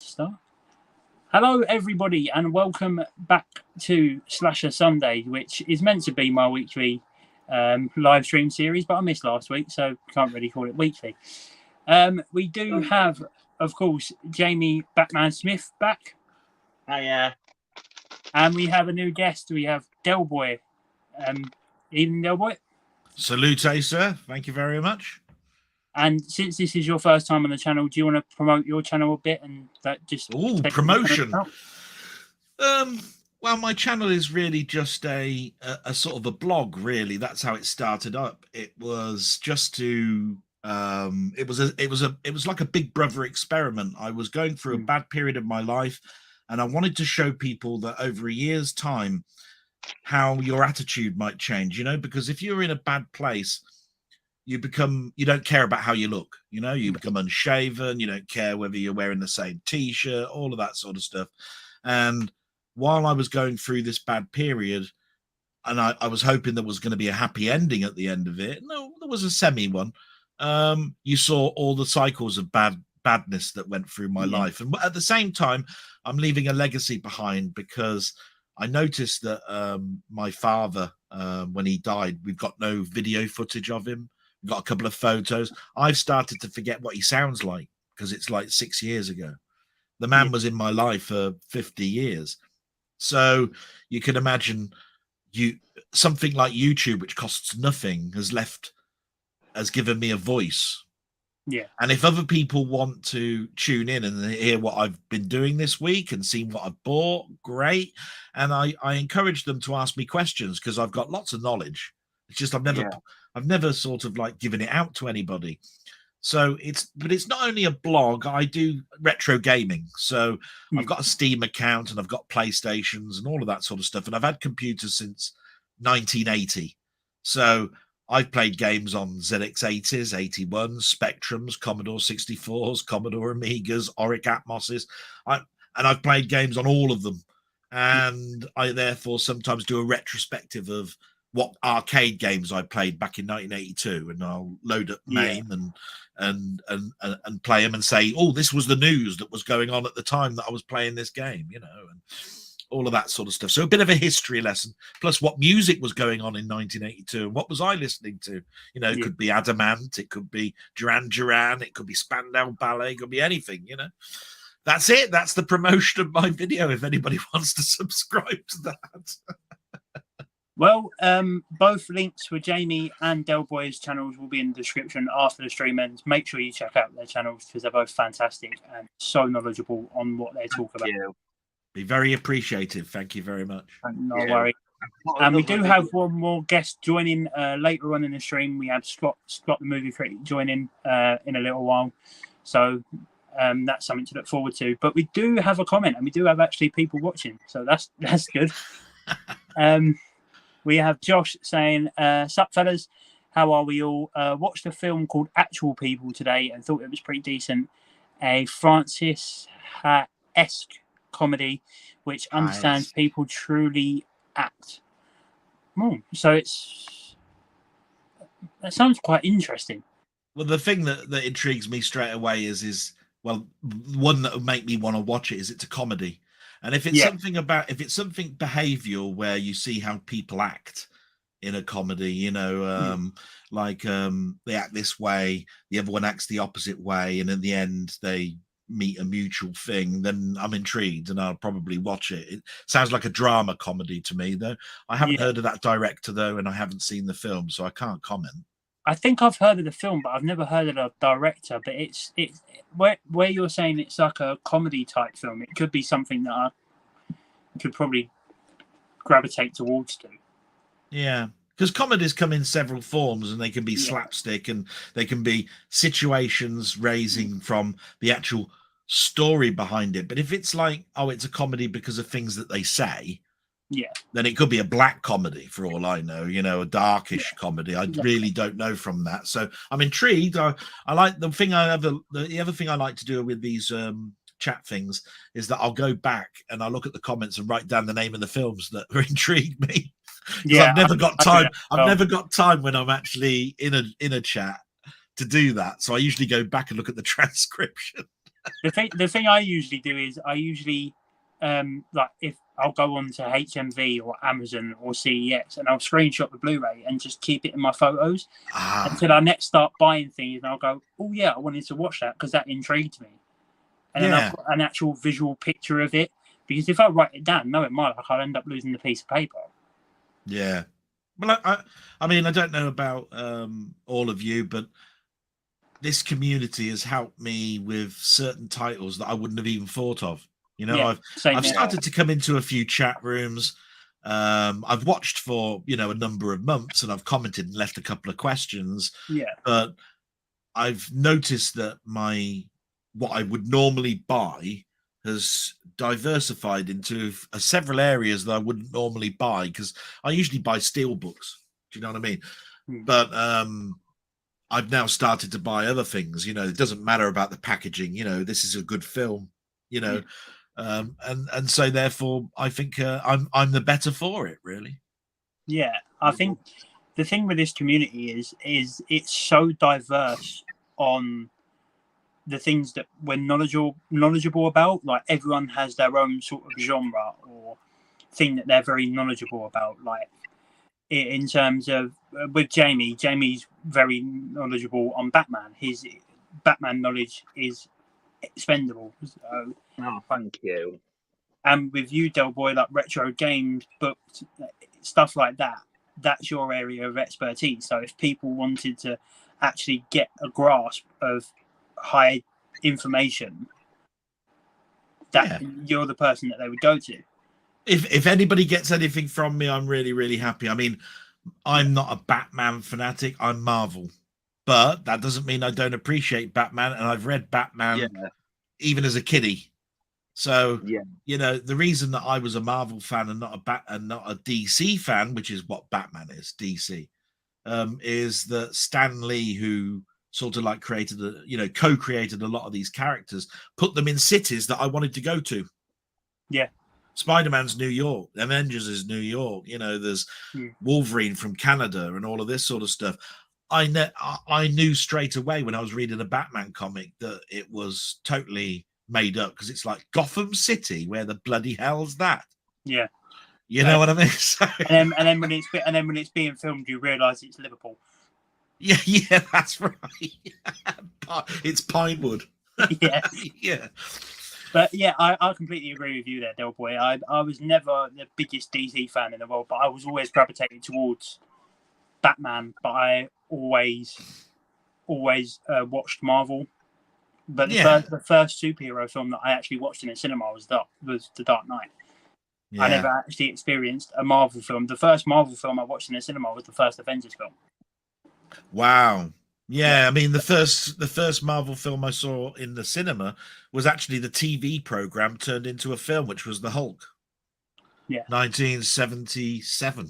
Start. Hello, everybody, and welcome back to Slasher Sunday, which is meant to be my weekly live stream series, but I missed last week, so can't really call it weekly. We do have, of course, Jamie Batman Smith back. Hiya. And we have a new guest. We have Delboy. Evening, Delboy. Salute, sir. Thank you very much. And since this is your first time on the channel, do you want to promote your channel a bit and that just promotion? Well, my channel is really just a sort of a blog. Really, that's how it started up. It was just to it was like a Big Brother experiment. I was going through a bad period of my life, and I wanted to show people that over a year's time, how your attitude might change. You know, because if you're in a bad place, you don't care about how you look, you become unshaven, you don't care whether you're wearing the same t-shirt, all of that sort of stuff. And while I was going through this bad period, and I was hoping there was going to be a happy ending at the end of it, no, there was a semi one. You saw all the cycles of badness that went through my life. And at the same time, I'm leaving a legacy behind, because I noticed that my father, when he died, we've got no video footage of him. We've got a couple of photos. I've started to forget what he sounds like, because it's like 6 years ago. The man was in my life for 50 years. So you can imagine something like YouTube, which costs nothing, has given me a voice. Yeah. And if other people want to tune in and hear what I've been doing this week and see what I've bought, great. And I encourage them to ask me questions, because I've got lots of knowledge. It's just I've never sort of like given it out to anybody. So it's not only a blog. I do retro gaming. So I've got a Steam account, and I've got PlayStations and all of that sort of stuff. And I've had computers since 1980. So I've played games on ZX80s, 81s, Spectrums, Commodore 64s, Commodore Amigas, Oric Atmoses. And I've played games on all of them. And I therefore sometimes do a retrospective of what arcade games I played back in 1982, and I'll load up MAME and play them and say, oh, this was the news that was going on at the time that I was playing this game, and all of that sort of stuff. So a bit of a history lesson, plus what music was going on in 1982 and what was I listening to. It could be Adamant, it could be Duran Duran, it could be Spandau Ballet, it could be anything, That's it. That's the promotion of my video, if anybody wants to subscribe to that. Well, both links for Jamie and Delboy's channels will be in the description after the stream ends. Make sure you check out their channels, because they're both fantastic and so knowledgeable on what they talk about. Be very appreciative. Thank you very much. No worries. And we do have one more guest joining later on in the stream. We have Scott the movie critic, joining in a little while. So that's something to look forward to. But we do have a comment, and we do have actually people watching. So that's good. We have Josh saying, sup fellas, how are we all? Watched a film called Actual People today and thought it was pretty decent. A Francis Ha-esque comedy which understands people truly act. So that sounds quite interesting. Well, the thing that intrigues me straight away is one that would make me want to watch it is it's a comedy. And if it's something behavioral, where you see how people act in a comedy, like they act this way, the other one acts the opposite way, and in the end they meet a mutual thing, then I'm intrigued and I'll probably watch it. It sounds like a drama comedy to me, though. I haven't heard of that director, though, and I haven't seen the film, so I can't comment. I think I've heard of the film, but I've never heard of the director. But it's where you're saying it's like a comedy type film. It could be something that I could probably gravitate towards to. Yeah, because comedies come in several forms, and they can be slapstick, and they can be situations raising from the actual story behind it. But if it's like, oh, it's a comedy because of things that they say, then it could be a black comedy for all I know, a darkish comedy. I really don't know from that. So I'm intrigued. I like the other thing I like to do with these chat things is that I'll go back and I'll look at the comments and write down the name of the films that intrigue me. I've never got time. I've never got time when I'm actually in a chat to do that. So I usually go back and look at the transcription. The thing I usually do is like if I'll go on to HMV or Amazon or CEX and I'll screenshot the Blu-ray and just keep it in my photos until I next start buying things, and I'll go, oh yeah, I wanted to watch that because that intrigued me, and then I've got an actual visual picture of it. Because if I write it down, knowing my luck, I'll end up losing the piece of paper. Yeah. Well, I mean, I don't know about all of you, but this community has helped me with certain titles that I wouldn't have even thought of. You know, Yeah, I've started to come into a few chat rooms. I've watched for, you know, a number of months, and I've commented and left a couple of questions. Yeah. But I've noticed that what I would normally buy has diversified into several areas that I wouldn't normally buy, because I usually buy steel books. Do you know what I mean? But I've now started to buy other things. You know, it doesn't matter about the packaging. You know, this is a good film. You know, and so therefore, I think I'm the better for it, really. Yeah, I think the thing with this community is it's so diverse on the things that we're knowledgeable about. Like everyone has their own sort of genre or thing that they're very knowledgeable about. Like in terms of with Jamie's very knowledgeable on Batman. His Batman knowledge is expendable. So, oh, thank you. And with you, Delboy, like retro games, books, stuff like that, that's your area of expertise. So if people wanted to actually get a grasp of high information, that you're the person that they would go to. If anybody gets anything from me, I'm really, really happy. I mean, I'm not a Batman fanatic. I'm Marvel. But that doesn't mean I don't appreciate Batman. And I've read Batman even as a kiddie. So, you know, the reason that I was a Marvel fan and not a DC fan, which is what Batman is, DC, is that Stan Lee, who sort of like co-created a lot of these characters, put them in cities that I wanted to go to. Yeah. Spider-Man's New York, Avengers is New York, you know, there's Wolverine from Canada and all of this sort of stuff. I knew straight away when I was reading a Batman comic that it was totally made up, because it's like Gotham City, where the bloody hell's that? Yeah. You know what I mean? So... and then when it's being filmed, you realise it's Liverpool. Yeah, that's right. It's Pinewood. Yeah. Yeah. But yeah, I completely agree with you there, Delboy. I was never the biggest DC fan in the world, but I was always gravitated towards Batman. But I always watched Marvel. But the first superhero film that I actually watched in a cinema was The Dark Knight. Yeah. I never actually experienced a Marvel film. The first Marvel film I watched in a cinema was the first Avengers film. Wow. Yeah, I mean, the first Marvel film I saw in the cinema was actually the TV program turned into a film, which was The Hulk. Yeah. 1977.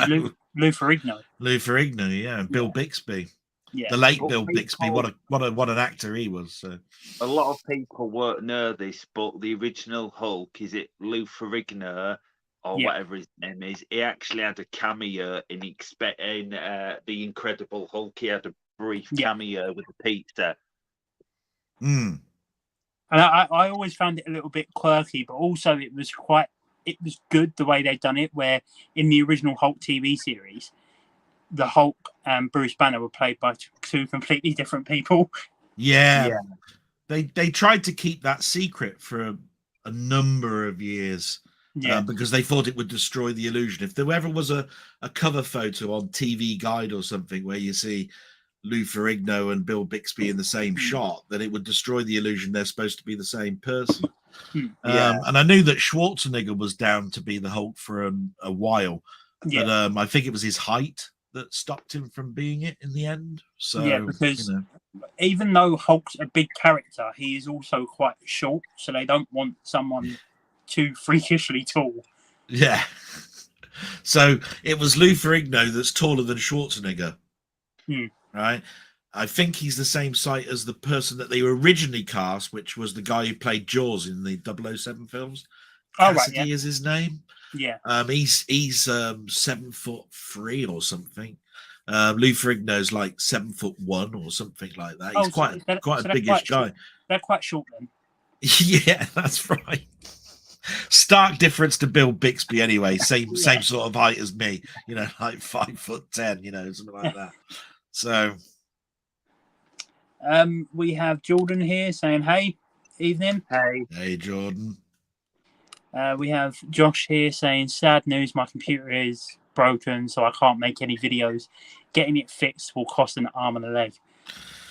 Lou Ferrigno. Lou Ferrigno, yeah, and Bill Bixby. Yeah. The late Bill Bixby. What an actor he was. So. A lot of people won't know this, but the original Hulk, is it Lou Ferrigno or whatever his name is? He actually had a cameo in The Incredible Hulk. He had a brief cameo with the pizza. And I always found it a little bit quirky, but also it was good the way they'd done it, where in the original Hulk TV series, the Hulk and Bruce Banner were played by two completely different people. Yeah. They tried to keep that secret for a number of years. Because they thought it would destroy the illusion. If there ever was a cover photo on TV Guide or something where you see Lou Ferrigno and Bill Bixby in the same shot, then it would destroy the illusion they're supposed to be the same person. And I knew that Schwarzenegger was down to be the Hulk for a while, but I think it was his height that stopped him from being it in the end. So because even though Hulk's a big character, he is also quite short, so they don't want someone too freakishly tall. Yeah. So it was Lou Ferrigno that's taller than Schwarzenegger. Right? I think he's the same height as the person that they originally cast, which was the guy who played Jaws in the 007 films. Cassidy is his name. Yeah. He's 7'3" or something. Lou Ferrigno's like 7'1" or something like that. He's quite a biggish guy. they're quite short then. Yeah, that's right. Stark difference to Bill Bixby anyway. Same sort of height as me, like 5'10", something like that. So we have Jordan here saying, hey, evening. Hey Jordan. We have Josh here saying, sad news, my computer is broken, so I can't make any videos. Getting it fixed will cost an arm and a leg.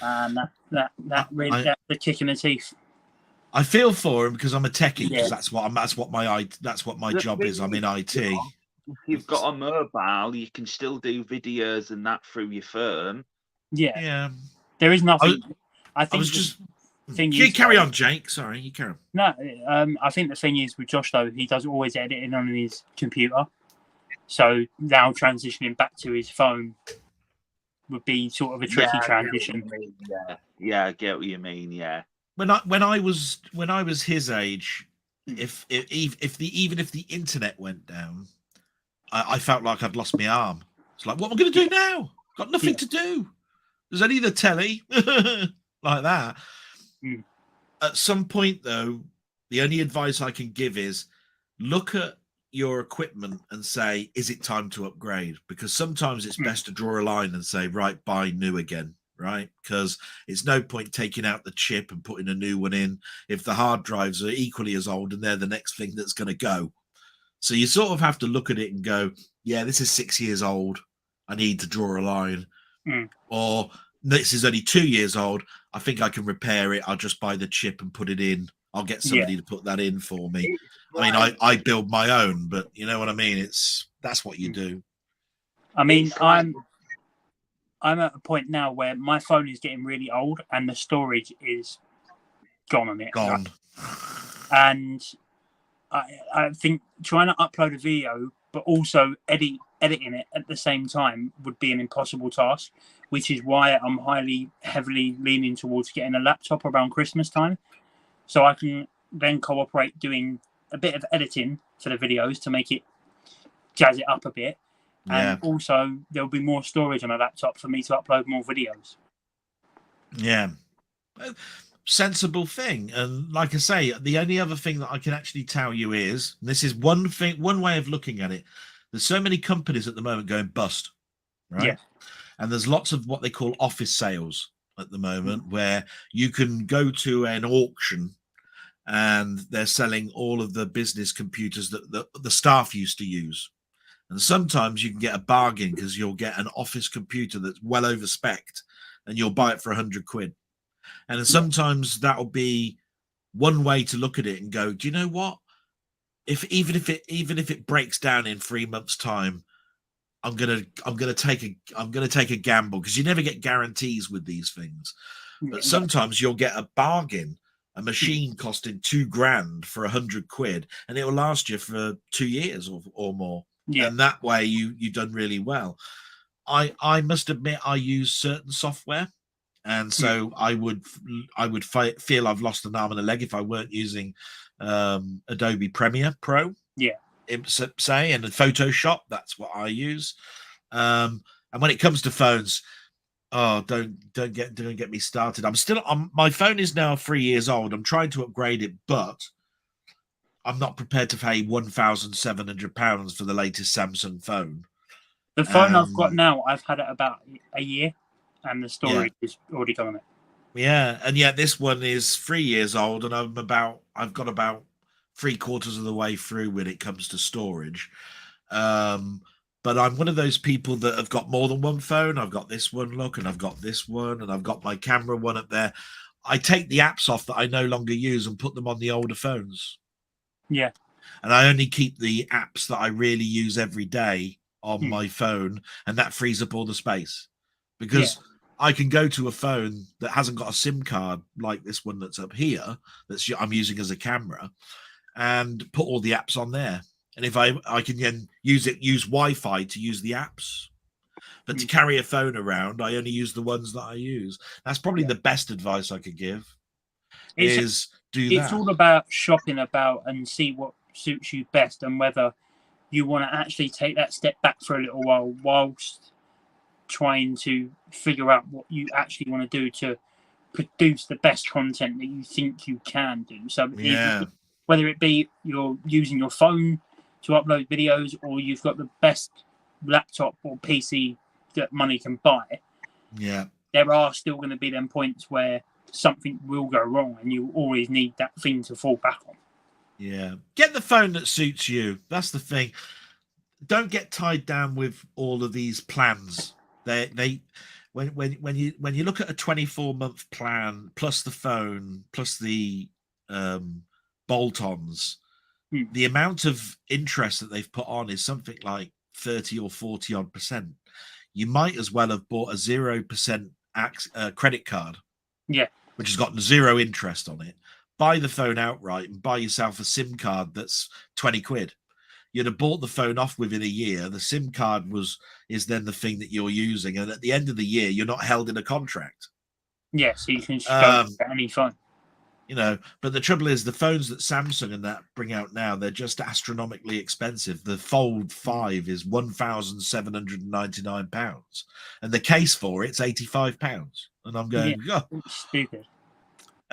And that's the kick in the teeth. I feel for him because I'm a techie. Yeah. That's what my job is. I'm in IT. If you've got a mobile, you can still do videos and that through your phone. Yeah. There is nothing. I think I was just. Thing you is, carry on, Jake. Sorry, you carry on. No, I think the thing is with Josh though, he does always editing on his computer. So now transitioning back to his phone would be sort of a tricky transition. Yeah, I get what you mean. Yeah. When I was his age, even if the internet went down, I felt like I'd lost my arm. It's like, what am I going to do now? Got nothing to do. There's only the telly, like that. Mm. At some point, though, the only advice I can give is look at your equipment and say, is it time to upgrade? Because sometimes it's best to draw a line and say, right, buy new again, right? Because it's no point taking out the chip and putting a new one in if the hard drives are equally as old and they're the next thing that's going to go. So you sort of have to look at it and go, yeah, this is 6 years old. I need to draw a line. Or this is only 2 years old. I think I can repair it. I'll just buy the chip and put it in. I'll get somebody to put that in for me. I mean, I build my own, but you know what I mean? That's what you do. I mean, I'm at a point now where my phone is getting really old and the storage is gone on it. Gone. And I think trying to upload a video but also editing it at the same time would be an impossible task, which is why I'm heavily leaning towards getting a laptop around Christmas time, so I can then cooperate doing a bit of editing for the videos to make it jazz it up a bit. And also there'll be more storage on a laptop for me to upload more videos. Yeah. Sensible thing. And like I say, the only other thing that I can actually tell you is, this is one way of looking at it. There's so many companies at the moment going bust, right? Yeah. And there's lots of what they call office sales at the moment, where you can go to an auction and they're selling all of the business computers that the staff used to use. And sometimes you can get a bargain because you'll get an office computer that's well over spec'd and you'll buy it for 100 quid. And sometimes that'll be one way to look at it and go, do you know what? Even if it breaks down in 3 months' time, I'm gonna take a gamble, because you never get guarantees with these things. But sometimes you'll get a bargain, a machine costing $2,000 for 100 quid, and it will last you for 2 years or more. Yeah. And that way you've done really well. I must admit I use certain software, and so I would feel I've lost an arm and a leg if I weren't using Adobe Premiere Pro. Yeah. Say, and Photoshop, that's what I use. And when it comes to phones, don't get me started. My phone is now 3 years old. I'm trying to upgrade it, but I'm not prepared to pay £1,700 for the latest Samsung phone. The phone I've got now, I've had it about a year, and the storage is already gone on it. Yeah, and yet this one is 3 years old, and I've got about 3/4 of the way through when it comes to storage. But I'm one of those people that have got more than one phone. I've got this one, look, and I've got this one, and I've got my camera one up there. I take the apps off that I no longer use and put them on the older phones. Yeah. And I only keep the apps that I really use every day on my phone, and that frees up all the space. Because I can go to a phone that hasn't got a SIM card like this one that's up here, I'm using as a camera, and put all the apps on there. And if I can then use Wi-Fi to use the apps. But to carry a phone around, I only use the ones that I use. That's probably the best advice I could give. It's all about shopping about and see what suits you best, and whether you want to actually take that step back for a little while whilst trying to figure out what you actually want to do to produce the best content that you think you can do. So Yeah. whether it be you're using your phone to upload videos, or you've got the best laptop or PC that money can buy, Yeah. there are still going to be them points where something will go wrong, and you always need that thing to fall back on. Yeah. Get the phone that suits you. That's the thing. Don't get tied down with all of these plans. When you look at a 24-month plan plus the phone plus the bolt-ons, the amount of interest that they've put on is something like 30 or 40 odd percent. You might as well have bought a 0% credit card, which has got zero interest on it. Buy the phone outright and buy yourself a SIM card that's 20 quid. You'd have bought the phone off within a year. The SIM card is then the thing that you're using, and at the end of the year, you're not held in a contract. Yeah, so you can just go get any phone. You know, but the trouble is the phones that Samsung and that bring out now, they're just astronomically expensive. The Fold 5 is £1,799, and the case for it's £85. And I'm going, oh. It's stupid.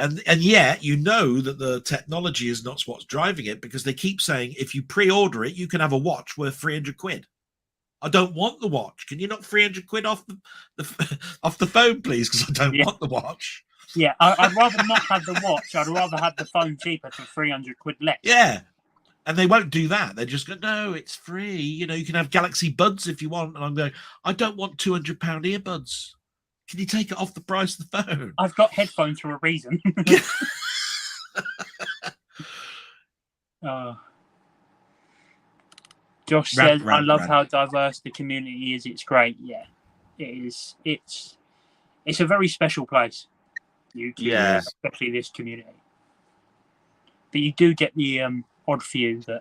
And yet, you know that the technology is not what's driving it, because they keep saying if you pre-order it, you can have a watch worth 300 quid. I don't want the watch. Can you knock 300 quid off the off the phone, please? Because I don't want the watch. Yeah, I'd rather not have the watch. I'd rather have the phone cheaper for 300 quid less. Yeah. And they won't do that. They just go, no, it's free. You know, you can have Galaxy Buds if you want. And I'm going, I don't want £200 earbuds. Can you take it off the price of the phone? I've got headphones for a reason. Josh says, I love how diverse the community is. It's great. Yeah, it is. It's a very special place. YouTube, especially this community. But you do get the odd few that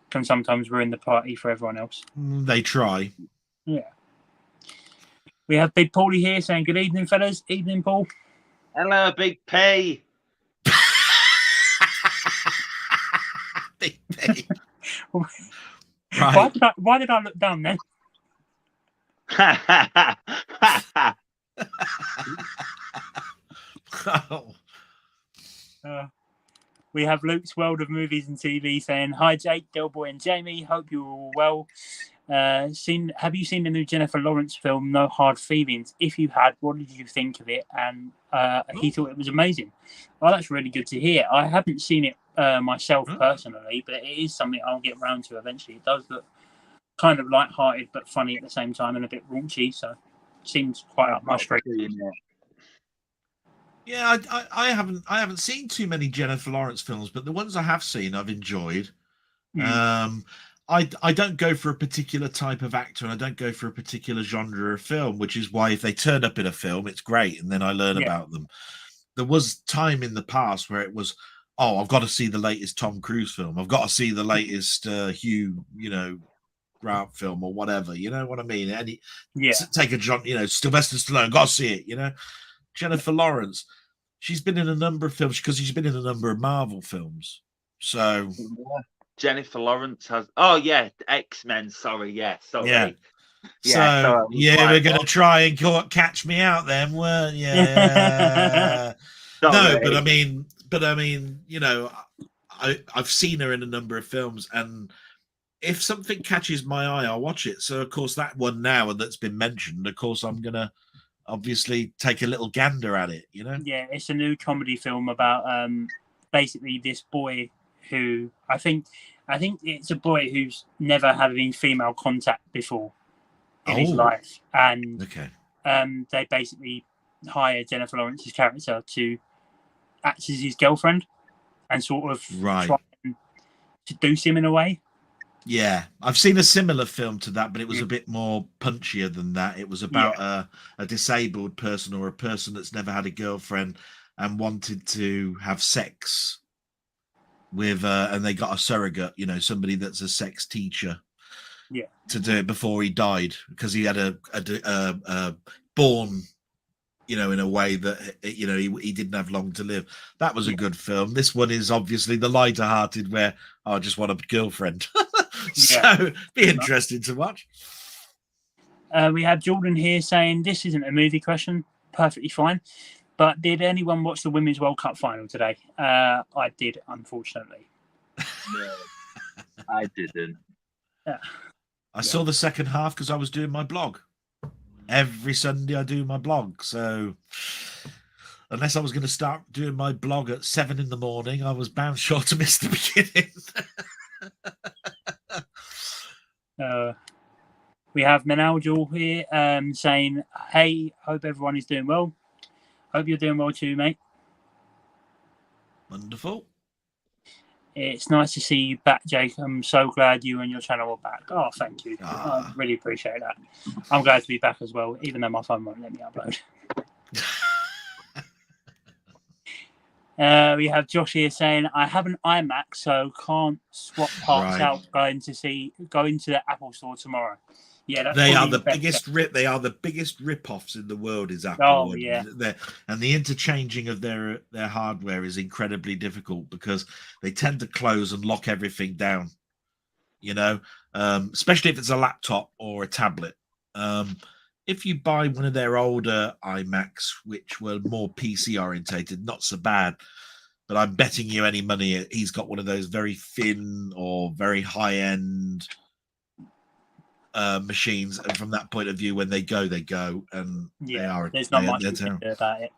can sometimes ruin the party for everyone else. They try. Yeah. We have Big Paulie here saying, good evening, fellas. Evening, Paul. Hello, Big P. Big P. Right. Why did I look down then? We have Luke's World of Movies and TV saying, hi, Jake, Delboy and Jamie. Hope you're all well. Have you seen the new Jennifer Lawrence film, No Hard Feelings? If you had, what did you think of it? And he thought it was amazing. Well, that's really good to hear. I haven't seen it myself personally, but it is something I'll get around to eventually. It does look kind of light-hearted but funny at the same time and a bit raunchy, so it seems quite up my street. Yeah, I haven't seen too many Jennifer Lawrence films, but the ones I have seen I've enjoyed. I don't go for a particular type of actor, and I don't go for a particular genre of film, which is why if they turn up in a film, it's great, and then I learn about them. There was time in the past where it was, oh, I've got to see the latest Tom Cruise film. I've got to see the latest Hugh, Grant film or whatever. You know what I mean? Take a John, Sylvester Stallone, got to see it. Jennifer Lawrence, she's been in a number of films because she's been in a number of Marvel films. So Jennifer Lawrence has. Oh yeah, X-Men. Sorry. Yeah. We're going to try and catch me out then, weren't you? No, but I mean, I've seen her in a number of films, and if something catches my eye, I'll watch it. So of course that one now and that's been mentioned, of course I'm gonna obviously take a little gander at it. Yeah, it's a new comedy film about basically this boy who I think it's a boy who's never had any female contact before in his life, and they basically hire Jennifer Lawrence's character to act as his girlfriend and sort of try and seduce him in a way. Yeah, I've seen a similar film to that, but it was a bit more punchier than that. It was about a disabled person or a person that's never had a girlfriend and wanted to have sex with, and they got a surrogate, somebody that's a sex teacher, to do it before he died, because he had a born, in a way that he didn't have long to live. That was a good film. This one is obviously the lighter-hearted, where I just want a girlfriend. So be interesting to watch. We have Jordan here saying this isn't a movie question. Perfectly fine. But did anyone watch the Women's World Cup final today? I did, unfortunately. No, I didn't. Yeah. I saw the second half because I was doing my blog. Every Sunday I do my blog. So unless I was going to start doing my blog at 7 in the morning, I was bound sure to miss the beginning. We have Menaljul here saying, hey, hope everyone is doing well. Hope you're doing well too, mate. Wonderful. It's nice to see you back, Jake. I'm so glad you and your channel are back. Oh, thank you. I really appreciate that. I'm glad to be back as well, even though my phone won't let me upload. We have Josh here saying, I have an iMac, so can't swap parts out going to the Apple store tomorrow. Yeah, that's they are the biggest rip-offs in the world is Apple. Oh, yeah. And the interchanging of their hardware is incredibly difficult because they tend to close and lock everything down, especially if it's a laptop or a tablet. If you buy one of their older iMacs, which were more PC orientated, not so bad, but I'm betting you any money he's got one of those very thin or very high end machines, and from that point of view, when they go, and there's not much you can do about it.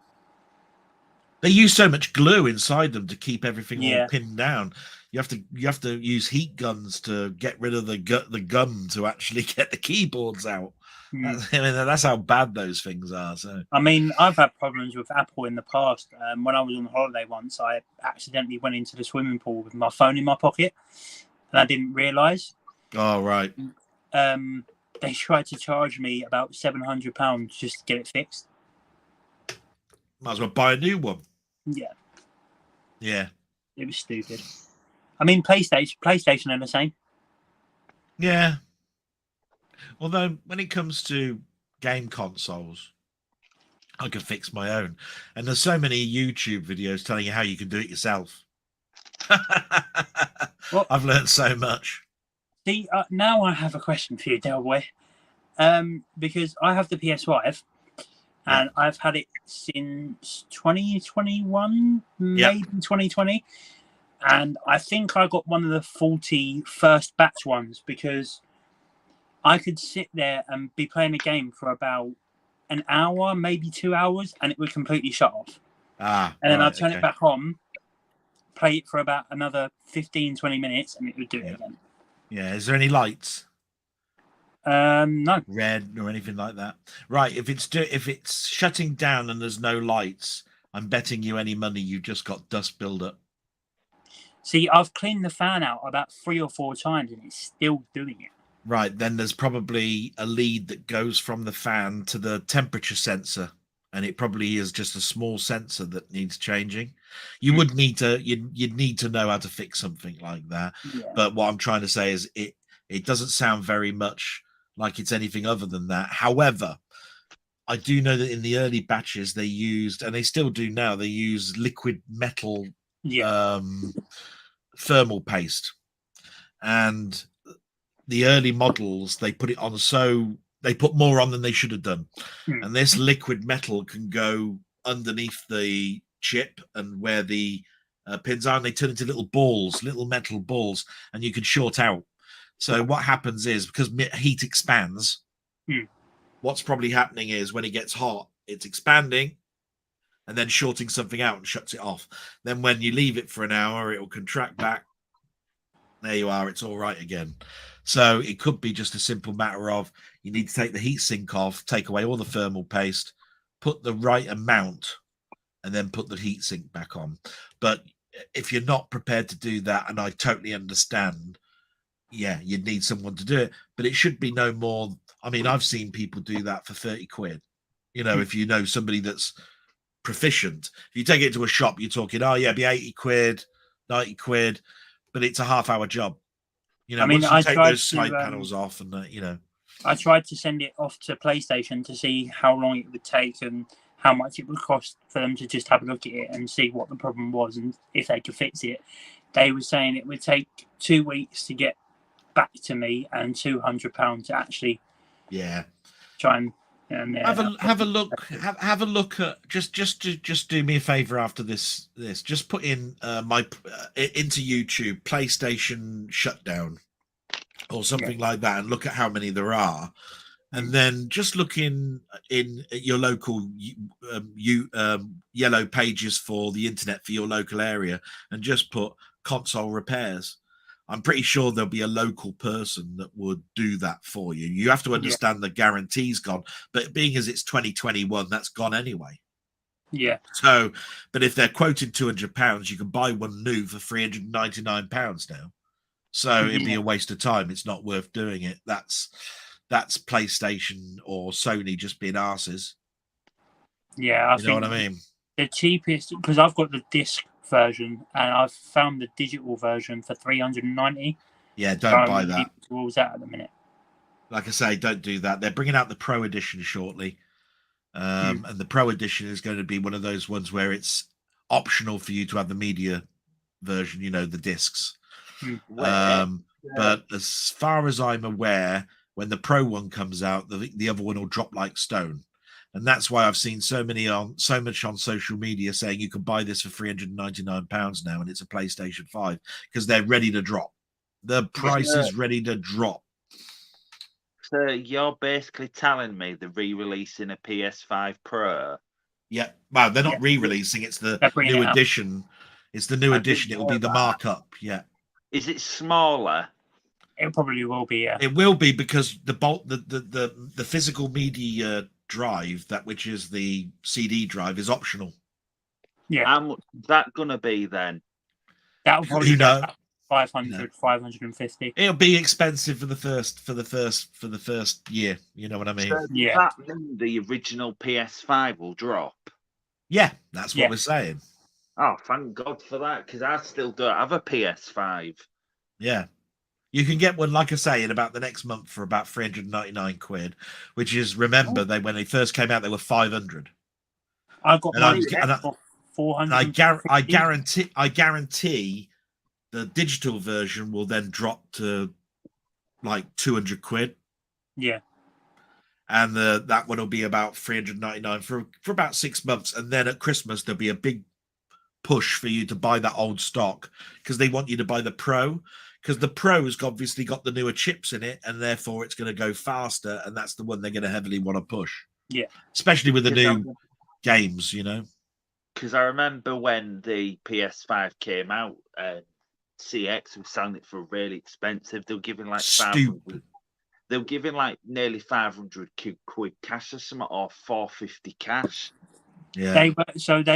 They use so much glue inside them to keep everything all pinned down. You have to use heat guns to get rid of the gum to actually get the keyboards out. I mean, that's how bad those things are. So I mean, I've had problems with Apple in the past. When I was on holiday once, I accidentally went into the swimming pool with my phone in my pocket, and I didn't realise. Oh, right. They tried to charge me about £700 just to get it fixed. Might as well buy a new one. Yeah. It was stupid. I mean, PlayStation are the same. Yeah. Although when it comes to game consoles, I can fix my own. And there's so many YouTube videos telling you how you can do it yourself. I've learned so much. See, now I have a question for you, Delboy. Because I have the PS5 and I've had it since 2021, maybe 2020. And I think I got one of the 40 first batch ones because I could sit there and be playing a game for about an hour, maybe 2 hours, and it would completely shut off. And then I'd turn it back on, play it for about another 15, 20 minutes, and it would do it again. Yeah. Is there any lights? No. Red or anything like that? Right. If it's shutting down and there's no lights, I'm betting you any money you've just got dust buildup. See, I've cleaned the fan out about 3 or 4 times, and it's still doing it. Right, then there's probably a lead that goes from the fan to the temperature sensor, and it probably is just a small sensor that needs changing. You would need to you'd need to know how to fix something like that. But what I'm trying to say is it doesn't sound very much like it's anything other than that. However, I do know that in the early batches they used, and they still do now, they use liquid metal thermal paste, and the early models, they put it on, so they put more on than they should have done. And this liquid metal can go underneath the chip and where the pins are, and they turn into little metal balls, and you can short out. So what happens is, because heat expands, what's probably happening is when it gets hot, it's expanding and then shorting something out and shuts it off. Then when you leave it for an hour, it will contract back. There you are. It's all right again. So it could be just a simple matter of you need to take the heat sink off, take away all the thermal paste, put the right amount, and then put the heat sink back on. But if you're not prepared to do that, and I totally understand, you'd need someone to do it. But it should be no more. I mean, I've seen people do that for 30 quid. If you know somebody that's proficient. If you take it to a shop, you're talking, be 80 quid, 90 quid, but it's a half-hour job. I mean, once you take those side panels off, and I tried to send it off to PlayStation to see how long it would take and how much it would cost for them to just have a look at it and see what the problem was and if they could fix it. They were saying it would take 2 weeks to get back to me and £200 to actually try and And have a look. Have a look at just do me a favor after this. Just put in into YouTube PlayStation shutdown or something like that, and look at how many there are. And then just look in your local yellow pages for the internet for your local area, and just put console repairs. I'm pretty sure there'll be a local person that would do that for you. You have to understand the guarantee's gone, but being as it's 2021, that's gone anyway. Yeah. So, but if they're quoting £200, you can buy one new for £399 now. So it'd be a waste of time. It's not worth doing it. That's PlayStation or Sony just being arses. Yeah, I think what I mean. The cheapest, because I've got the disc version and I've found the digital version for $390. Yeah, don't buy that. Towards that at the minute. Like I say, don't do that. They're bringing out the Pro Edition shortly, and the Pro Edition is going to be one of those ones where it's optional for you to have the media version. You know, the discs. But as far as I'm aware, when the Pro one comes out, the other one will drop like stone. And that's why I've seen so much on social media saying you can buy this for £399 now, and it's a PlayStation 5, because they're ready to drop. The price is ready to drop. So you're basically telling me they're re-releasing a PS5 Pro? Yeah, well, they're not re-releasing. It's the new edition. It's the new edition. It will be the markup. Yeah. Is it smaller? It probably will be. Yeah. It will be, because the physical media drive, which is the CD drive, is optional. Yeah. How much is that gonna be then? That'll probably be 500, 550. It'll be expensive for the first year. You know what I mean? So that mean the original PS5 will drop? Yeah, that's what we're saying. Oh, thank God for that, because I still don't have a PS5. Yeah. You can get one, like I say, in about the next month for about £399, which is, remember, when they first came out, they were 500. I got mine for 400. I guarantee the digital version will then drop to like £200. Yeah. And that one will be about £399 for about 6 months, and then at Christmas there'll be a big push for you to buy that old stock, because they want you to buy the Pro, because the Pro's obviously got the newer chips in it, and therefore it's going to go faster, and that's the one they're going to heavily want to push. Yeah, especially with the new games, you know. Because I remember when the PS5 came out, CX was selling it for really expensive. They were giving like stupid. They were giving like nearly 500 quid cash or something, or 450 cash. Yeah. They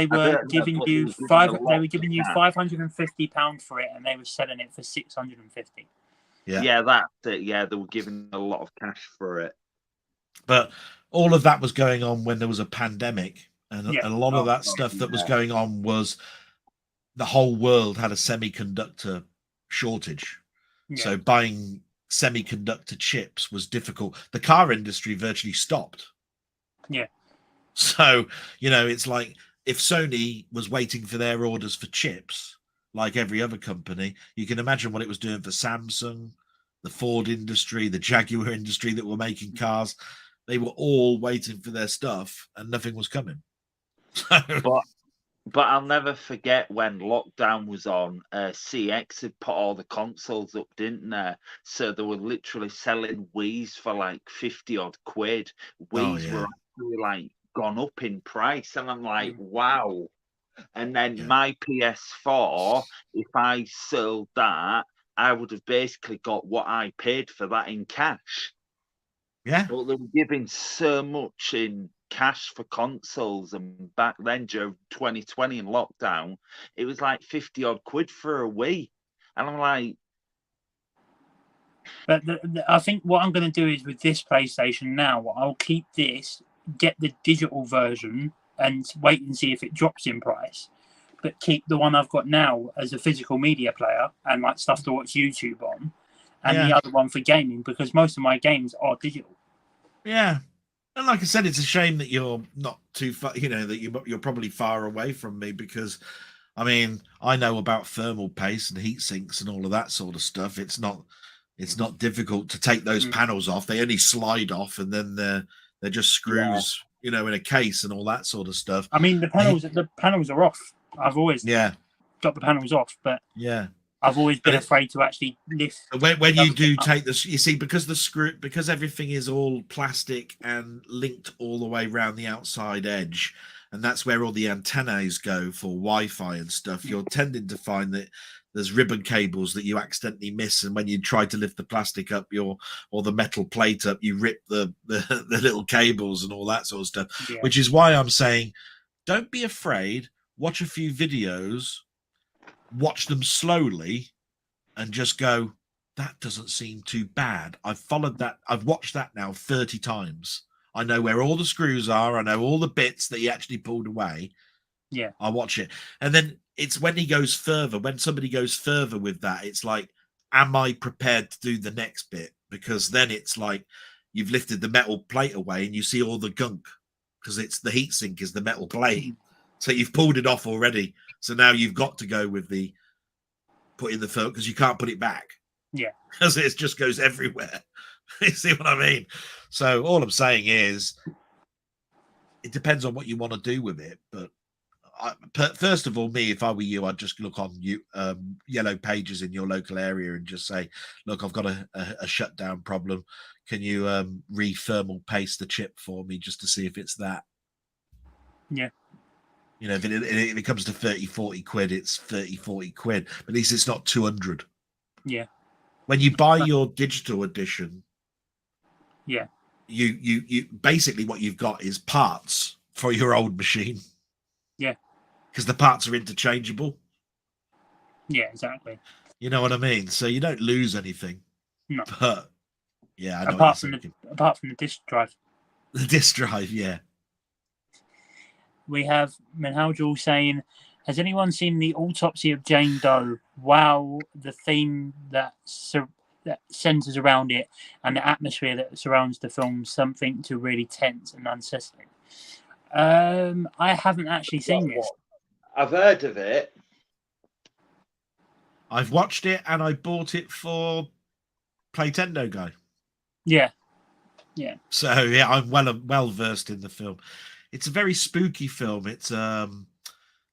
were giving you £550 for it, and they were selling it for 650. Yeah, that's it. Yeah, they were giving a lot of cash for it. But all of that was going on when there was a pandemic, and a lot of that stuff that was going on was the whole world had a semiconductor shortage. Yeah. So buying semiconductor chips was difficult. The car industry virtually stopped. Yeah. So, you know, it's like if Sony was waiting for their orders for chips, like every other company, you can imagine what it was doing for Samsung, the Ford industry, the Jaguar industry that were making cars. They were all waiting for their stuff, and nothing was coming. But I'll never forget when lockdown was on, CX had put all the consoles up, didn't they? So they were literally selling Wii's for like 50 odd quid. Wii's were actually like gone up in price, and I'm like, wow. And then my PS4, if I sold that, I would have basically got what I paid for that in cash. Yeah. But they were giving so much in cash for consoles, and back then during 2020 in lockdown, it was like 50 odd quid for a Wii. And I'm like, but I think what I'm going to do is with this PlayStation now, I'll keep this, get the digital version, and wait and see if it drops in price, but keep the one I've got now as a physical media player and like stuff to watch YouTube on, and the other one for gaming, because most of my games are digital. Yeah. And like I said, it's a shame that you're not too far, you know, that you're probably far away from me, because I mean, I know about thermal paste and heat sinks and all of that sort of stuff. It's not difficult to take those panels off. They only slide off, and then they're They're just screws, you know, in a case and all that sort of stuff. I mean, the panels are off. I've always got the panels off, but I've always been afraid to actually lift. When you do take this, you see, because everything is all plastic and linked all the way around the outside edge, and that's where all the antennas go for Wi-Fi and stuff. You're tending to find that there's ribbon cables that you accidentally miss, and when you try to lift the plastic up, or the metal plate up, you rip the little cables and all that sort of stuff. Yeah. Which is why I'm saying, don't be afraid. Watch a few videos, watch them slowly, and just go, that doesn't seem too bad. I've followed that. I've watched that now 30 times. I know where all the screws are. I know all the bits that he actually pulled away. Yeah. I watch it. And then it's when he goes further, when somebody goes further with that, it's like, am I prepared to do the next bit? Because then it's like you've lifted the metal plate away and you see all the gunk, because it's the heat sink is the metal plate. So you've pulled it off already. So now you've got to go with the put in the film, because you can't put it back. Yeah. Because it just goes everywhere. You see what I mean? So all I'm saying is it depends on what you want to do with it. But first of all, me, if I were you, I'd just look on yellow pages in your local area and just say, look, I've got a shutdown problem. Can you re-thermal paste the chip for me just to see if it's that? Yeah. You know, if it comes to 30, 40 quid, it's 30, 40 quid. But at least it's not 200. Yeah. When you buy your digital edition, yeah, you basically what you've got is parts for your old machine. Yeah. Because the parts are interchangeable. Yeah, exactly. You know what I mean? So you don't lose anything. No. But yeah, I know apart from the disk drive. The disk drive, yeah. We have Menhaljul saying, has anyone seen the autopsy of Jane Doe? Wow, the theme that centers around it and the atmosphere that surrounds the film, something to really tense and unsettling. I haven't actually seen this. I've heard of it. I've watched it and I bought it for Playtendo Guy. Yeah. Yeah. So yeah, I'm well versed in the film. It's a very spooky film. It's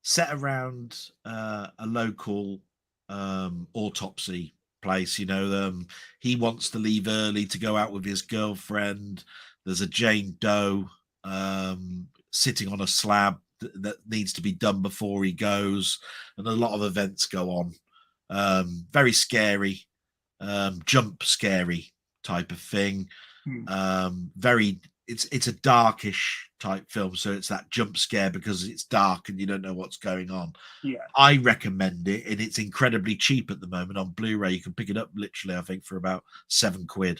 set around a local autopsy place. You know, he wants to leave early to go out with his girlfriend. There's a Jane Doe sitting on a slab that needs to be done before he goes, and a lot of events go on. Very scary, jump scary type of thing. It's a darkish type film, so it's that jump scare because it's dark and you don't know what's going on. Yeah, I recommend it, and it's incredibly cheap at the moment on Blu-ray. You can pick it up literally, I think, for about £7. You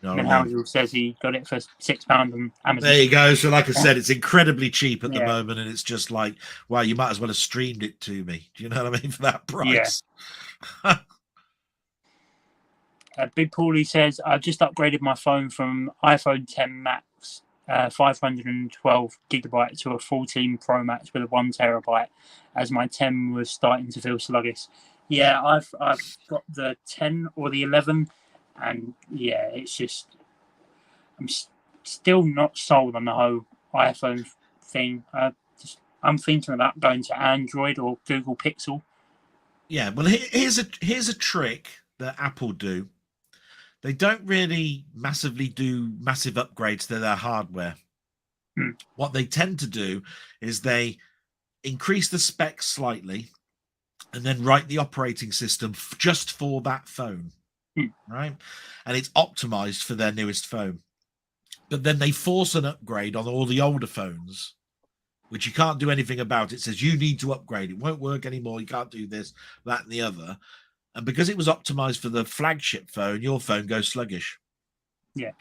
know, and Howell says he got it for £6 on Amazon. There you go. So, like I said, it's incredibly cheap at the moment, and it's just like, wow, you might as well have streamed it to me. Do you know what I mean? For that price. Yeah. Big Paulie says, I've just upgraded my phone from iPhone 10 Max 512 gigabyte to a 14 Pro Max with a 1 terabyte, as my 10 was starting to feel sluggish. Yeah, I've got the 10 or the 11, and yeah, it's just I'm still not sold on the whole iPhone thing. I'm thinking about going to Android or Google Pixel. Yeah, well, here's a trick that Apple do. They don't really massively do massive upgrades to their hardware. What they tend to do is they increase the specs slightly and then write the operating system just for that phone, right? And it's optimized for their newest phone. But then they force an upgrade on all the older phones, which you can't do anything about. It says you need to upgrade. It won't work anymore. You can't do this, that, and the other. And because it was optimized for the flagship phone, your phone goes sluggish. Yeah.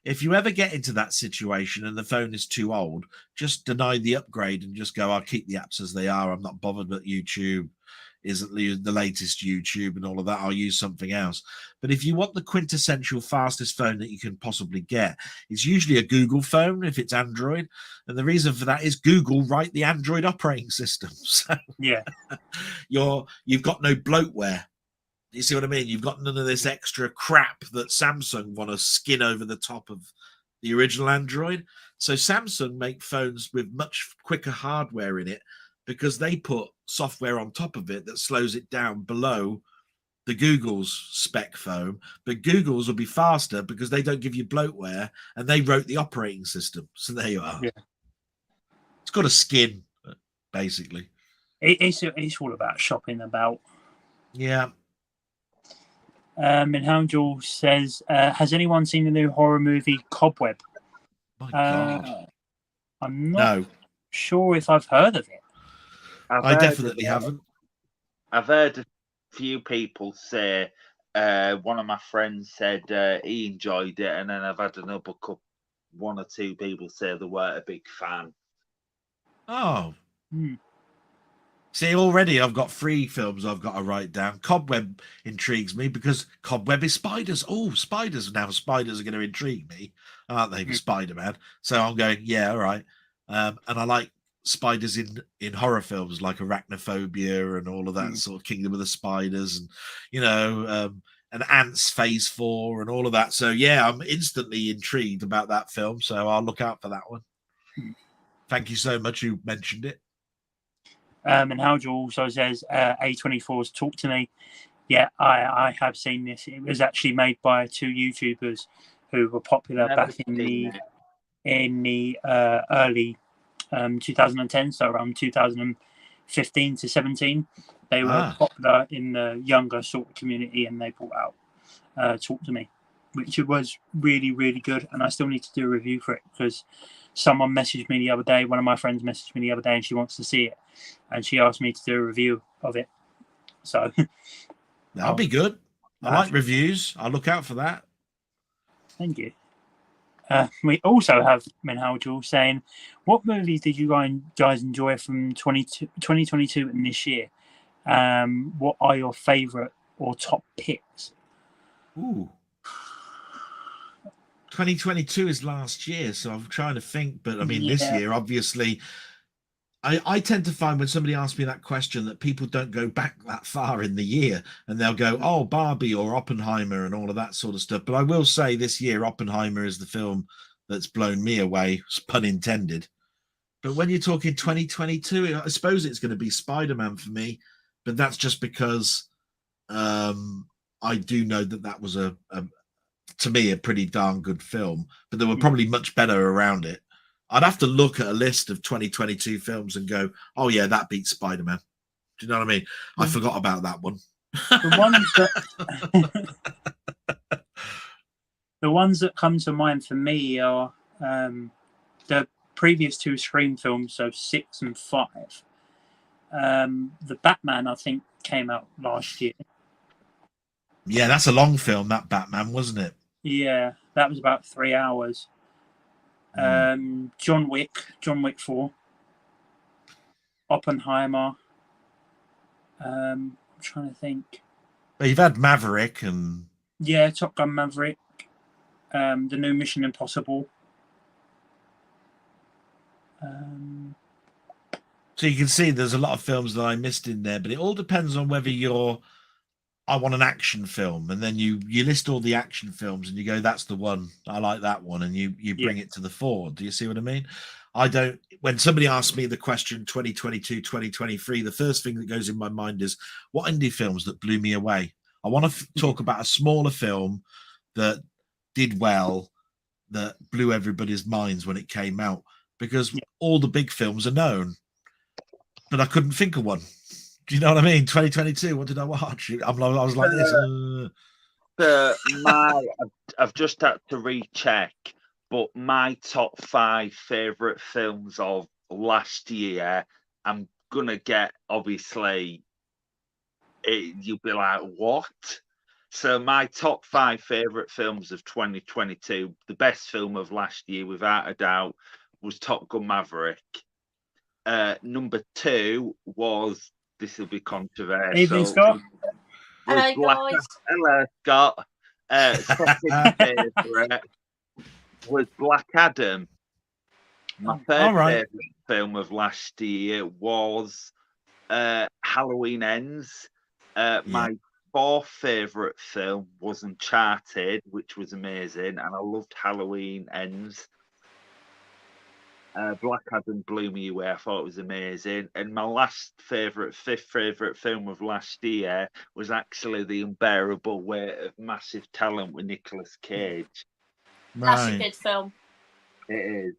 If you ever get into that situation and the phone is too old, just deny the upgrade and just go, I'll keep the apps as they are. I'm not bothered that YouTube isn't the latest YouTube and all of that. I'll use something else. But if you want the quintessential fastest phone that you can possibly get, it's usually a Google phone if it's Android. And the reason for that is Google write the Android operating system. So yeah, you've got no bloatware. You see what I mean? You've got none of this extra crap that Samsung want to skin over the top of the original Android. So Samsung make phones with much quicker hardware in it because they put software on top of it that slows it down below the Google's spec phone. But Google's will be faster because they don't give you bloatware and they wrote the operating system. So there you are. Yeah. It's got a skin, basically. It's all about shopping about. Yeah. And Houndjewel says, has anyone seen the new horror movie Cobweb? My God. I'm not sure if I've heard of it. I definitely haven't. I've heard a few people say, one of my friends said he enjoyed it, and then I've had another one or two people say they weren't a big fan. Oh. See, already I've got 3 films I've got to write down. Cobweb intrigues me because Cobweb is spiders. Oh, spiders. Now spiders are going to intrigue me, aren't they, for Spider-Man? So I'm going, yeah, all right. And I like spiders in horror films like Arachnophobia and all of that sort of Kingdom of the Spiders and, you know, and Ants Phase 4 and all of that. So, yeah, I'm instantly intrigued about that film. So I'll look out for that one. Thank you so much. You mentioned it. And Houndjewel also says, A24's Talk to Me. Yeah, I have seen this. It was actually made by 2 YouTubers who were popular back in the early 2010, so around 2015 to 17. They were popular in the younger sort of community, and they brought out Talk to Me, which was really, really good. And I still need to do a review for it because someone messaged me the other day. One of my friends messaged me the other day, and she wants to see it, and she asked me to do a review of it. So that'll be good. I like reviews. I'll look out for that. Thank you. We also have Minhaljul saying, what movies did you guys enjoy from 2022 and this year? What are your favourite or top picks? Ooh. 2022 is last year, so I'm trying to think. But I mean, this year, obviously, I tend to find when somebody asks me that question that people don't go back that far in the year, and they'll go, oh, Barbie or Oppenheimer and all of that sort of stuff. But I will say this year, Oppenheimer is the film that's blown me away, pun intended. But when you're talking 2022, I suppose it's going to be Spider-Man for me, but that's just because I do know that was to me a pretty darn good film, but there were probably much better around it. I'd have to look at a list of 2022 films and go, oh yeah, that beats Spider-Man. Do you know what I mean? I forgot about that one. The ones that come to mind for me are the previous 2 Scream films, so 6 and 5. The Batman, I think, came out last year. Yeah, that's a long film, that Batman, wasn't it? Yeah, that was about 3 hours. John Wick 4, Oppenheimer. I'm trying to think. But you've had Maverick and Top Gun Maverick, the new Mission Impossible. So you can see there's a lot of films that I missed in there, but it all depends on whether I want an action film, and then you list all the action films and you go, that's the one, I like that one, and you bring it to the fore. Do you see what I mean? I don't. When somebody asks me the question 2022, 2023, the first thing that goes in my mind is what indie films that blew me away. I want to talk about a smaller film that did well, that blew everybody's minds when it came out, because all the big films are known, but I couldn't think of one. Do you know what I mean? 2022, what did I watch? I was like this. I've just had to recheck, but my top 5 favourite films of last year, I'm going to get, obviously, you'll be like, what? So my top 5 favourite films of 2022, the best film of last year, without a doubt, was Top Gun Maverick. Number 2 was, this will be controversial. Evening, Scott. Hello, guys. Hello, Scott. Second favourite was Black Adam. My third favourite film of last year was Halloween Ends. My fourth favourite film was Uncharted, which was amazing, and I loved Halloween Ends. Black Adam blew me away. I thought it was amazing. And my fifth favourite film of last year was actually The Unbearable Weight of Massive Talent with Nicolas Cage. That's a good film. It is.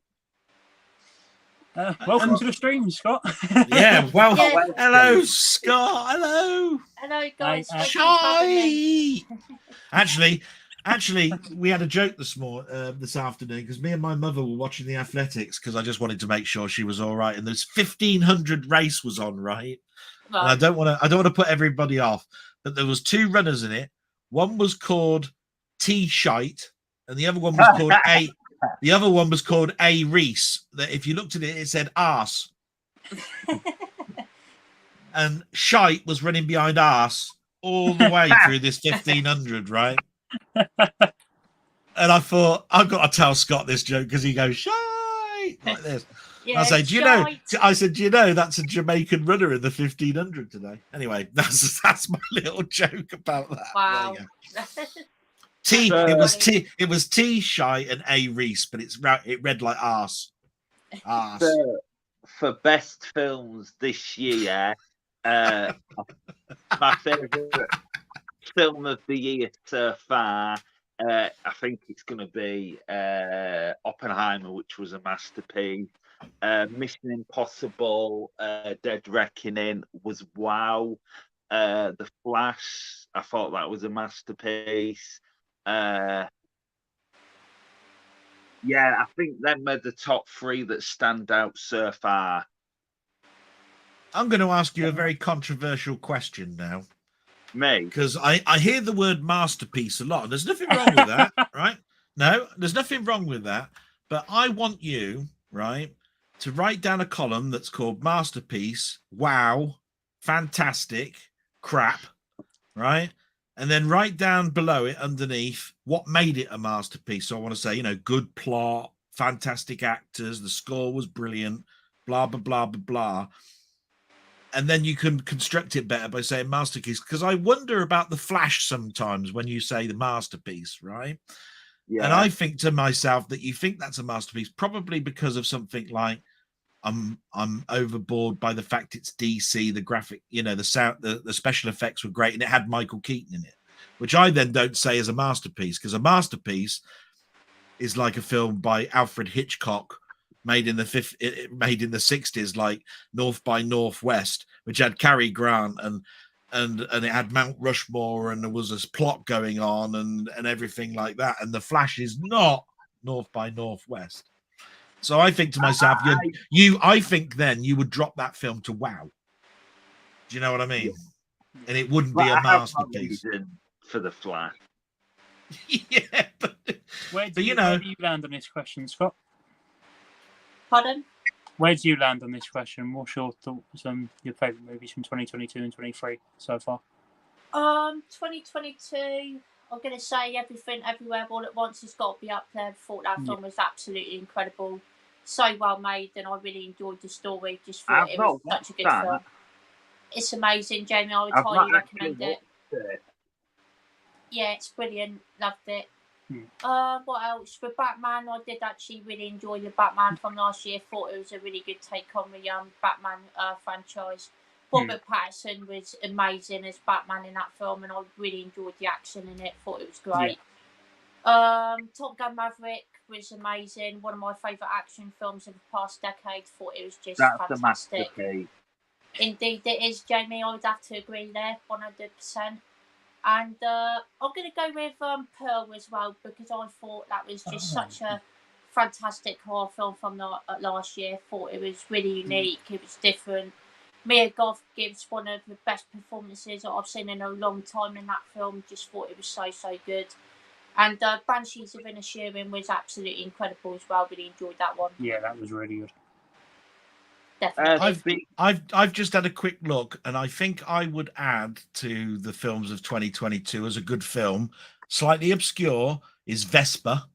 Welcome to the stream, Scott. Yeah, well, Yeah. hello, Scott. Hello. Hello, guys. Hi, Thank you for having me. Actually, we had a joke this afternoon because me and my mother were watching the athletics because I just wanted to make sure she was all right. And this 1500 race was on, right? And I don't want to put everybody off, but there was two runners in it. One was called T-Shite, and the other one was called A. The other one was called A Reese. That if you looked at it, it said arse. And Shite was running behind arse all the way through this 1500, right? And I thought, I've got to tell Scott this joke because he goes, Shite, like this. Yeah, I say, do you know that's a Jamaican runner in the 1500 today? Anyway, that's my little joke about that. Wow. It was T Shy and A Reese, but it read like arse. For best films this year, my favourite film of the year so far, I think it's going to be Oppenheimer, which was a masterpiece. Mission Impossible, Dead Reckoning was wow. The Flash, I thought that was a masterpiece. Yeah, I think them are the top three that stand out so far. I'm going to ask you a very controversial question now. Me? Because I hear the word masterpiece a lot, and there's nothing wrong with that, right? No, there's nothing wrong with that. But I want you, right, to write down a column that's called masterpiece, wow, fantastic, crap, right? And then write down below it underneath what made it a masterpiece. So I want to say, good plot, fantastic actors, the score was brilliant, blah, blah, blah, blah, blah. And then you can construct it better by saying masterpiece. Because I wonder about the Flash sometimes when you say the masterpiece, right? Yeah. And I think to myself that you think that's a masterpiece, probably because of something like I'm overboard by the fact it's DC, the graphic, the sound, the special effects were great, and it had Michael Keaton in it, which I then don't say is a masterpiece, because a masterpiece is like a film by Alfred Hitchcock made in the 60s, like North by Northwest, which had Cary Grant and it had Mount Rushmore, and there was this plot going on and everything like that. And The Flash is not North by Northwest. So I think to myself, I think then you would drop that film to wow. Do you know what I mean? Yeah. And it wouldn't be a masterpiece. For The Flash. Yeah, but where do you land on this question, Scott? Pardon? Where do you land on this question? What's your thoughts on your favourite movies from 2022 and 23 so far? 2022, I'm going to say Everything, Everywhere, All at Once has got to be up there. I thought that film was absolutely incredible. So well made, and I really enjoyed the story. Just thought it was such a good film. It's amazing, Jamie. I would highly recommend it. Yeah, it's brilliant. Loved it. What else? For Batman, I did actually really enjoy the Batman from last year. Thought it was a really good take on the Batman franchise. Robert Pattinson was amazing as Batman in that film, and I really enjoyed the action in it. Thought it was great. Top Gun Maverick was amazing. One of my favourite action films of the past decade. Thought it was just fantastic. Indeed, it is, Jamie. I would have to agree there, 100%. And I'm going to go with Pearl as well, because I thought that was just such a fantastic horror film from last year. Thought it was really unique. It was different. Mia Goth gives one of the best performances that I've seen in a long time in that film. Just thought it was so good. And Banshees of Inisherin was absolutely incredible as well. Really enjoyed that one. Yeah, that was really good. Definitely. I've just had a quick look, and I think I would add to the films of 2022 as a good film, slightly obscure, is Vespa.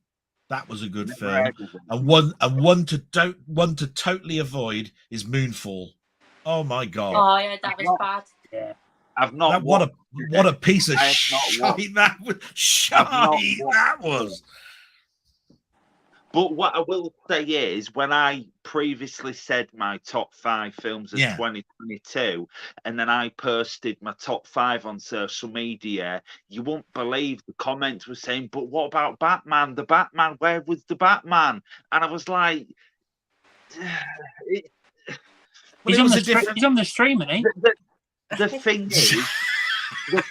That was a good film. And one to totally avoid is Moonfall. Oh my god. Oh yeah, that was bad. Yeah. I've not what a piece of I have not shite watched- that was. That was. But what I will say is, when I previously said my top 5 films of 2022, and then I posted my top 5 on social media, you won't believe the comments were saying, "But what about Batman? The Batman? Where was the Batman?" And I was like, he's on the stream, isn't he? The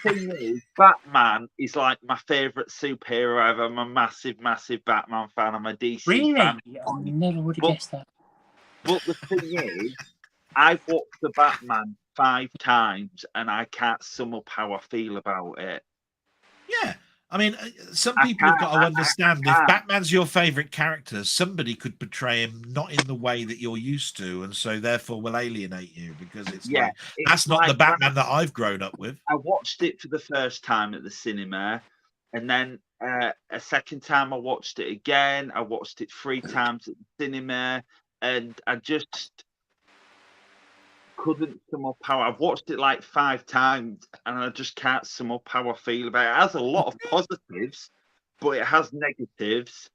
thing is, Batman is like my favourite superhero ever. I'm a massive, massive Batman fan. I'm a DC fan. I never would have guessed that. But the thing is, I've watched the Batman 5 times and I can't sum up how I feel about it. Yeah. I mean, some people have got to understand if Batman's your favourite character, somebody could portray him not in the way that you're used to, and so therefore will alienate you because it's that's not the Batman that I've grown up with. I watched it for the first time at the cinema, and then a second time I watched it again. I watched it 3 times at the cinema, and I just couldn't sum up how I've watched it like 5 times, and I just can't sum up how I feel about it. It has a lot of positives, but it has negatives,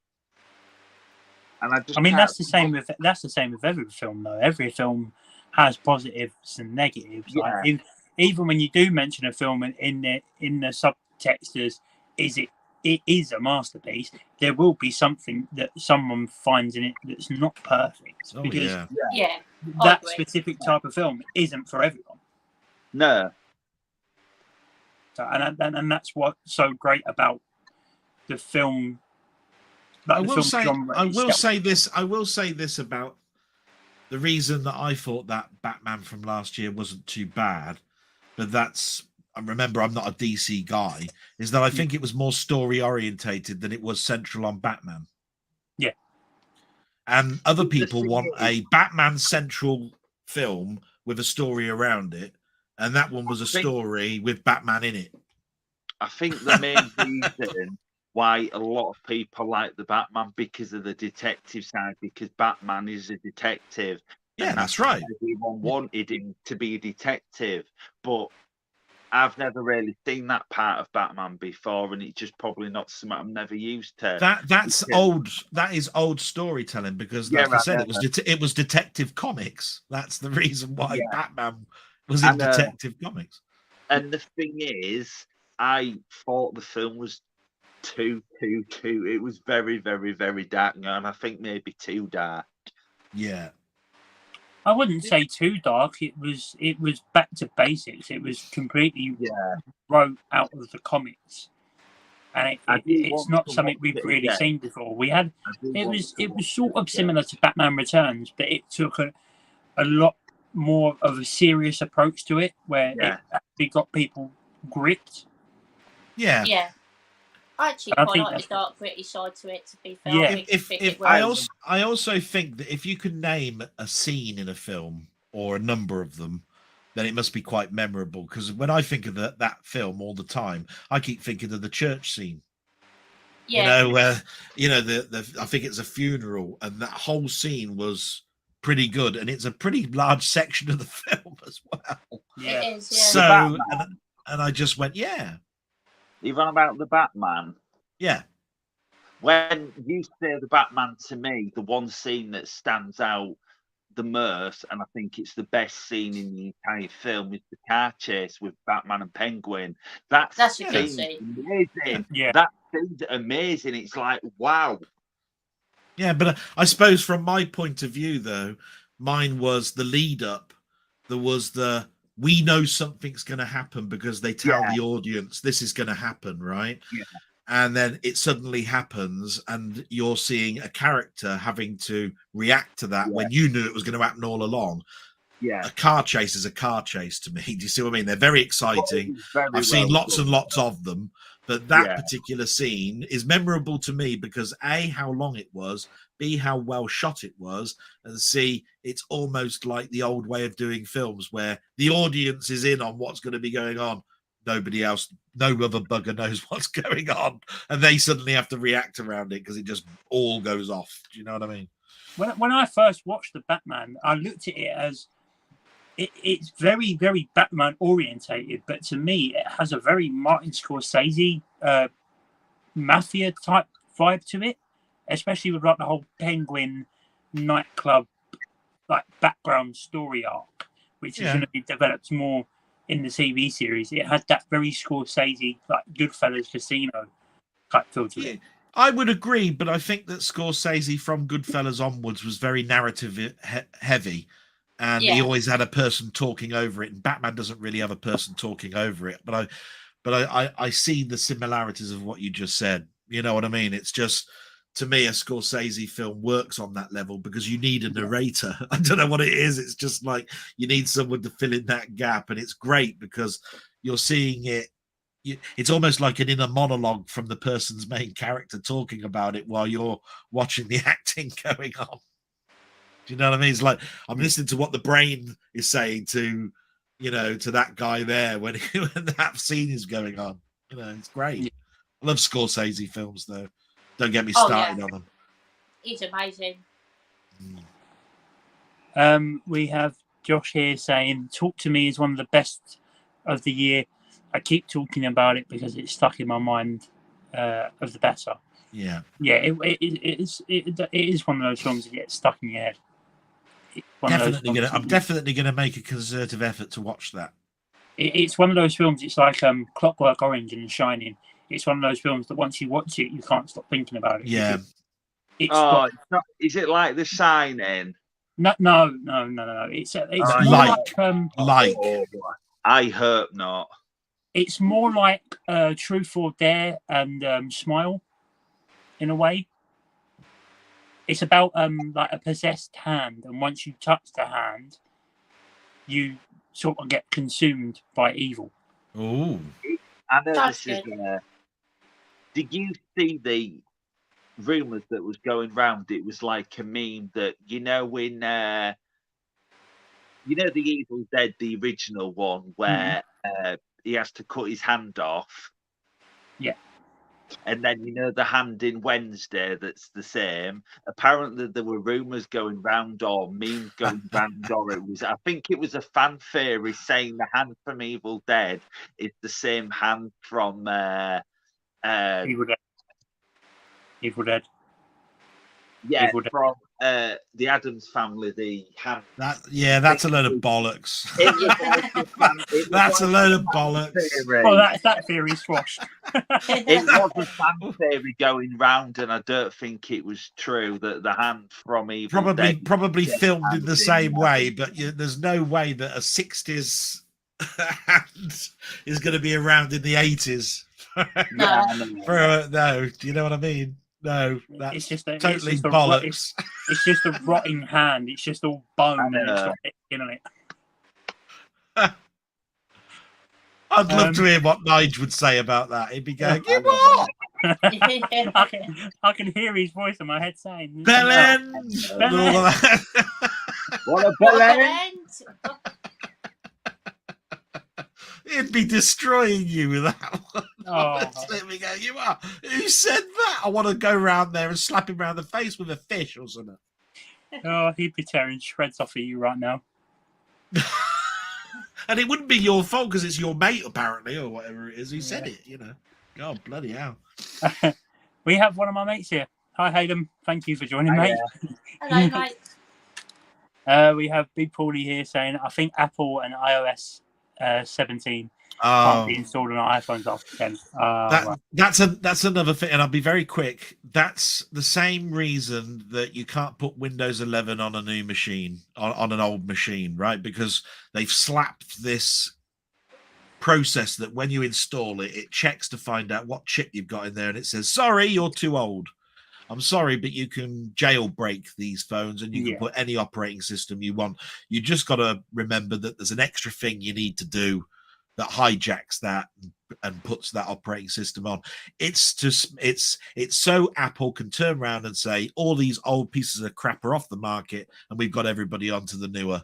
and I mean that's the same with every film though. Every film has positives and negatives. Yeah. Like even when you do mention a film in the subtext as it is a masterpiece, there will be something that someone finds in it that's not perfect because that specific type of film isn't for everyone. No. So, and that's what's so great about the film. I will say this about the reason that I thought that Batman from last year wasn't too bad, but remember, I'm not a DC guy, is that I think it was more story orientated than it was central on Batman. Yeah. And other people want a Batman central film with a story around it, and that one was a story with Batman in it. I think the main reason why a lot of people like the Batman because of the detective side, because Batman is a detective. Yeah, that's right. Everyone wanted him to be a detective, but I've never really seen that part of Batman before, and it's just probably not something I'm never used to. That's old. That is old storytelling because, like I said, it was Detective Comics. That's the reason why Batman was in Detective Comics. And the thing is, I thought the film was too. It was very, very, very dark, and I think maybe too dark. Yeah. I wouldn't say too dark. It was back to basics. It was completely wrote out of the comics, and it's not something we've really seen before. It was sort of similar to Batman Returns, but it took a lot more of a serious approach to it, where it actually got people gripped. Yeah. I actually quite like the dark, gritty side to it. To be fair, I also think that if you can name a scene in a film or a number of them, then it must be quite memorable. Because when I think of that film all the time, I keep thinking of the church scene. Yeah. Where I think it's a funeral, and that whole scene was pretty good, and it's a pretty large section of the film as well. Yeah. It is. Yeah. So, and I just went, Even about the Batman. Yeah. When you say the Batman to me, the one scene that stands out the most, and I think it's the best scene in the entire film, is the car chase with Batman and Penguin. That's a good scene. Amazing. Yeah. That scene's amazing. It's like, wow. Yeah, but I suppose from my point of view, though, mine was the lead up. There was we know something's going to happen because they tell the audience this is going to happen, right? Yeah. And then it suddenly happens, and you're seeing a character having to react to that when you knew it was going to happen all along. Yeah. A car chase is a car chase to me. Do you see what I mean? They're very exciting. I've seen lots and lots of them, but that particular scene is memorable to me because A, how long it was, B, how well shot it was, and C, it's almost like the old way of doing films where the audience is in on what's going to be going on. Nobody else, no other bugger knows what's going on, and they suddenly have to react around it because it just all goes off. Do you know what I mean? When I first watched the Batman, I looked at it as it's very, very Batman orientated, but to me, it has a very Martin Scorsese mafia type vibe to it, especially with like the whole Penguin nightclub like background story arc, which is going to be developed more in the TV series. It had that very Scorsese, like Goodfellas Casino type feel to it. I would agree, but I think that Scorsese from Goodfellas onwards was very narrative heavy, and he always had a person talking over it. And Batman doesn't really have a person talking over it, but I see the similarities of what you just said. You know what I mean? It's just, to me, a Scorsese film works on that level because you need a narrator. I don't know what it is. It's just like you need someone to fill in that gap, and it's great because you're seeing it. It's almost like an inner monologue from the person's main character talking about it while you're watching the acting going on. Do you know what I mean? It's like I'm listening to what the brain is saying to, to that guy there when that scene is going on. It's great. I love Scorsese films, though. Don't get me started on them. He's amazing. We have Josh here saying, "Talk to Me" is one of the best of the year. I keep talking about it because it's stuck in my mind of the better. Yeah. It is one of those films that gets stuck in your head. I'm definitely gonna make a concerted effort to watch that. It's one of those films. It's like Clockwork Orange and Shining. It's one of those films that once you watch it, you can't stop thinking about it. Yeah. Is it like The Shining? No. It's like. I hope not. It's more like Truth or Dare and Smile, in a way. It's about like a possessed hand, and once you touch the hand, you sort of get consumed by evil. Oh, I know this is. Did you see the rumors that was going round? It was like a meme that in the Evil Dead, the original one, where he has to cut his hand off. Yeah. And then the hand in Wednesday that's the same. Apparently there were rumours going round or memes going round, or I think it was a fan theory saying the hand from Evil Dead is the same hand from Evil Dead. Yeah, Evil Dead. from the Addams Family, the hand. That's a load of bollocks. That's a load of bollocks. Oh, that theory squashed. It was a fan theory going round, and I don't think it was true that the hand from Evil Dead probably filmed in the same way, but there's no way that a 60s hand is going to be around in the 80s. No, do you know what I mean? No, that's totally bollocks. It's just a rotting hand. It's just all bone and it's got itching on it. I'd love to hear what Nige would say about that. He'd be going, "You what?" I can hear his voice in my head saying, "Bellend." What a bellend! He'd be destroying you with that one. Oh. We go, "You are? Who said that?" I want to go round there and slap him round the face with a fish or something. Oh, he'd be tearing shreds off of you right now. And it wouldn't be your fault because it's your mate, apparently, or whatever it is. He said it, God, bloody hell. We have one of my mates here. Hi, Hayden. Thank you for joining, mate. Hello, mate. We have Big Paulie here saying, "I think Apple and iOS 17 can't be installed on iPhones after 10. That's another thing, and I'll be very quick. That's the same reason that you can't put Windows 11 on a new machine, on an old machine, right? Because they've slapped this process that when you install it, it checks to find out what chip you've got in there, and it says, "Sorry, you're too old. I'm sorry, but you can jailbreak these phones and you can put any operating system you want. You just got to remember that there's an extra thing you need to do that hijacks that and puts that operating system on." It's so Apple can turn around and say all these old pieces of crap are off the market and we've got everybody onto the newer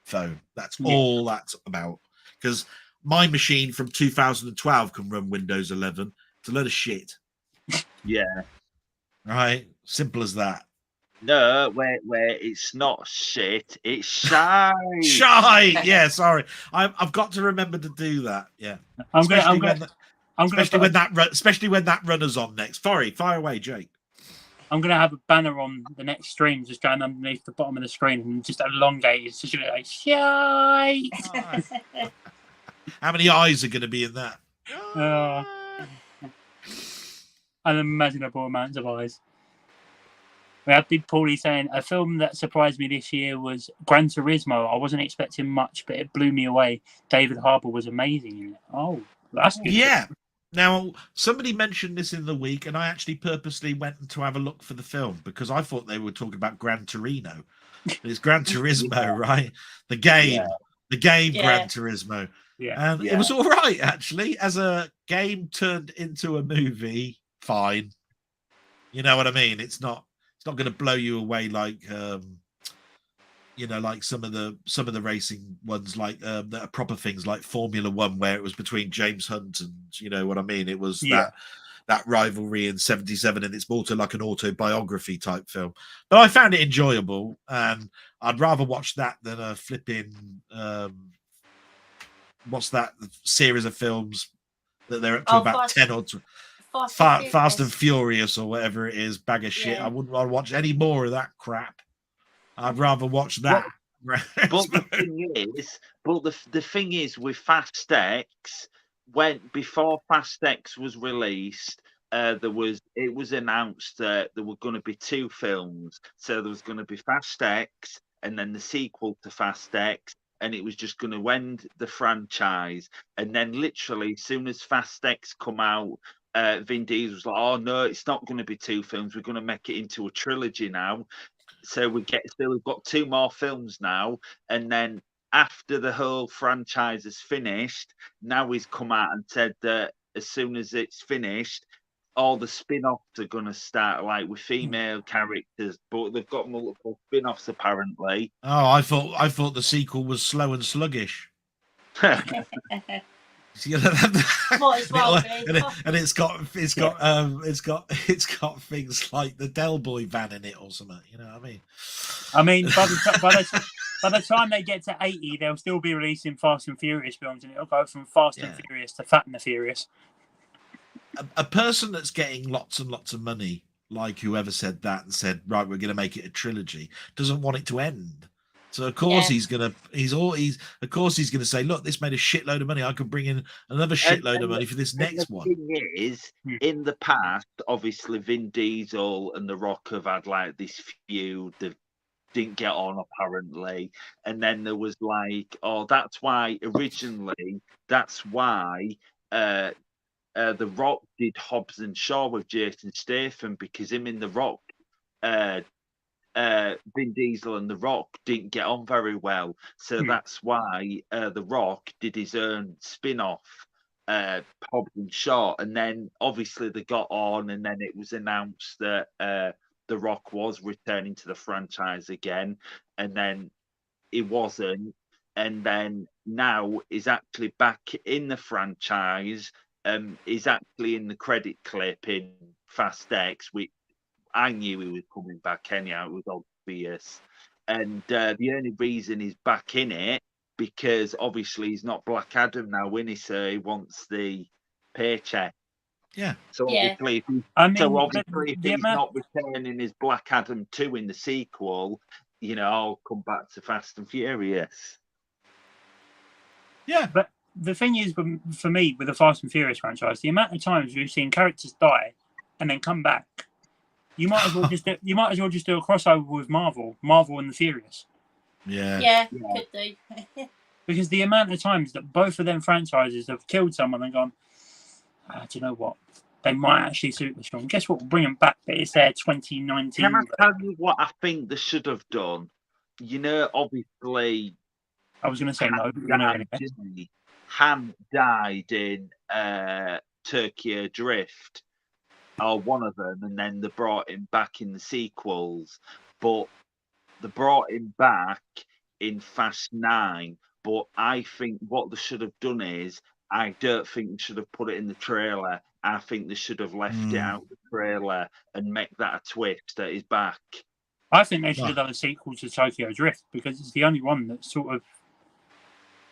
phone. That's all that's about. Because my machine from 2012 can run Windows 11. It's a load of shit. Yeah. Right? Simple as that. No, where it's not shit, it's shy. Shy. Yeah, sorry. I've got to remember to do that. Yeah. Especially when that runner's on next. Fire away, Jake. I'm gonna have a banner on the next stream, just going underneath the bottom of the screen and just elongate. It's just like shy. How many eyes are going to be in that? Unimaginable amounts of eyes. We had Big Paulie saying a film that surprised me this year was Gran Turismo. I wasn't expecting much, but it blew me away. David Harbour was amazing in it. Oh, that's good. Yeah. Now, somebody mentioned this in the week, and I actually purposely went to have a look for the film because I thought they were talking about Gran Torino. It's Gran Turismo, right? The game Gran Turismo. Yeah. And it was all right, actually. As a game turned into a movie, fine. You know what I mean? It's not going to blow you away like like some of the racing ones, like that are proper things like Formula One, where it was between James Hunt and you know what I mean. It was that rivalry in '77, and it's more to like an autobiography type film. But I found it enjoyable, and I'd rather watch that than a flipping what's that series of films that they're up to about 10 or 12. Fast and Furious or whatever it is, bag of shit. I wouldn't want to watch any more of that crap. I'd rather watch that. But the thing is with Fast X, before Fast X was released, it was announced that there were going to be 2 films. So there was going to be Fast X and then the sequel to Fast X, and it was just going to end the franchise. And then literally as soon as Fast X come out, Vin Diesel was like, "Oh no, it's not going to be 2 films. We're going to make it into a trilogy now." So we've got 2 more films now, and then after the whole franchise is finished, now he's come out and said that as soon as it's finished, all the spin-offs are going to start, like with female characters, but they've got multiple spin-offs apparently. Oh, I thought the sequel was slow and sluggish. Might as well be. And it's got things like the Delboy van in it or something. You know what I mean? I mean, by the time they get to 80, they'll still be releasing Fast and Furious films, and it'll go from Fast and Furious to Fat and the Furious. A person that's getting lots and lots of money, like whoever said that and said, right, we're going to make it a trilogy, doesn't want it to end. So of course he's gonna say, look, this made a shitload of money. I could bring in another shitload of money for this next one. The thing is, in the past, obviously Vin Diesel and The Rock have had like this feud. They didn't get on apparently, and then there was like, that's why The Rock did Hobbs and Shaw with Jason Statham, because him and The Rock, Vin Diesel and The Rock didn't get on very well. So that's why The Rock did his own spin-off, Hobbs and Shaw. And then obviously they got on, and then it was announced that The Rock was returning to the franchise again. And then it wasn't. And then now is actually back in the franchise. Is actually in the credit clip in Fast X, which I knew he was coming back anyhow. It was obvious. And the only reason he's back in it, because obviously he's not Black Adam now, Winnie, so he wants the paycheck. Yeah. So obviously, if he's not returning as Black Adam 2 in the sequel, I'll come back to Fast and Furious. Yeah. But the thing is, for me, with the Fast and Furious franchise, the amount of times we've seen characters die and then come back, you might as well just do a crossover with Marvel and the Furious. Yeah, could do. Because the amount of times that both of them franchises have killed someone and gone, do you know what? They might actually suit this film. Guess what? We'll bring them back, but it's their 2019. Can I tell you what I think they should have done? Obviously, I was going to say no. Han died in Tokyo Drift, or one of them, and then they brought him back in the sequels. But they brought him back in Fast 9. But I think what they should have done is, I don't think they should have put it in the trailer. I think they should have left it out of the trailer and make that a twist that he's back. I think they should have done a sequel to Tokyo Drift because it's the only one that's sort of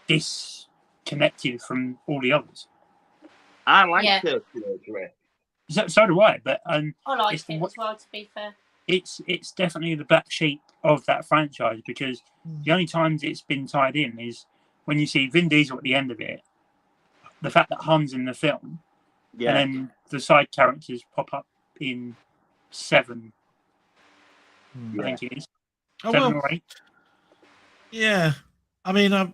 disconnected from all the others. I like Tokyo Drift. So do I, but I like it as well, to be fair. It's definitely the black sheep of that franchise because the only times it's been tied in is when you see Vin Diesel at the end of it, the fact that Han's in the film, and then the side characters pop up in 7. I think it is. 7 or 8. Yeah, I mean,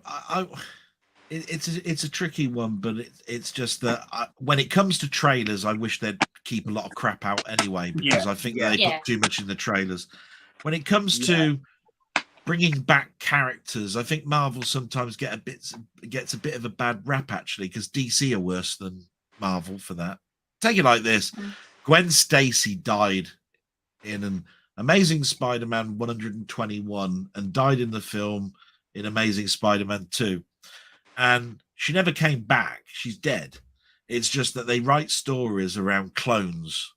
it's a tricky one, but it's just that when it comes to trailers, I wish they'd keep a lot of crap out anyway because I think they put too much in the trailers. When it comes to bringing back characters, I think Marvel sometimes gets a bit of a bad rap actually because DC are worse than Marvel for that. Take it like this: Gwen Stacy died in an Amazing Spider-Man 121 and died in the film in Amazing Spider-Man 2. And she never came back. She's dead. It's just that they write stories around clones,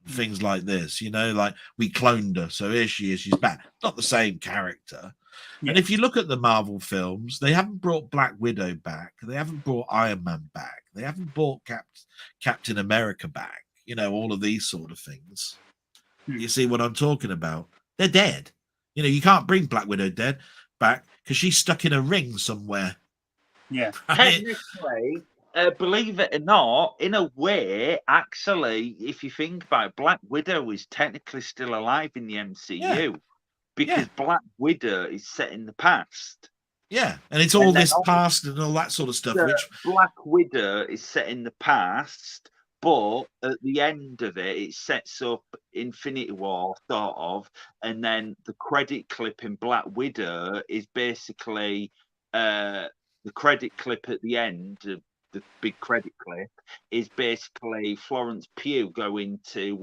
things like this, you know, like we cloned her. So here she is. She's back. Not the same character. Yeah. And if you look at the Marvel films, they haven't brought Black Widow back. They haven't brought Iron Man back. They haven't brought Captain America back. You know, all of these sort of things. You see what I'm talking about? They're dead. You know, you can't bring Black Widow back because she's stuck in a ring somewhere. Yeah. Technically, believe it or not, in a way, actually, if you think about it, Black Widow is technically still alive in the MCU because Black Widow is set in the past. Yeah, and it's all this past and all that sort of stuff. Which Black Widow is set in the past. But at the end of it, it sets up Infinity War, sort of, and then the credit clip in Black Widow is basically the credit clip at the end, the big credit clip, is basically Florence Pugh going to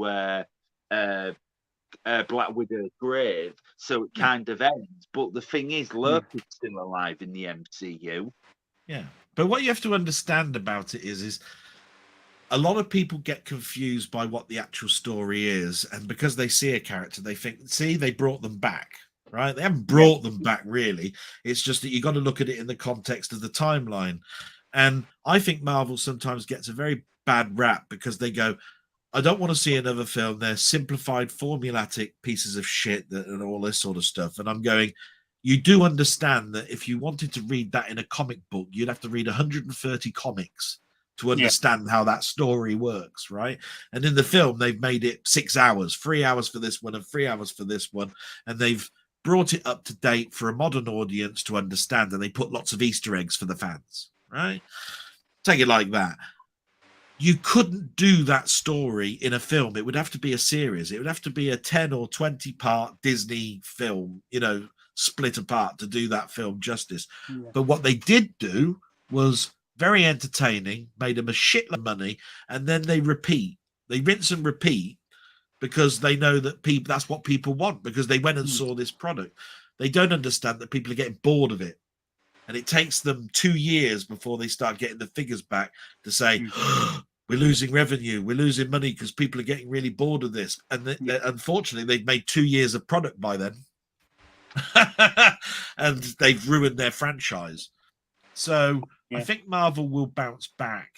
Black Widow's grave, so it kind of ends. But the thing is, Loki's still alive in the MCU. Yeah, but what you have to understand about it is a lot of people get confused by what the actual story is, and because they see a character, they think, see, they brought them back, right? They haven't brought them back, really. It's just that you got to look at it in the context of the timeline. And I think Marvel sometimes gets a very bad rap because they go, I don't want to see another film. They're simplified, formulatic pieces of shit and all this sort of stuff. And I'm going, you do understand that if you wanted to read that in a comic book, you'd have to read 130 comics to understand how that story works, right? And in the film, they've made it 6 hours, 3 hours for this one and 3 hours for this one. And they've brought it up to date for a modern audience to understand. And they put lots of Easter eggs for the fans, right? Take it like that. You couldn't do that story in a film. It would have to be a series. It would have to be a 10 or 20 part Disney film, you know, split apart to do that film justice. Yeah. But what they did do was very entertaining, made them a shitload of money, and then they repeat. They rinse and repeat because they know that that's what people want, because they went and saw this product. They don't understand that people are getting bored of it. And it takes them 2 years before they start getting the figures back to say, we're losing revenue, we're losing money because people are getting really bored of this. And unfortunately, they've made 2 years of product by then. And they've ruined their franchise. So I think Marvel will bounce back.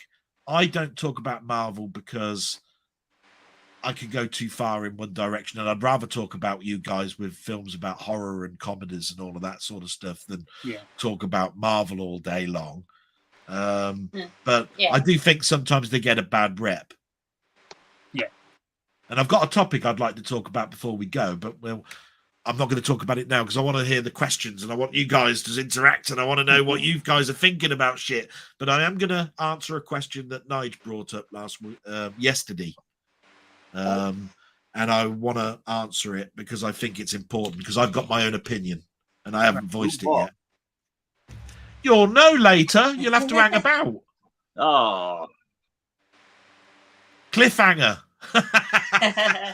I don't talk about Marvel because I could go too far in one direction, and I'd rather talk about you guys with films about horror and comedies and all of that sort of stuff than talk about Marvel all day long. But I do think sometimes they get a bad rep. Yeah. And I've got a topic I'd like to talk about before we go, but I'm not going to talk about it now because I want to hear the questions and I want you guys to interact and I want to know what you guys are thinking about shit. But I am going to answer a question that Nige brought up yesterday. And I want to answer it because I think it's important, because I've got my own opinion and I haven't voiced it yet. You'll know later. You'll have to hang about. Oh. Cliffhanger.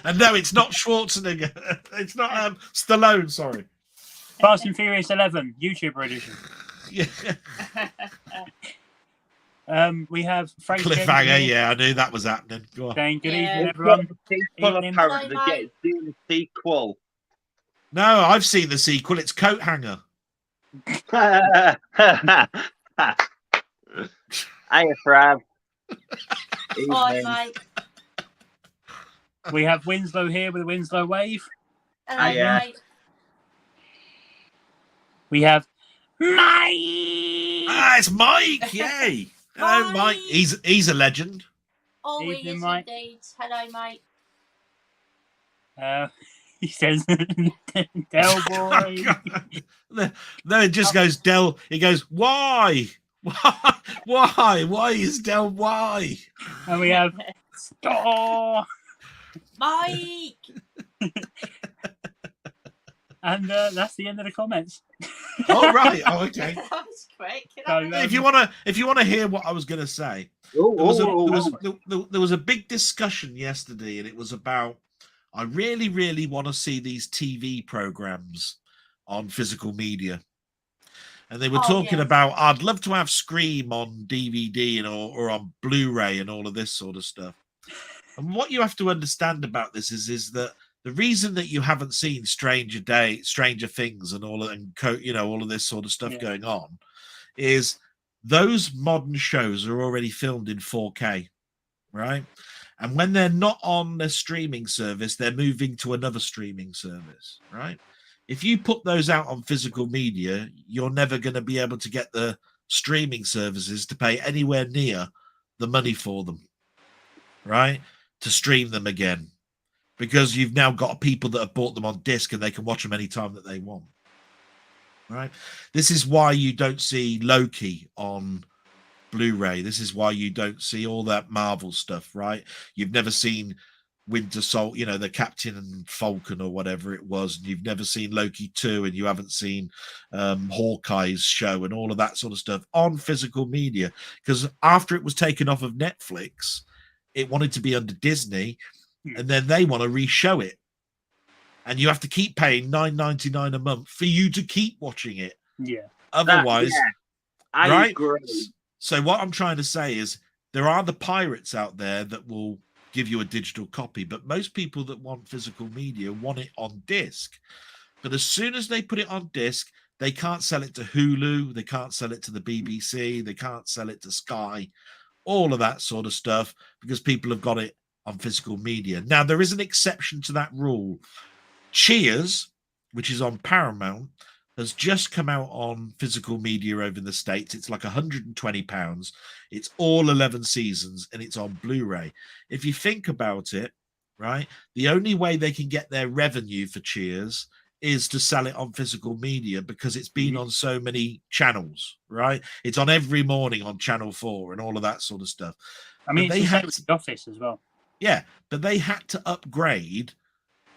And no, it's not Schwarzenegger. It's not Stallone, sorry. Fast and Furious 11, YouTuber edition. Yeah. We have Frank Cliffhanger, I knew that was happening. Go on. Saying good evening, everyone. Apparently doing a sequel. No, I've seen the sequel. It's Coat Hanger. Hiya, Frav. Hi, Evening. mate. We have Winslow here with a Winslow wave. Hello, Hiya. mate. We have Mike. Ah, it's Mike. Yay. Hello, Mike. Mike. He's a legend. Oh, he Evening, is Mike. indeed. Hello, mate. He says Delboy. No, it just goes Del. He goes, why? Why is Del? Why? And we have Star. Mike. And that's the end of the comments. Oh right. Oh okay. That was quick. So, If you wanna hear what I was gonna say, there was a big discussion yesterday, and it was about I really want to see these TV programs on physical media. And they were talking about, I'd love to have Scream on DVD or on Blu-ray and all of this sort of stuff. And what you have to understand about this is that the reason that you haven't seen Stranger Things and all of this sort of stuff going on is those modern shows are already filmed in 4K, right? And when they're not on the streaming service, they're moving to another streaming service, right? If you put those out on physical media, you're never going to be able to get the streaming services to pay anywhere near the money for them, right? To stream them again, because you've now got people that have bought them on disc and they can watch them anytime that they want, right? This is why you don't see Loki on Blu-ray. This is why you don't see all that Marvel stuff, right? You've never seen Winter Soldier, the Captain and Falcon or whatever it was, and you've never seen Loki 2, and you haven't seen Hawkeye's show and all of that sort of stuff on physical media, because after it was taken off of Netflix, it wanted to be under Disney, and then they want to re-show it, and you have to keep paying $9.99 a month for you to keep watching it. Otherwise, I agree. So what I'm trying to say is there are the pirates out there that will give you a digital copy, but most people that want physical media want it on disc. But as soon as they put it on disc, they can't sell it to Hulu, they can't sell it to the BBC, they can't sell it to Sky, all of that sort of stuff, because people have got it on physical media. Now, there is an exception to that rule. Cheers, which is on Paramount, has just come out on physical media over in the States. It's like £120. It's all 11 seasons, and it's on Blu-ray. If you think about it, right, the only way they can get their revenue for Cheers is to sell it on physical media, because it's been on so many channels, right? It's on every morning on Channel 4 and all of that sort of stuff. I mean, they had The Office as well. Yeah, but they had to upgrade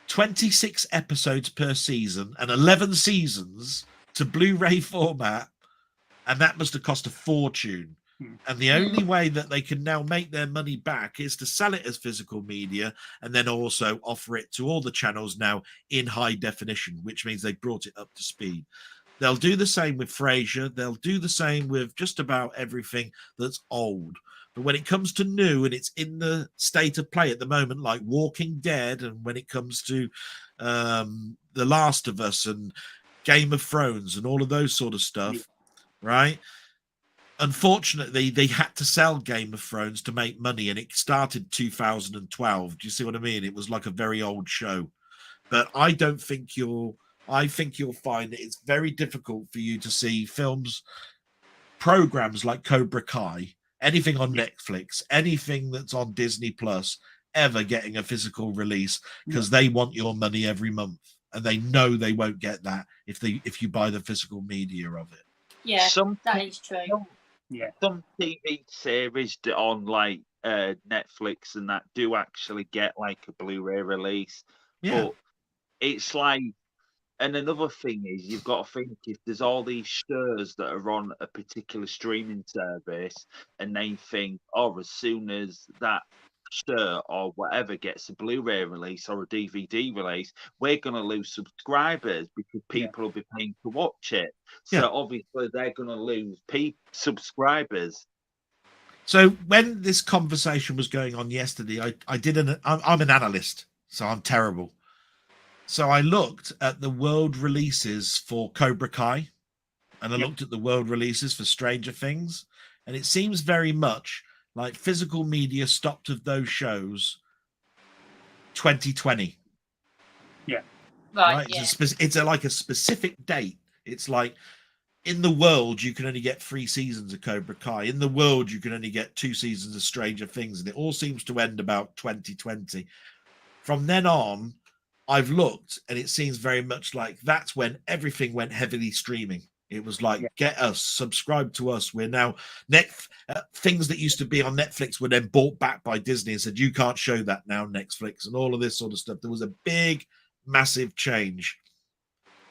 26 episodes per season and 11 seasons to Blu-ray format, and that must have cost a fortune. And the only way that they can now make their money back is to sell it as physical media, and then also offer it to all the channels now in high definition, which means they brought it up to speed. They'll do the same with Frasier. They'll do the same with just about everything that's old. But when it comes to new and it's in the state of play at the moment, like Walking Dead, and when it comes to The Last of Us and Game of Thrones and all of those sort of stuff, right? Unfortunately, they had to sell Game of Thrones to make money, and it started 2012. Do you see what I mean? It was like a very old show. But I think you'll find that it's very difficult for you to see programs like Cobra Kai, anything on Netflix, anything that's on Disney Plus, ever getting a physical release, because they want your money every month, and they know they won't get that if you buy the physical media of it. Yeah, that is true. Some TV series on like Netflix and that do actually get like a Blu-ray release, but it's like. And another thing is, you've got to think, if there's all these shows that are on a particular streaming service, and they think, oh, as soon as that show or whatever gets a Blu-ray release or a DVD release, we're going to lose subscribers because people will be paying to watch it. So obviously they're going to lose subscribers. So when this conversation was going on yesterday, I'm an analyst, so I'm terrible. So I looked at the world releases for Cobra Kai, and I Yep. looked at the world releases for Stranger Things, and it seems very much like physical media stopped of those shows 2020. Right. Right? Yeah. It's like a specific date. It's like, in the world, you can only get 3 seasons of Cobra Kai. In the world, you can only get 2 seasons of Stranger Things, and it all seems to end about 2020. From then on, I've looked, and it seems very much like that's when everything went heavily streaming. It was like, Yeah. get us, subscribe to us. We're now things that used to be on Netflix were then bought back by Disney and said, you can't show that now, Netflix, and all of this sort of stuff. There was a big, massive change.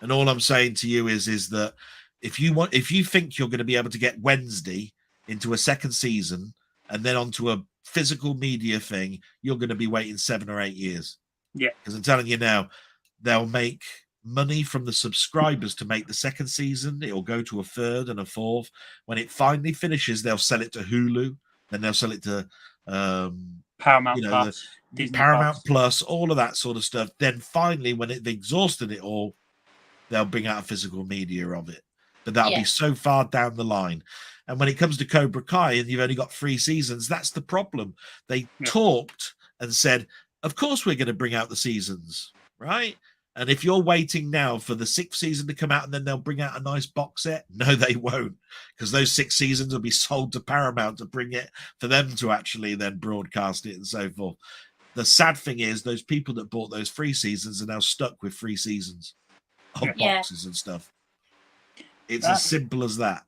And all I'm saying to you is that if you think you're going to be able to get Wednesday into a second season and then onto a physical media thing, you're going to be waiting 7 or 8 years. Yeah. Because I'm telling you now, they'll make money from the subscribers to make the second season. It'll go to a third and a fourth. When it finally finishes, they'll sell it to Hulu. Then they'll sell it to Paramount Plus, Disney Paramount Plus, all of that sort of stuff. Then finally, when they've exhausted it all, they'll bring out a physical media of it. But that'll be so far down the line. And when it comes to Cobra Kai and you've only got 3 seasons, that's the problem. They talked and said, of course we're going to bring out the seasons, right? And if you're waiting now for the 6th season to come out and then they'll bring out a nice box set, no, they won't, because those 6 seasons will be sold to Paramount to bring it for them to actually then broadcast it and so forth. The sad thing is those people that bought those 3 seasons are now stuck with 3 seasons of boxes and stuff. It's as simple as that.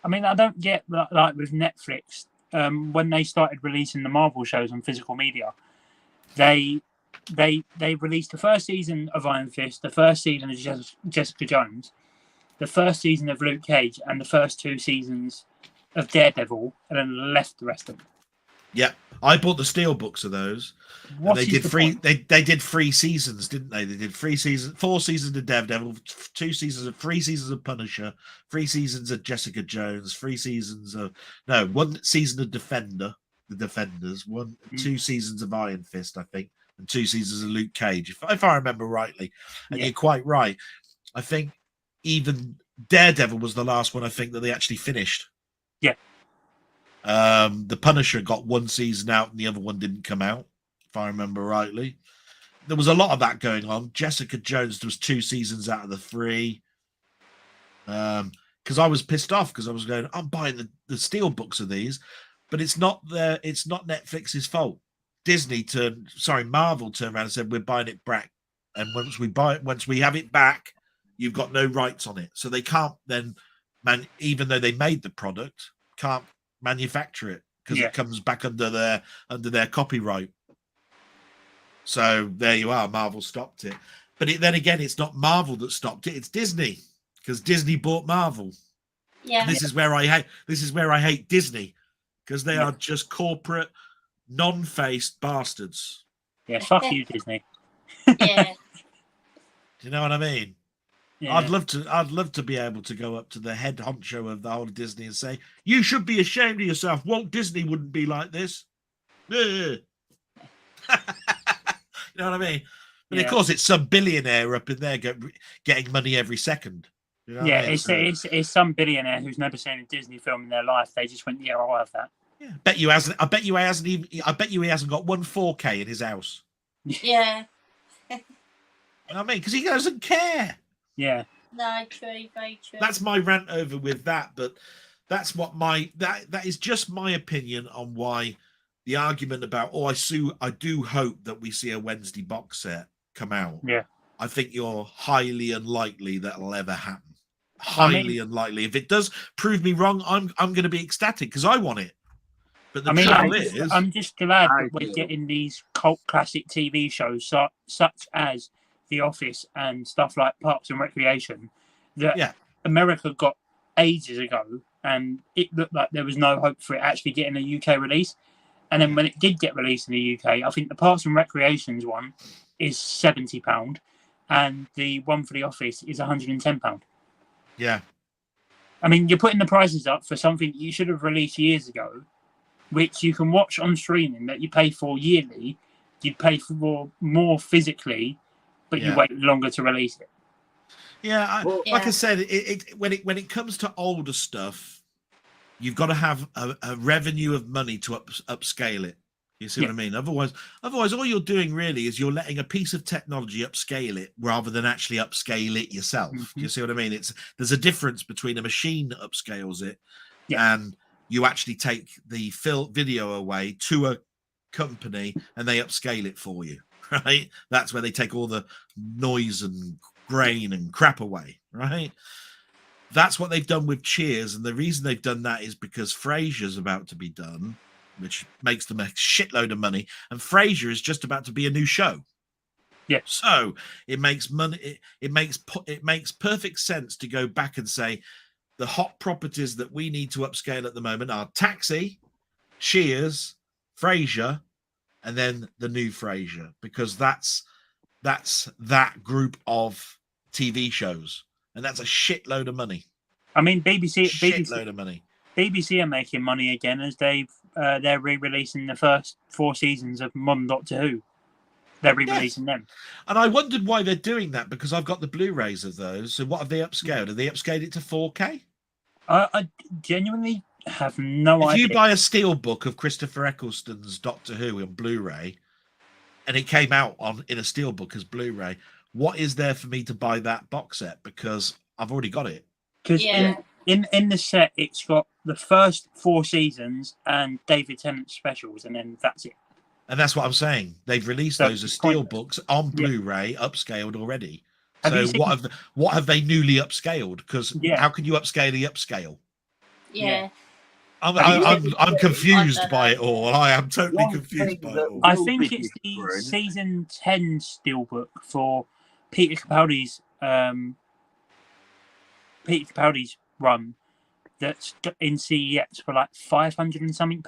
I mean, I don't get, like with Netflix, when they started releasing the Marvel shows on physical media, they released the first season of Iron Fist, the first season of Jessica Jones, the first season of Luke Cage, and the first 2 seasons of Daredevil, and then left the rest of them. Yeah, I bought the steel books of those. And they did they did 3 seasons, didn't they? They did 4 seasons of Daredevil, 3 seasons of Punisher, 3 seasons of Jessica Jones, 1 season of the Defenders, 2 seasons of Iron Fist, I think, and 2 seasons of Luke Cage, if I remember rightly. And you're quite right. I think even Daredevil was the last one I think that they actually finished. Yeah. The Punisher got 1 season out and the other one didn't come out, if I remember rightly. There was a lot of that going on. Jessica Jones was 2 seasons out of the 3. Because I was pissed off because I was going, I'm buying the steel books of these, but it's not Netflix's fault. Marvel turned around and said, we're buying it back. And once we have it back, you've got no rights on it. So they can't then, even though they made the product, can't manufacture it because it comes back under their copyright. So there you are. Marvel stopped it. But then again, it's not Marvel that stopped it. It's Disney, because Disney bought Marvel. Yeah. And this is where I hate Disney, because they are just corporate, non-faced bastards. Yeah, fuck you, Disney. Yeah. Do you know what I mean? Yeah. I'd love to be able to go up to the head honcho of the whole of Disney and say, you should be ashamed of yourself. Walt Disney wouldn't be like this. You know what I mean? But of course, it's some billionaire up in there getting money every second. You know I mean? It's some billionaire who's never seen a Disney film in their life. They just went, I'll have that. Yeah, I bet you he hasn't got 1 4K in his house. Yeah. You know what I mean? Because he doesn't care. Yeah. No, true, very true. That's my rant over with that, but that's what that is just my opinion on why the argument about I do hope that we see a Wednesday box set come out. Yeah. I think you're highly unlikely that'll ever happen. Highly unlikely. If it does prove me wrong, I'm going to be ecstatic because I want it. But I'm just glad that we're getting these cult classic TV shows such as The Office and stuff like Parks and Recreation that America got ages ago, and it looked like there was no hope for it actually getting a UK release. And then when it did get released in the UK, I think the Parks and Recreations one is £70 and the one for The Office is £110. Yeah. I mean, you're putting the prices up for something you should have released years ago, which you can watch on streaming that you pay for yearly. You'd pay for more physically, but you Yeah. wait longer to release it. Yeah, Well, like I Yeah. said, when it comes to older stuff, you've got to have a revenue of money to upscale it. You see what I mean? Otherwise, all you're doing really is you're letting a piece of technology upscale it rather than actually upscale it yourself. Do you see what I mean? There's a difference between a machine that upscales it and you actually take the video away to a company and they upscale it for you, right? That's where they take all the noise and grain and crap away, right? That's what they've done with Cheers, and the reason they've done that is because Frasier's about to be done, which makes them a shitload of money, and Frasier is just about to be a new show. Yeah. So it makes money. It makes perfect sense to go back and say the hot properties that we need to upscale at the moment are Taxi, Cheers, Frasier, and then the new Frasier, because that's that group of TV shows. And that's a shitload of money. I mean, Shitload of money. BBC are making money again as they're re-releasing the first 4 seasons of Modern Doctor Who. They're re-releasing them. And I wondered why they're doing that, because I've got the Blu-rays of those. So what have they upscaled? Have they upscaled it to 4K? I genuinely have no idea. If you buy a steelbook of Christopher Eccleston's Doctor Who on Blu-ray, and it came out in a steelbook as Blu-ray, what is there for me to buy that box set? Because I've already got it. Because in the set, it's got the first 4 seasons and David Tennant's specials, and then that's it. And that's what I'm saying. They've released those as steelbooks on Blu-ray, upscaled already. So what have they newly upscaled? Because how can you upscale the upscale? Yeah. I'm confused by it all. I am totally confused by it all. I think it's the season 10 steelbook for Peter Capaldi's run that's in CEX for like £500 and something.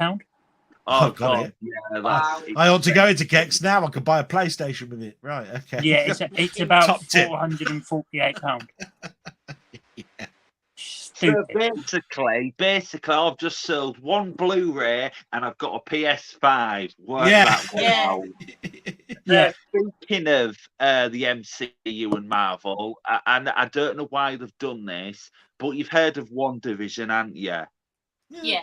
Oh, God. Yeah, Wow. I ought to go into Gex now. I could buy a PlayStation with it. Right, okay. Yeah, it's about Top tip. £448. So Stupid. basically, I've just sold 1 Blu-ray and I've got a PS5. Speaking of the MCU and Marvel, and I don't know why they've done this, but you've heard of WandaVision, haven't you? Yeah.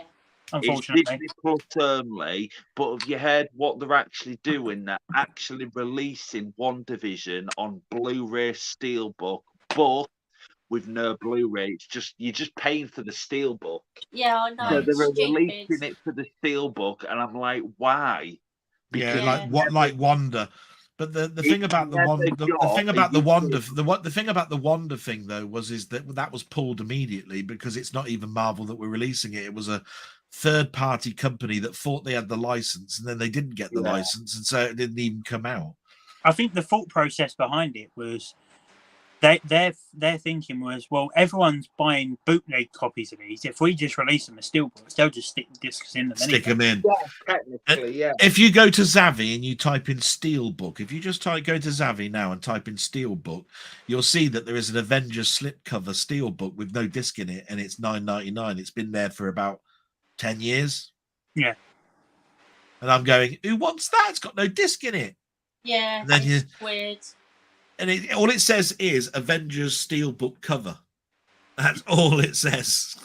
Unfortunately. It's Disney Plus only, but have you heard what they're actually doing? They're actually releasing WandaVision on Blu-ray Steelbook, but with no Blu-ray. You're just paying for the Steelbook. Yeah, I know. So they're It's releasing it for the Steelbook, and I'm like, why? Yeah, like Wanda. But the thing about the Wanda thing though was that was pulled immediately because it's not even Marvel that were releasing it. It was a third-party company that thought they had the license, and then they didn't get the license, and so it didn't even come out. I think the thought process behind it was their thinking was, well, everyone's buying bootleg copies of these. If we just release them as steelbooks, they'll just stick discs in them. Stick them in. Yeah, technically, yeah. If you go to Zavvi and you type in Steelbook, if you just go to Zavvi now and type in Steelbook, you'll see that there is an Avengers slipcover Steelbook with no disc in it, and it's $9.99. It's been there for about 10 years. Yeah. And I'm going, who wants that? It's got no disc in it. Yeah, And then it's weird. And all it says is Avengers Steelbook cover. That's all it says.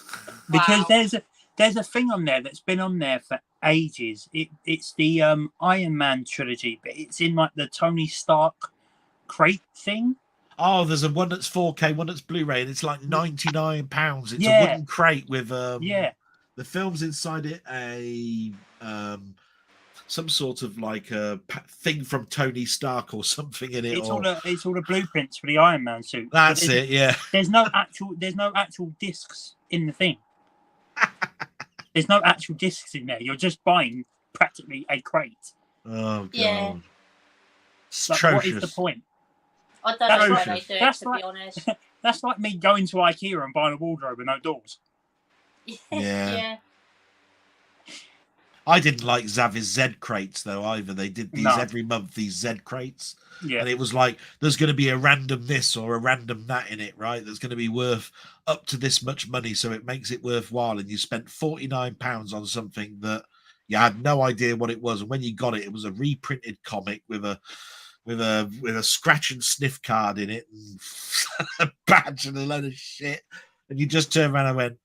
Because there's a thing on there that's been on there for ages. It's the Iron Man trilogy, but it's in like the Tony Stark crate thing. Oh, there's one that's 4K, one that's Blu-ray, and it's like £99. It's a wooden crate with the film's inside it, some sort of like a thing from Tony Stark or something in it. It's all the blueprints for the Iron Man suit. That's it, yeah. There's no actual discs in the thing. There's no actual discs in there. You're just buying practically a crate. Oh god. Yeah. Like, what is the point? I don't know why they do it, to be honest. That's like me going to IKEA and buying a wardrobe with no doors. Yeah. I didn't like Zavvi's Z crates though either. They did these every month, these Z crates. Yeah. And it was like, there's going to be a random this or a random that in it, right? That's going to be worth up to this much money. So it makes it worthwhile. And you spent £49 on something that you had no idea what it was. And when you got it, it was a reprinted comic with a with a scratch and sniff card in it and a badge and a load of shit, and you just turn around and went,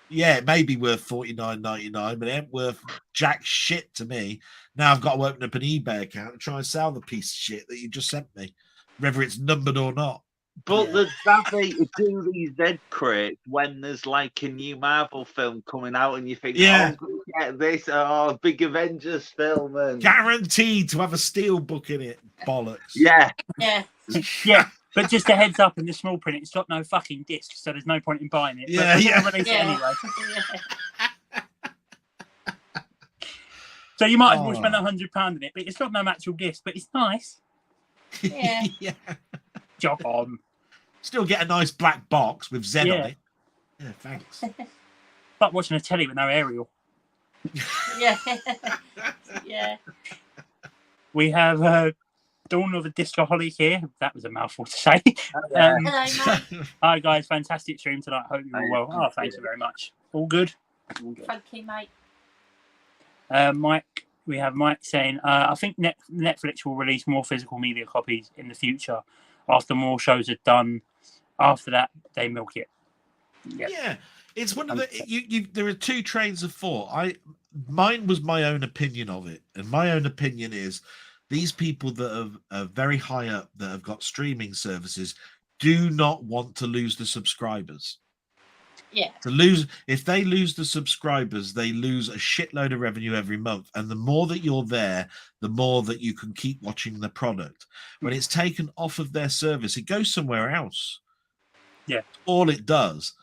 yeah, it may be worth $49.99, but it ain't worth jack shit to me. Now I've got to open up an eBay account and try and sell the piece of shit that you just sent me, whether it's numbered or not. But there's that way to do these dead crates when there's like a new Marvel film coming out and you think, Yeah. oh, go get this, big Avengers film. And... Guaranteed to have a steel book in it. Bollocks. Yeah. Yeah. Yeah. But just a heads up, in the small print, it's got no fucking disc, so there's no point in buying it. Yeah, but yeah. release it Yeah. anyway. So you might as well spend £100 on it, but it's got no actual disc, but it's nice. Yeah. Yeah. Job on. Still get a nice black box with Z on Yeah. it. Yeah, thanks. But watching a telly with no aerial. Yeah. Yeah. We have Dawn of a Discoholic here. That was a mouthful to say. Hello, mate. Hi guys, fantastic stream tonight. Hope you're all well. Oh, thank you very much. All good. All good. Thank you, mate. Mike, we have Mike saying, I think Netflix will release more physical media copies in the future after more shows are done. After that, they milk it. Yeah, it's one of the. There are two trains of thought. Mine was my own opinion of it, and my own opinion is these people that are very high up that have got streaming services do not want to lose the subscribers. Yeah. If they lose the subscribers, they lose a shitload of revenue every month. And the more that you're there, the more that you can keep watching the product. When it's taken off of their service, it goes somewhere else. Yeah. All it does,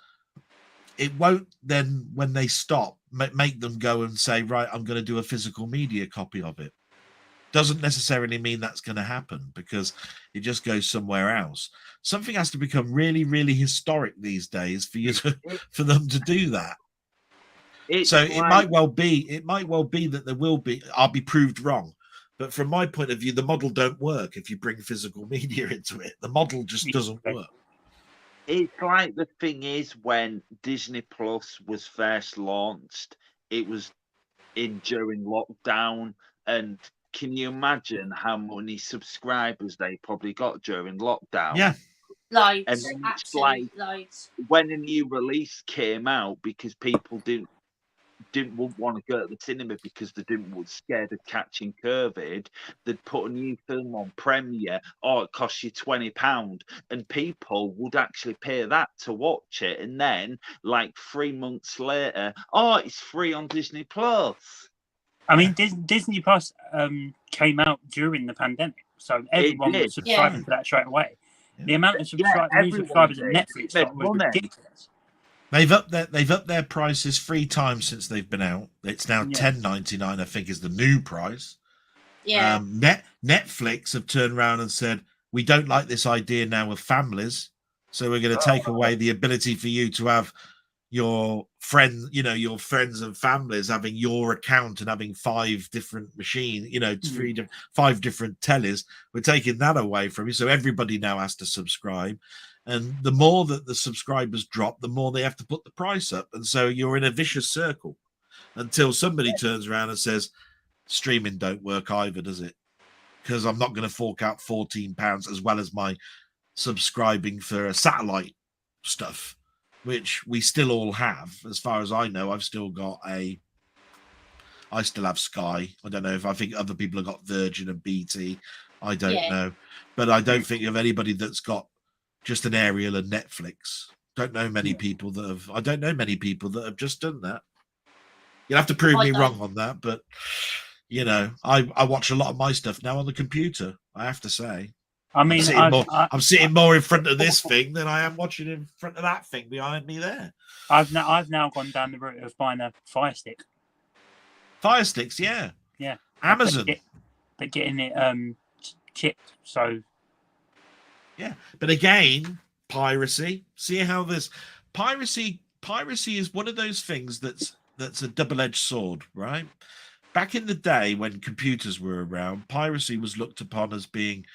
it won't then, when they stop, make them go and say, right, I'm going to do a physical media copy of it. Doesn't necessarily mean that's going to happen because it just goes somewhere else. Something has to become really, really historic these days for them to do that. It might well be that there will be. I'll be proved wrong, but from my point of view, the model don't work if you bring physical media into it. The model just doesn't work. It's like the thing is when Disney Plus was first launched, it was during lockdown, and can you imagine how many subscribers they probably got during lockdown? Yeah. And Loads. then it's Absolutely like loads. when a new release came out, because people didn't want to go to the cinema because they were scared of catching COVID, they'd put a new film on premiere. Oh, it costs you £20, and people would actually pay that to watch it. And then, like 3 months later, oh, it's free on Disney Plus. I mean, Disney Plus came out during the pandemic, so everyone was subscribing to that straight away. The amount of new subscribers at Netflix was ridiculous. They've upped their prices 3 times since they've been out. It's now $10.99, I think, is the new price. Yeah. Netflix have turned around and said, we don't like this idea now of families, so we're going to take away the ability for you to have your friends, your friends and families having your account and having 5 different machines, 5 different tellies. We're taking that away from you, so everybody now has to subscribe. And the more that the subscribers drop, the more they have to put the price up. And so you're in a vicious circle until somebody turns around and says, streaming don't work either, does it? Because I'm not going to fork out £14 as well as my subscribing for satellite stuff, which we still all have. As far as I know, I still have Sky. I don't know I think other people have got Virgin and BT. I don't know. But I don't think of anybody that's got just an aerial and Netflix. I don't know many people that have just done that. You'll have to prove me wrong on that, but I watch a lot of my stuff now on the computer, I have to say. I mean, I'm sitting more in front of this thing than I am watching in front of that thing behind me there. I've now gone down the route of buying a Fire Stick. Fire Sticks, yeah. Amazon. But getting it chipped, so... Yeah, but again, piracy. See how this... Piracy is one of those things that's a double-edged sword, right? Back in the day when computers were around, piracy was looked upon as being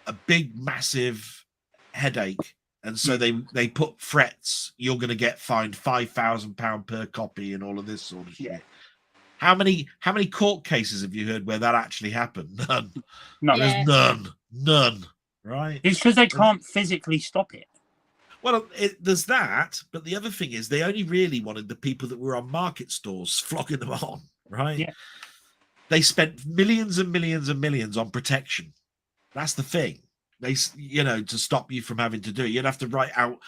a big, massive headache. And so they put threats. You're going to get fined £5,000 per copy and all of this sort of shit. How many court cases have you heard where that actually happened? None. No, Yeah. There's none. Right? it's because they can't physically stop it. Well, there's that, but the other thing is they only really wanted the people that were on market stores flogging them on, right? Yeah. They spent millions and millions and millions on protection. That's the thing. They, to stop you from having to do it, you'd have to write out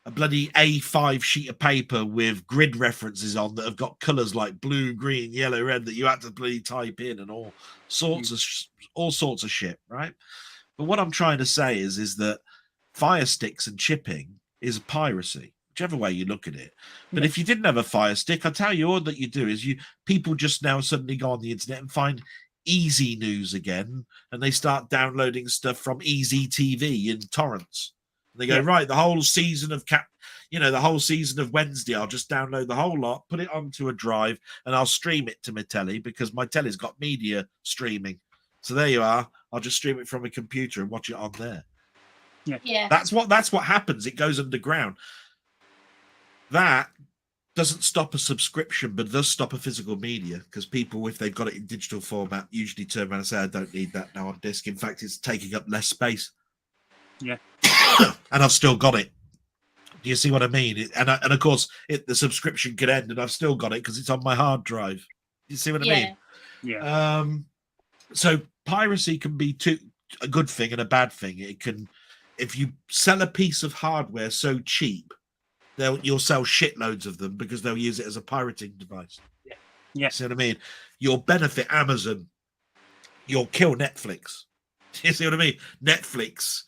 a bloody A5 sheet of paper with grid references on that have got colours like blue, green, yellow, red that you had to bloody type in and all sorts of shit, right? But what I'm trying to say is that fire sticks and chipping is piracy, whichever way you look at it. But if you didn't have a fire stick, I tell you, all that you do is people just now suddenly go on the internet and find Easy News again, and they start downloading stuff from Easy TV in torrents. And they go, right, the whole season of the whole season of Wednesday, I'll just download the whole lot, put it onto a drive, and I'll stream it to my telly because my telly's got media streaming. So there you are. I'll just stream it from a computer and watch it on there. Yeah. That's what happens. It goes underground. That doesn't stop a subscription, but does stop a physical media, because people, if they've got it in digital format, usually turn around and say, I don't need that now on disc. In fact, it's taking up less space. Yeah. And I've still got it. Do you see what I mean? And of course, the subscription could end and I've still got it because it's on my hard drive. You see what I mean? Yeah. So piracy can be a good thing and a bad thing. It can, if you sell a piece of hardware so cheap, you'll sell shitloads of them because they'll use it as a pirating device. Yeah. See what I mean? You'll benefit Amazon. You'll kill Netflix. You see what I mean? Netflix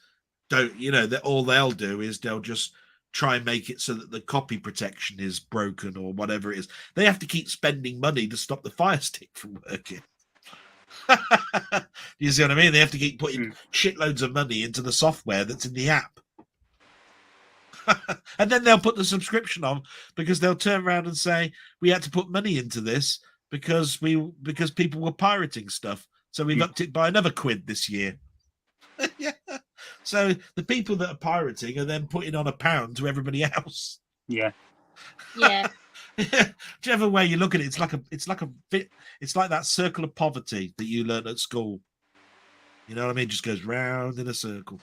that all they'll do is they'll just try and make it so that the copy protection is broken or whatever it is. They have to keep spending money to stop the Fire Stick from working. You see what I mean? They have to keep putting shitloads of money into the software that's in the app. And then they'll put the subscription on because they'll turn around and say, we had to put money into this because people were pirating stuff. So we've upped it by another £1 this year. Yeah. So the people that are pirating are then putting on £1 to everybody else. Yeah. Yeah. Whichever way you look at it, it's like that circle of poverty that you learn at school. You know what I mean? It just goes round in a circle.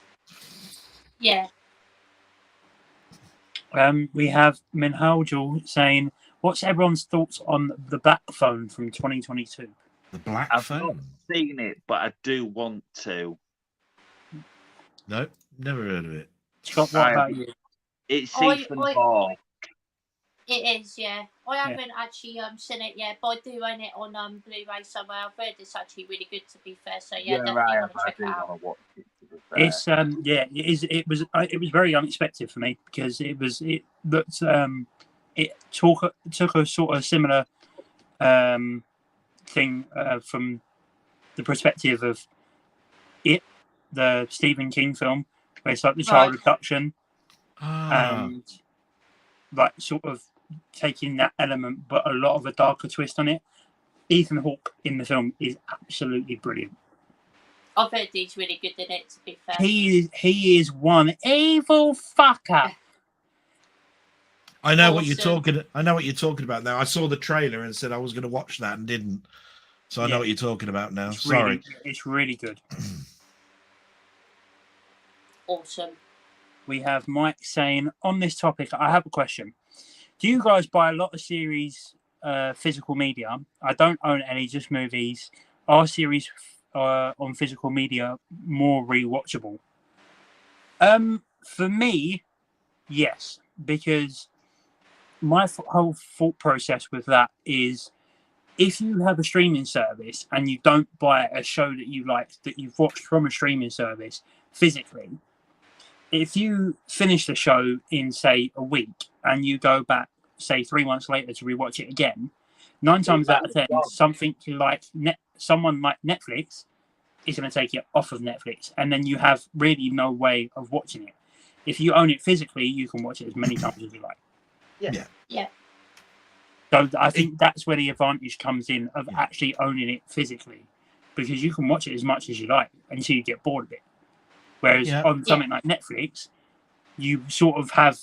Yeah. We have Minhaljul saying, what's everyone's thoughts on the black phone from 2022? The black I've phone? not seen it, but I do want to. No, never heard of it. Scott, what about you? It's Ethan Hawke. It is, yeah. I haven't actually seen it yet, but I do own it on Blu-ray somewhere. I've heard it's actually really good, to be fair. So definitely want to check it out. It's it was very unexpected for me because it looked it took a sort of similar thing from the perspective of the Stephen King film, where it's like the child abduction and like sort of taking that element, but a lot of a darker twist on it. Ethan Hawke in the film is absolutely brilliant. I've heard he's really good in it, to be fair. He is one evil fucker. I know what you're talking about now. I saw the trailer and said I was going to watch that and didn't. So I know what you're talking about now. Sorry. It's really good. Awesome. We have Mike saying, on this topic, I have a question. Do you guys buy a lot of series physical media? I don't own any, just movies. Are series on physical media more rewatchable? For me, yes, because my whole thought process with that is, if you have a streaming service and you don't buy a show that you like, that you've watched from a streaming service physically, if you finish the show in, say, a week and you go back, say, 3 months later to rewatch it again, 9 times out of 10, someone like Netflix is going to take it off of Netflix, and then you have really no way of watching it. If you own it physically, you can watch it as many times as you like. Yeah. So I think that's where the advantage comes in of actually owning it physically, because you can watch it as much as you like until you get bored of it. Whereas on something like Netflix, you sort of have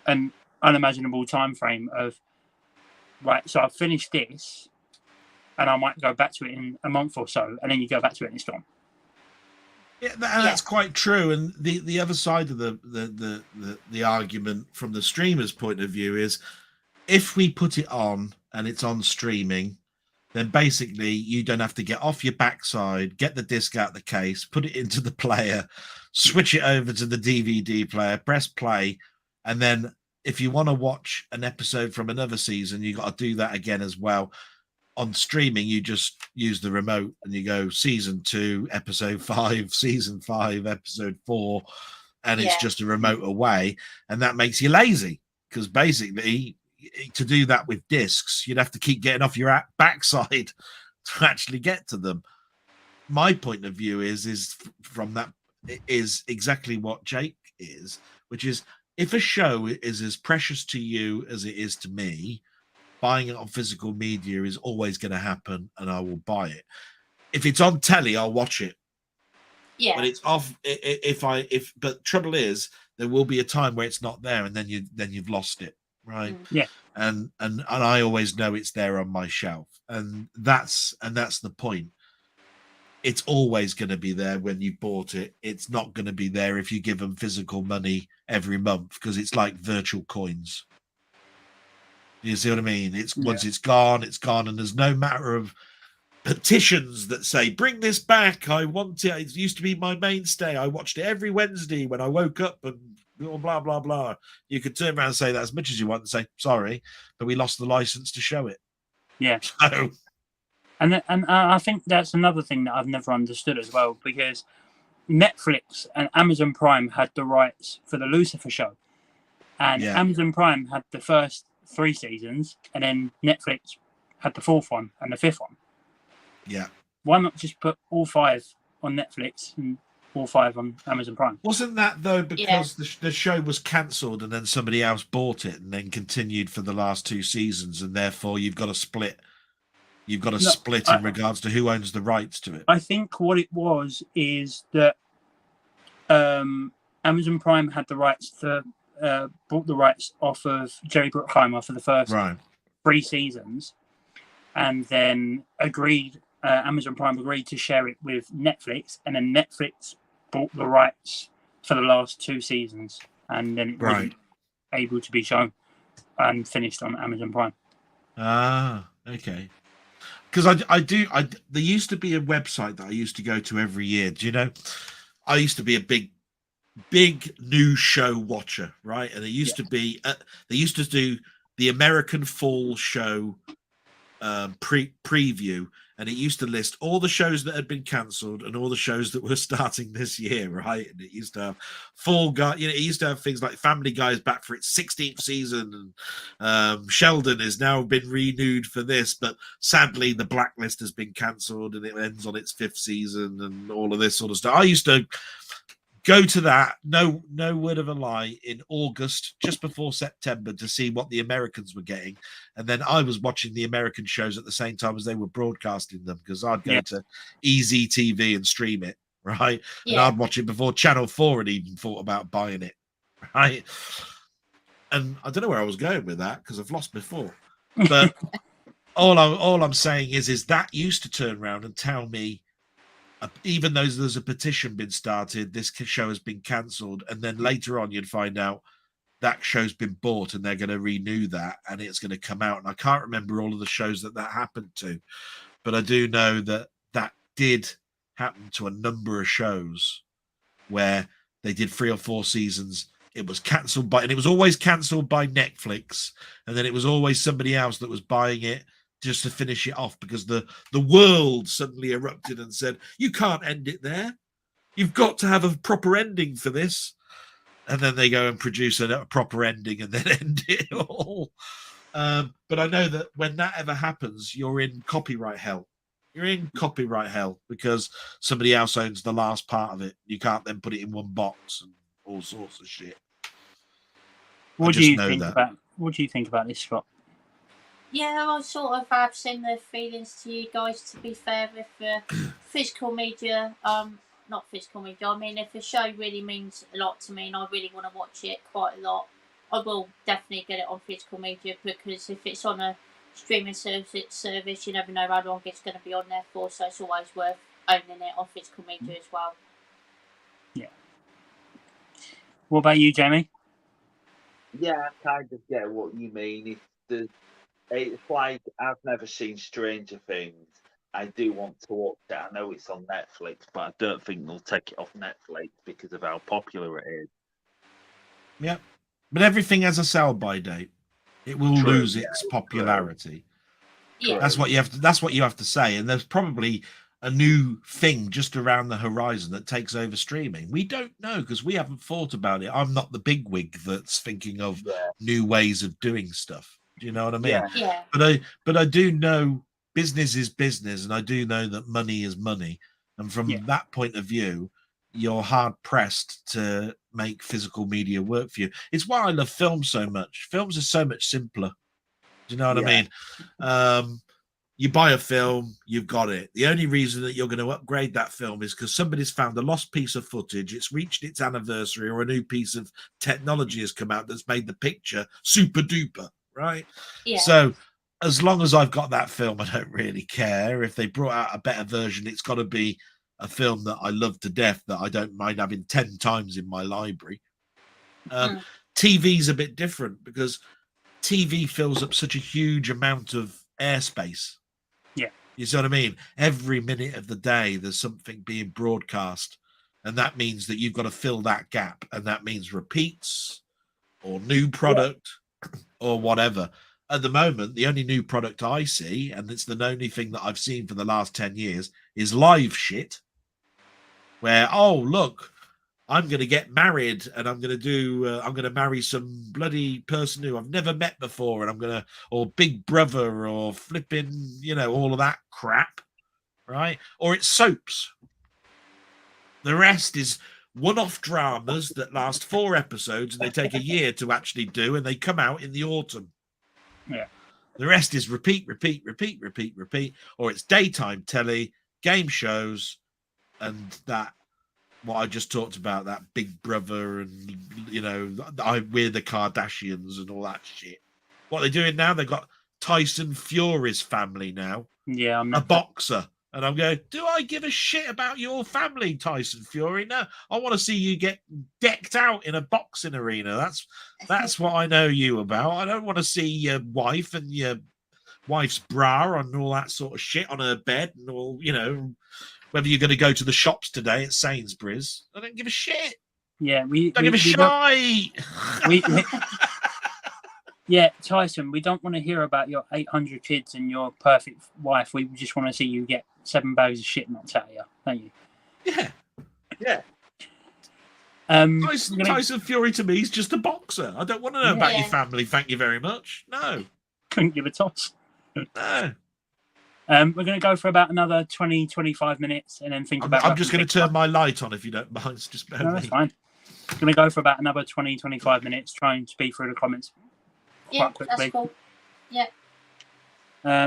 an unimaginable time frame of, right, so I've finished this, and I might go back to it in a month or so, and then you go back to it and it's gone. Yeah, that's quite true. And the other side of the argument from the streamer's point of view is, if we put it on and it's on streaming, then basically you don't have to get off your backside, get the disc out of the case, put it into the player, switch it over to the DVD player, press play, and then if you want to watch an episode from another season, you got to do that again as well. On streaming, you just use the remote and you go season 2, episode 5, season 5, episode 4, and it's just a remote away, and that makes you lazy, because basically to do that with discs, you'd have to keep getting off your backside to actually get to them. My point of view is from that is exactly what Jake is, which is, if a show is as precious to you as it is to me, buying it on physical media is always going to happen, and I will buy it. If it's on telly, I'll watch it. Yeah. When it's off, but trouble is, there will be a time where it's not there, and then you've lost it, right? Yeah. And I always know it's there on my shelf, and that's the point. It's always going to be there when you bought it. It's not going to be there if you give them physical money every month, because it's like virtual coins. You see what I mean? It's once it's gone, and there's no matter of petitions that say, bring this back, I want it, it used to be my mainstay, I watched it every Wednesday when I woke up, and blah blah blah. You could turn around and say that as much as you want and say, sorry, but we lost the license to show it. Yeah. So, and I think that's another thing that I've never understood as well, because Netflix and Amazon Prime had the rights for the Lucifer show, and Amazon Prime had the first 3 seasons, and then Netflix had the 4th one and the 5th one. Yeah. Why not just put all 5 on Netflix and all 5 on Amazon Prime? Wasn't that though because the show was cancelled and then somebody else bought it and then continued for the last 2 seasons, and therefore you've got to split. You've got to split in regards to who owns the rights to it. I think what it was is that Amazon Prime had the rights to bought the rights off of Jerry Bruckheimer for the first 3 seasons, and then Amazon Prime agreed to share it with Netflix, and then Netflix bought the rights for the last 2 seasons, and then it wasn't able to be shown and finished on Amazon Prime. Ah, okay. Because there used to be a website that I used to go to every year. Do you know? I used to be a big new show watcher, right? And it used to be they used to do the American Fall show preview, and it used to list all the shows that had been cancelled and all the shows that were starting this year, right? And it used to have Fall Guy, it used to have things like Family Guy is back for its 16th season, and Sheldon has now been renewed for this, but sadly the Blacklist has been cancelled and it ends on its 5th season, and all of this sort of stuff. I used to go to that, no word of a lie, in August, just before September, to see what the Americans were getting. And then I was watching the American shows at the same time as they were broadcasting them, because I'd go to Easy TV and stream it, right? And I'd watch it before Channel 4 had even thought about buying it, right? And I don't know where I was going with that, because I've lost before. But all I'm saying is that used to turn around and tell me, even though there's a petition been started, this show has been cancelled, and then later on you'd find out that show's been bought and they're going to renew that and it's going to come out. And I can't remember all of the shows that happened to, but I do know that did happen to a number of shows where they did 3 or 4 seasons. It was cancelled and it was always cancelled by Netflix, and then it was always somebody else that was buying it just to finish it off, because the world suddenly erupted and said, you can't end it there. You've got to have a proper ending for this. And then they go and produce a proper ending and then end it all. But I know that when that ever happens, you're in copyright hell. You're in copyright hell because somebody else owns the last part of it. You can't then put it in one box and all sorts of shit. What do you think about this, Scott? Yeah, I sort of have similar feelings to you guys, to be fair, with physical media. Not physical media, I mean, if a show really means a lot to me and I really want to watch it quite a lot, I will definitely get it on physical media, because if it's on a streaming service. You never know how long it's going to be on there for, so it's always worth owning it on physical media as well. Yeah. What about you, Jamie? Yeah, I kind of get what you mean. It's like I've never seen Stranger Things. I do want to watch it. I know it's on Netflix, but I don't think they'll take it off Netflix because of how popular it is. Yeah, but everything has a sell-by date. It will True, lose its popularity. Yeah. That's what you have to. That's what you have to say. And there's probably a new thing just around the horizon that takes over streaming. We don't know because we haven't thought about it. I'm not the bigwig that's thinking of new ways of doing stuff. Do you know what I mean? Yeah. But I do know business is business, and I do know that money is money. And from that point of view, you're hard pressed to make physical media work for you. It's why I love film so much. Films are so much simpler. Do you know what I mean? You buy a film, you've got it. The only reason that you're going to upgrade that film is because somebody's found a lost piece of footage, it's reached its anniversary, or a new piece of technology has come out that's made the picture super duper, right? Yeah. So as long as I've got that film, I don't really care. If they brought out a better version, it's got to be a film that I love to death, that I don't mind having 10 times in my library. TV's a bit different because TV fills up such a huge amount of airspace. Yeah. You see what I mean? Every minute of the day, there's something being broadcast. And that means that you've got to fill that gap. And that means repeats or new product or whatever. At the moment, the only new product I see, and it's the only thing that I've seen for the last 10 years, is live shit. Where, oh, look, I'm going to get married and I'm going to marry some bloody person who I've never met before. And or Big Brother or flipping, all of that crap. Right. Or it's soaps. The rest is one-off dramas that last 4 episodes and they take a year to actually do. And they come out in the autumn. Yeah. The rest is repeat. Or it's daytime telly, game shows, and what I just talked about, that Big Brother and, we're the Kardashians and all that shit. What they're doing now, they've got Tyson Fury's family now. Yeah, I'm a boxer. And I'm going, do I give a shit about your family, Tyson Fury? No, I want to see you get decked out in a boxing arena. That's what I know you about. I don't want to see your wife and your wife's bra and all that sort of shit on her bed and all, whether you're going to go to the shops today at Sainsbury's. I don't give a shit. Yeah, don't give a shite. Yeah, Tyson, we don't want to hear about your 800 kids and your perfect wife. We just want to see you get 7 bags of shit knocked out of you, don't you? Yeah. Tyson Fury to me is just a boxer. I don't want to know about your family. Thank you very much. No. Couldn't give a toss. No. We're going to go for about another 20-25 minutes and then think about... I'm just going to turn my light on if you don't mind. Just bear with me. That's fine. I'm going to go for about another 20-25 minutes, try and speed through the comments quite quickly. That's cool. Yeah.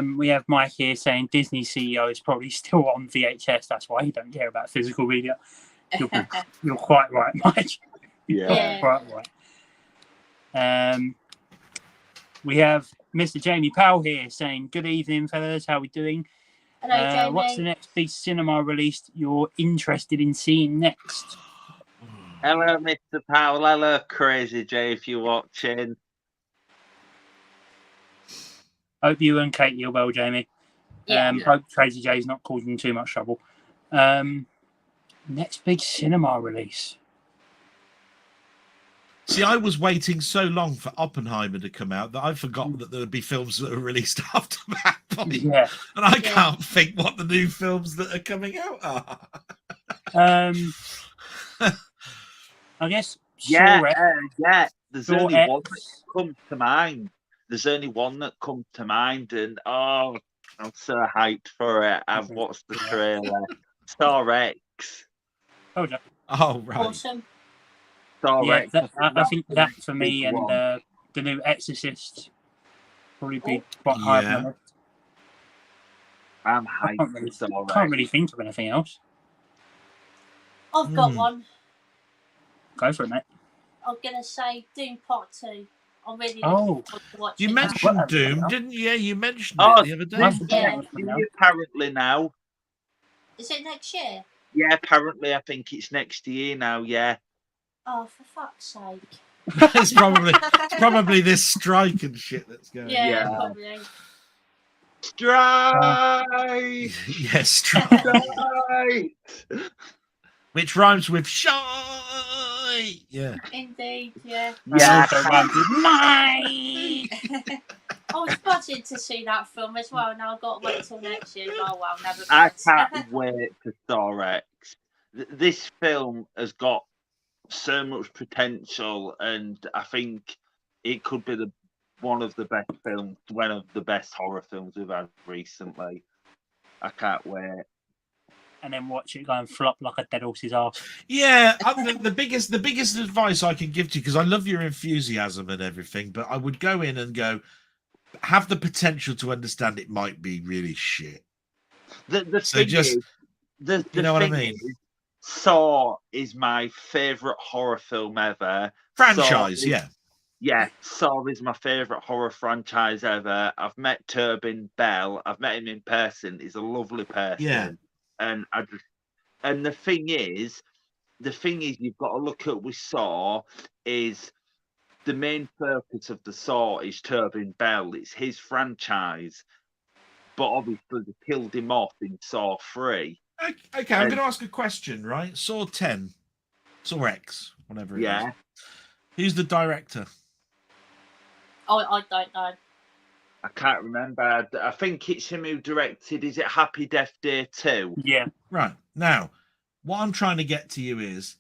We have Mike here saying Disney CEO is probably still on VHS. That's why he don't care about physical media. You're quite right, Mike. Yeah. Quite right. We have Mr. Jamie Powell here saying, good evening, fellas. How are we doing? Hello, Jamie. What's the next big cinema release you're interested in seeing next? Hello, Mr. Powell. Hello, Crazy J, if you're watching. Hope you and Katie are well, Jamie. Hope Crazy J's not causing too much trouble. Next big cinema release. See, I was waiting so long for Oppenheimer to come out that I forgot that there would be films that are released after that point. Yeah. And I can't think what the new films that are coming out are. I guess. Yeah. There's only one that comes to mind. And I'm so hyped for it. I've watched the trailer. Star X. Oh, yeah. Oh, right. Awesome. I think that for me and the new Exorcist probably be quite high on the list. I'm hyped. Can't really think of anything else. I've got one. Go for it, mate. I'm going to say Doom Part 2. I'm really Oh. looking forward to watching You that. mentioned Doom, didn't you? Yeah, you mentioned Oh, it the other day. That's Yeah. apparently now. Is it next year? Yeah, apparently I think it's next year now. Yeah. Oh, for fuck's sake. it's probably this strike and shit that's going. Yeah, Yeah. probably. Strike! Yes, strike. Strike! Which rhymes with shy. Yeah. Indeed, yeah. Yeah. Also rhymes with mine. I was buzzing to see that film as well. Now I've got to wait till next year. Oh well, never I mind. can't wait for Star X. This film has got so much potential, and I think it could be one of the best films, one of the best horror films we've had recently. I can't wait. And then watch it go and flop like a dead horse's ass. Yeah, the biggest advice I can give to you, because I love your enthusiasm and everything, but I would go in and go, have the potential to understand it might be really shit. The So thing just, is, the you know what I thing mean? is, Saw is my favourite horror film ever. Franchise, Saw is- yeah. Yeah, Saw is my favourite horror franchise ever. I've met Turbin Bell. I've met him in person. He's a lovely person. Yeah. And the thing is, you've got to look at with Saw is the main focus of the Saw is Turbin Bell. It's his franchise. But obviously they killed him off in Saw 3. Okay, I'm going to ask a question, right? Saw 10, Saw X, whatever it is. Yeah. Who's the director? Oh, I don't know. I can't remember. I think it's him who directed. Is it Happy Death Day 2? Yeah. Right. Now, what I'm trying to get to you is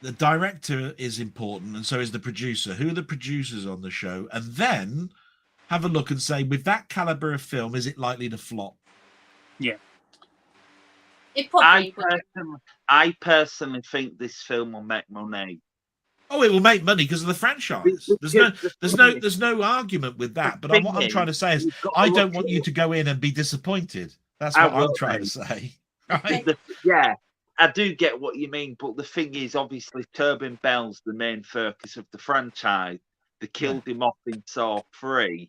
the director is important, and so is the producer. Who are the producers on the show? And then have a look and say, with that caliber of film, is it likely to flop? Yeah. It probably would. I personally think this film will make money. Oh, it will make money because of the franchise. There's no argument with that. But what I'm trying to say is, I don't want you to go in and be disappointed. That's what I'm trying to say. Right? Yeah, I do get what you mean, but the thing is, obviously, Turbin Bell's the main focus of the franchise. They killed him off in Saw 3.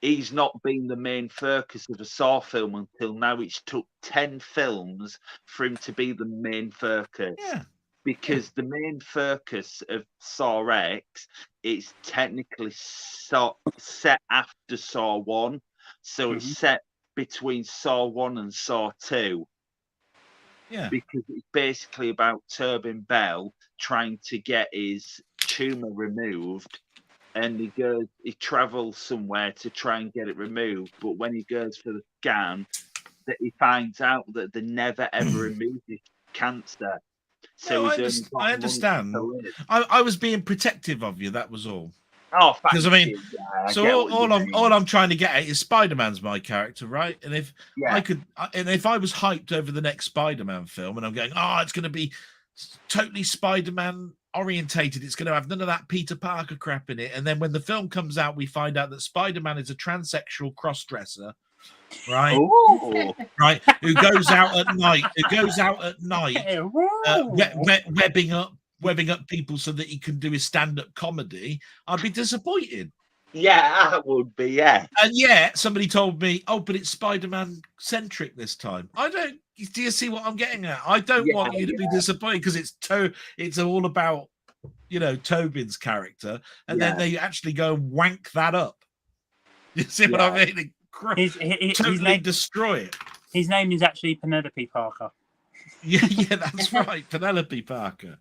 He's not been the main focus of a Saw film until now. It's took 10 films for him to be the main focus. Yeah. Because the main focus of Saw X is technically set after Saw 1. So it's set between Saw 1 and Saw 2. Yeah. Because it's basically about Turbin Bell trying to get his tumour removed. And he travels somewhere to try and get it removed. But when he goes for the scan, that he finds out that they never ever removed his cancer. So No, I understand. I was being protective of you. That was all. Oh, because I mean, so all I'm trying to get at is Spider-Man's my character, right? And if if I was hyped over the next Spider-Man film, and I'm going, oh, it's going to be totally Spider-Man orientated, it's going to have none of that Peter Parker crap in it, and then when the film comes out, we find out that Spider-Man is a transsexual cross-dresser. Right, right. Who goes out at night? Webbing up people so that he can do his stand-up comedy. I'd be disappointed. Yeah, I would be. Yeah, and yet somebody told me, "Oh, but it's Spider-Man centric this time." I don't. Do you see what I'm getting at? I don't want you to be disappointed because it's all about Tobin's character, and then they actually go and wank that up. You see what I mean? Totally destroy it. His name is actually Penelope Parker. Yeah, that's right, Penelope Parker.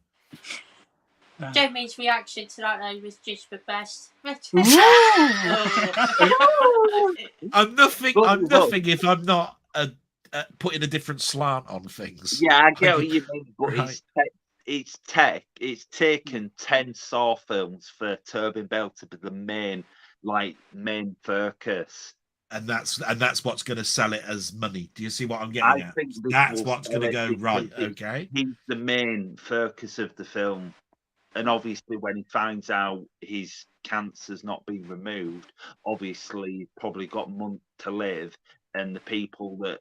Jamie's reaction to that though was just the best. I'm nothing if I'm not putting a different slant on things. Yeah, I get what you mean, but it's taken 10 Saw films for Turbin Bell to be the main focus. And that's what's going to sell it as money. Do you see what I'm getting at? Think that's what's going to go right. Okay, he's the main focus of the film, and obviously when he finds out his cancer's not been removed, obviously he's probably got months to live, and the people that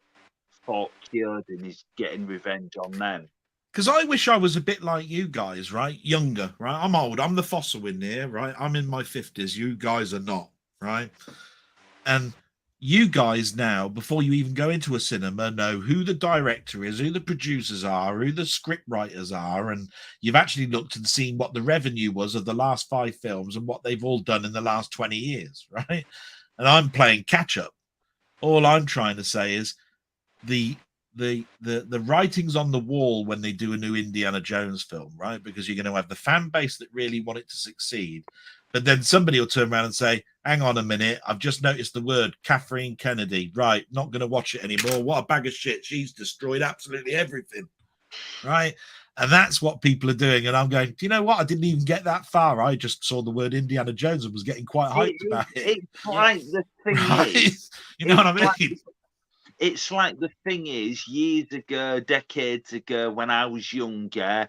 cured him is getting revenge on them. Because I wish I was a bit like you guys, right? Younger, right? I'm old. I'm the fossil in here, right? I'm in my 50s. You guys are not, right? And you guys now, before you even go into a cinema, know who the director is, who the producers are, who the script writers are, and you've actually looked and seen what the revenue was of the last 5 films and what they've all done in the last 20 years, right? And I'm playing catch up. All I'm trying to say is the writing's on the wall when they do a new Indiana Jones film, right? Because you're going to have the fan base that really want it to succeed, but then somebody will turn around and say, hang on a minute, I've just noticed the word Kathleen Kennedy, right? Not going to watch it anymore. What a bag of shit. She's destroyed absolutely everything, right? And that's what people are doing. And I'm going, do you know what? I didn't even get that far. I just saw the word Indiana Jones and was getting quite hyped about it. It's like the thing right? is, You know what I mean? like, it's like the thing is, years ago, decades ago, when I was younger,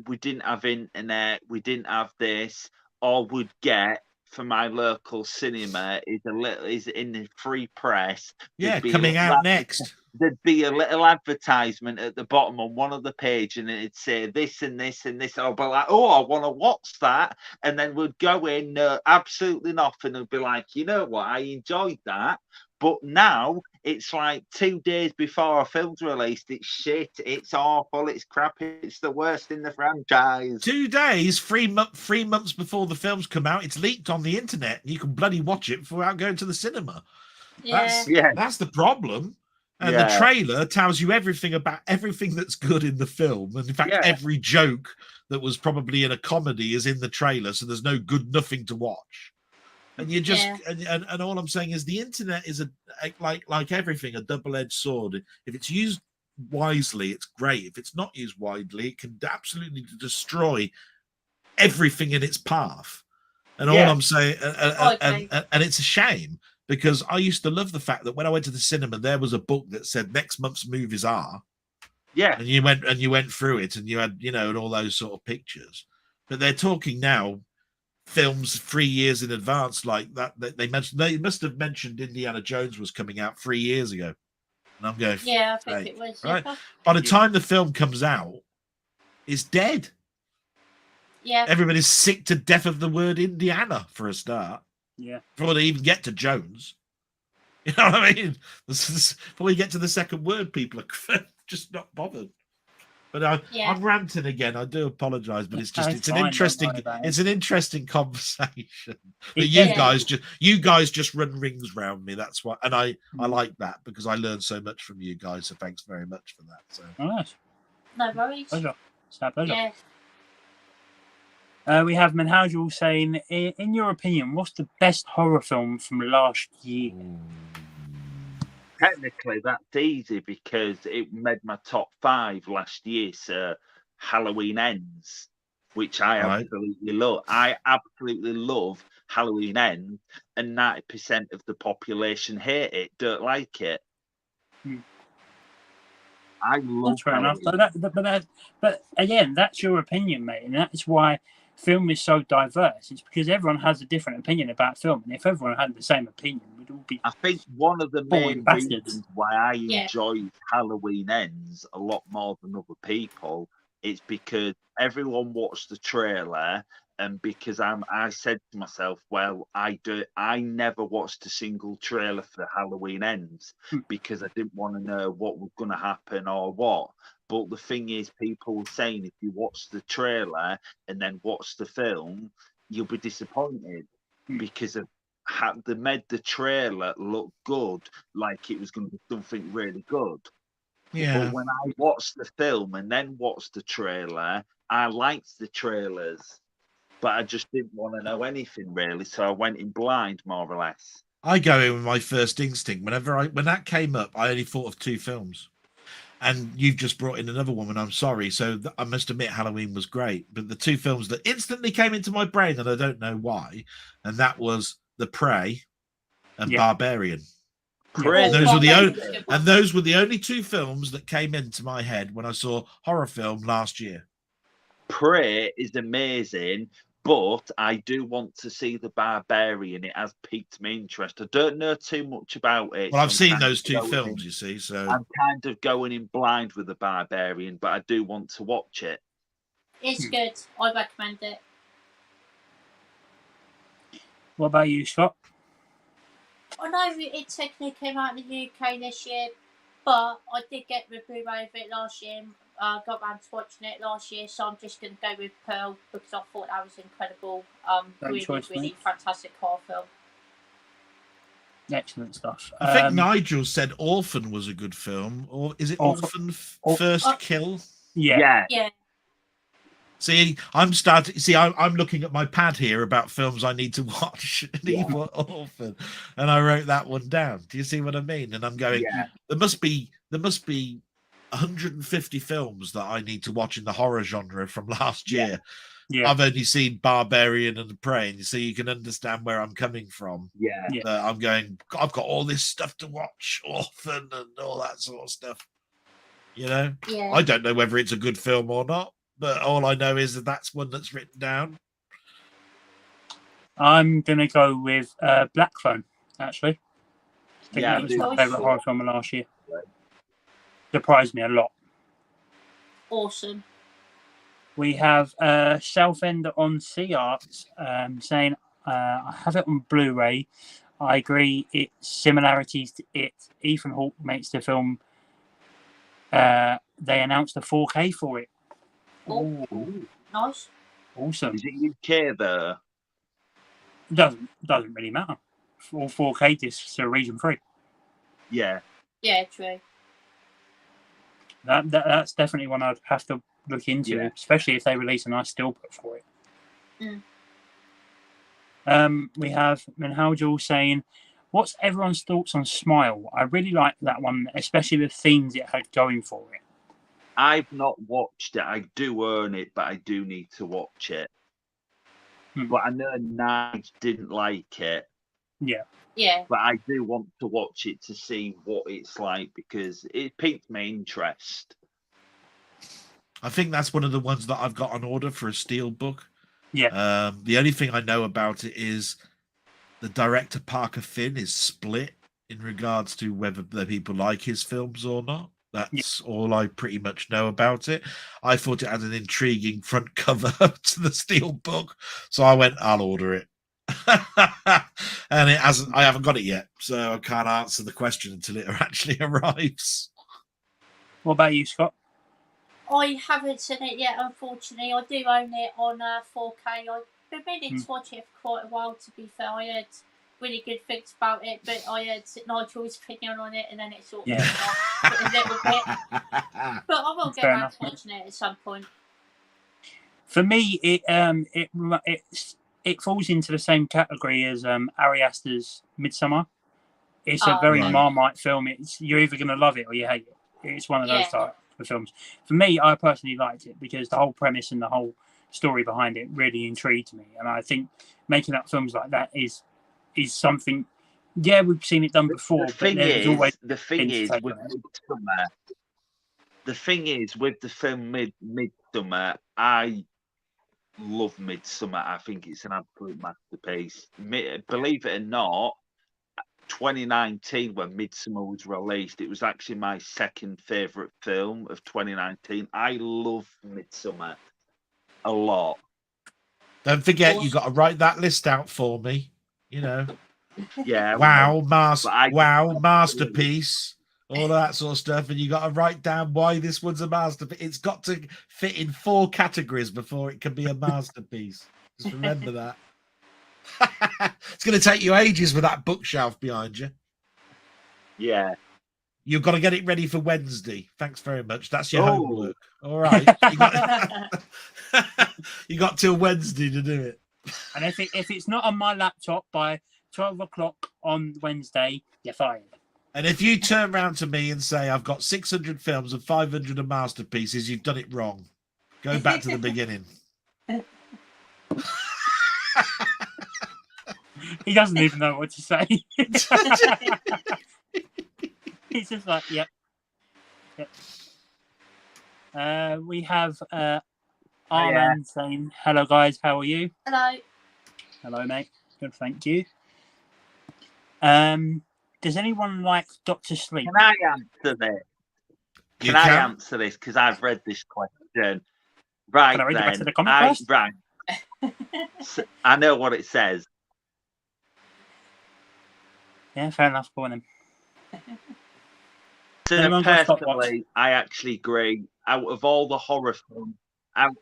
we didn't have internet, we didn't have this. All we'd get for my local cinema is in the free press. Yeah, coming out next. There'd be a little advertisement at the bottom on one of the page, and it'd say this and this and this. I'll be like, oh, I want to watch that, and then we'd go in, absolutely nothing, and be like, you know what, I enjoyed that. But now it's like 2 days before a film's released. It's shit. It's awful. It's crap. It's the worst in the franchise. 2 days, 3 months before the films come out, it's leaked on the internet. And you can bloody watch it without going to the cinema. Yeah. That's the problem. And the trailer tells you everything about everything that's good in the film. And in fact, every joke that was probably in a comedy is in the trailer. So there's no good nothing to watch. And you just and all I'm saying is the internet is like everything, a double-edged sword. If it's used wisely, it's great. If it's not used widely, it can absolutely destroy everything in its path. And all I'm saying, and it's a shame, because I used to love the fact that when I went to the cinema, there was a book that said next month's movies are. Yeah. And you went through it, and you had, and all those sort of pictures. But they're talking now films 3 years in advance, like that. They must have mentioned Indiana Jones was coming out 3 years ago, and I'm going, I think it was. Right. By the time the film comes out, it's dead. Yeah, everybody's sick to death of the word Indiana for a start. Yeah, before they even get to Jones, you know what I mean. Before we get to the second word, people are just not bothered. But I'm ranting again. I do apologise, but it's an interesting conversation. But you guys just run rings round me. That's why, and I like that, because I learned so much from you guys. So thanks very much for that. So nice. No worries. Pleasure. It's our pleasure. Yeah. We have Manhajul saying, in your opinion, what's the best horror film from last year? Technically, that's easy because it made my top 5 last year. So Halloween Ends, which I absolutely love. I absolutely love Halloween Ends, and 90% of the population hate it, don't like it. I love That's fair enough. But again, that's your opinion, mate, and that's why film is so diverse. It's because everyone has a different opinion about film, and if everyone had the same opinion, we'd all be. I think one of the main reasons why I enjoy Halloween Ends a lot more than other people is because everyone watched the trailer, and because I said to myself, well, I never watched a single trailer for Halloween Ends because I didn't want to know what was going to happen or what. But the thing is, people were saying if you watch the trailer and then watch the film, you'll be disappointed because of how they made the trailer look good, like it was going to be something really good. Yeah. But when I watched the film and then watched the trailer, I liked the trailers, but I just didn't want to know anything really, so I went in blind, more or less. I go in with my first instinct. When that came up, I only thought of 2 films. And you've just brought in another one, and I'm sorry. So I must admit, Halloween was great. But the 2 films that instantly came into my brain, and I don't know why, and that was The Prey and Barbarian. And those were the only 2 films that came into my head when I saw horror film last year. Prey is amazing, But I do want to see The Barbarian. It has piqued my interest. I don't know too much about it. Well, so I've I'm seen kind of those two going films, in- you see. So I'm kind of going in blind with The Barbarian, but I do want to watch it. It's good. I recommend it. What about you, Scott? I know it technically came out in the UK this year, but I did get the Blu-ray of it last year. Got round to watching it last year, so I'm just going to go with Pearl because I thought that was incredible. Great choice, Really mate. fantastic horror film. Excellent stuff. I think Nigel said Orphan was a good film, or is it Orphan First Kill? Yeah. Yeah. See, I'm looking at my pad here about films I need to watch. And he put Orphan, and I wrote that one down. Do you see what I mean? And I'm going, there must be 150 films that I need to watch in the horror genre from last year. Yeah. I've only seen Barbarian and The Prey, so you can understand where I'm coming from. Yeah. I'm going, I've got all this stuff to watch, Orphan and all that sort of stuff. You know, I don't know whether it's a good film or not, but all I know is that that's one that's written down. I'm going to go with Black Phone, actually. I think that was my favourite horror film of last year. Surprised me a lot. Awesome. We have Southend on Sea Arts saying, I have it on Blu-ray. I agree, its similarities to it. Ethan Hawke makes the film. They announced a 4K for it. Oh, nice. Awesome. Is it UK there? Doesn't really matter. All 4K discs are region free. Yeah. Yeah, true. That's definitely one I'd have to look into, especially if they release a nice stillput for it. We have Minhaljul saying, what's everyone's thoughts on Smile? I really like that one, especially the themes it had going for it. I've not watched it. I do own it, but I do need to watch it. But I know Nige didn't like it. Yeah. But I do want to watch it to see what it's like because it piqued my interest. I think that's one of the ones that I've got on order for a steel book. Yeah. The only thing I know about it is the director Parker Finn is split in regards to whether the people like his films or not. That's all I pretty much know about it. I thought it had an intriguing front cover to the steel book, so I went, I'll order it. And it hasn't. I haven't got it yet, so I can't answer the question until it actually arrives. What about you, Scott? I haven't seen it yet, unfortunately. I do own it on 4K. I've been meaning to watch it for quite a while, to be fair. I heard really good things about it, but I heard Nigel's opinion on it, and then it sort of a little bit. But I will get around to watching it at some point. For me, it falls into the same category as Ari Aster's Midsummer. It's a very Marmite film. You're either going to love it or you hate it. It's one of those type of films. For me, I personally liked it because the whole premise and the whole story behind it really intrigued me. And I think making up films like that is something. Yeah, we've seen it done before. The thing is with the film Midsummer, I love Midsummer. I think it's an absolute masterpiece. Believe it or not, 2019 when Midsummer was released, it was actually my second favorite film of 2019. I love Midsummer a lot. Don't forget, you got to write that list out for me. You know. Yeah. Masterpiece. All of that sort of stuff, and you got to write down why this one's a masterpiece. It's got to fit in 4 categories before it can be a masterpiece. Just remember that. It's going to take you ages with that bookshelf behind you. Yeah. You've got to get it ready for Wednesday. Thanks very much. That's your homework. All right. You got till Wednesday to do it. And if it's not on my laptop by 12 o'clock on Wednesday, you're fired. And if you turn around to me and say, I've got 600 films and 500 are masterpieces, you've done it wrong. Go back to the beginning. He doesn't even know what to say. He's just like, yep. We have Arman saying, hello guys, how are you? Hello. Hello, mate. Good, thank you. Does anyone like Dr. Sleep? Can I answer this? Can I answer this? Because I've read this question. Right, Can I read the rest of then. the comment first? Right. I know what it says. Yeah, fair enough. Go on then. So Anyone got stopwatch? personally, I actually agree. Out of all the horror films, out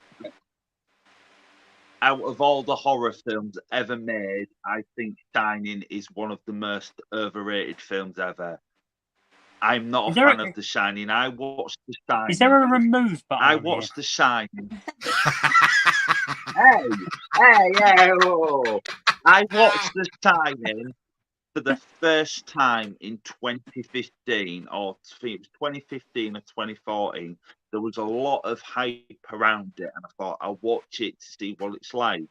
of all the horror films ever made, I think Shining is one of the most overrated films ever. I'm not a fan of The Shining. I watched The Shining. Is there a remove button? I watched The Shining. Hey, whoa. I watched The Shining for the first time in 2015, or I think it was 2015 or 2014. There was a lot of hype around it, and I thought I'll watch it to see what it's like.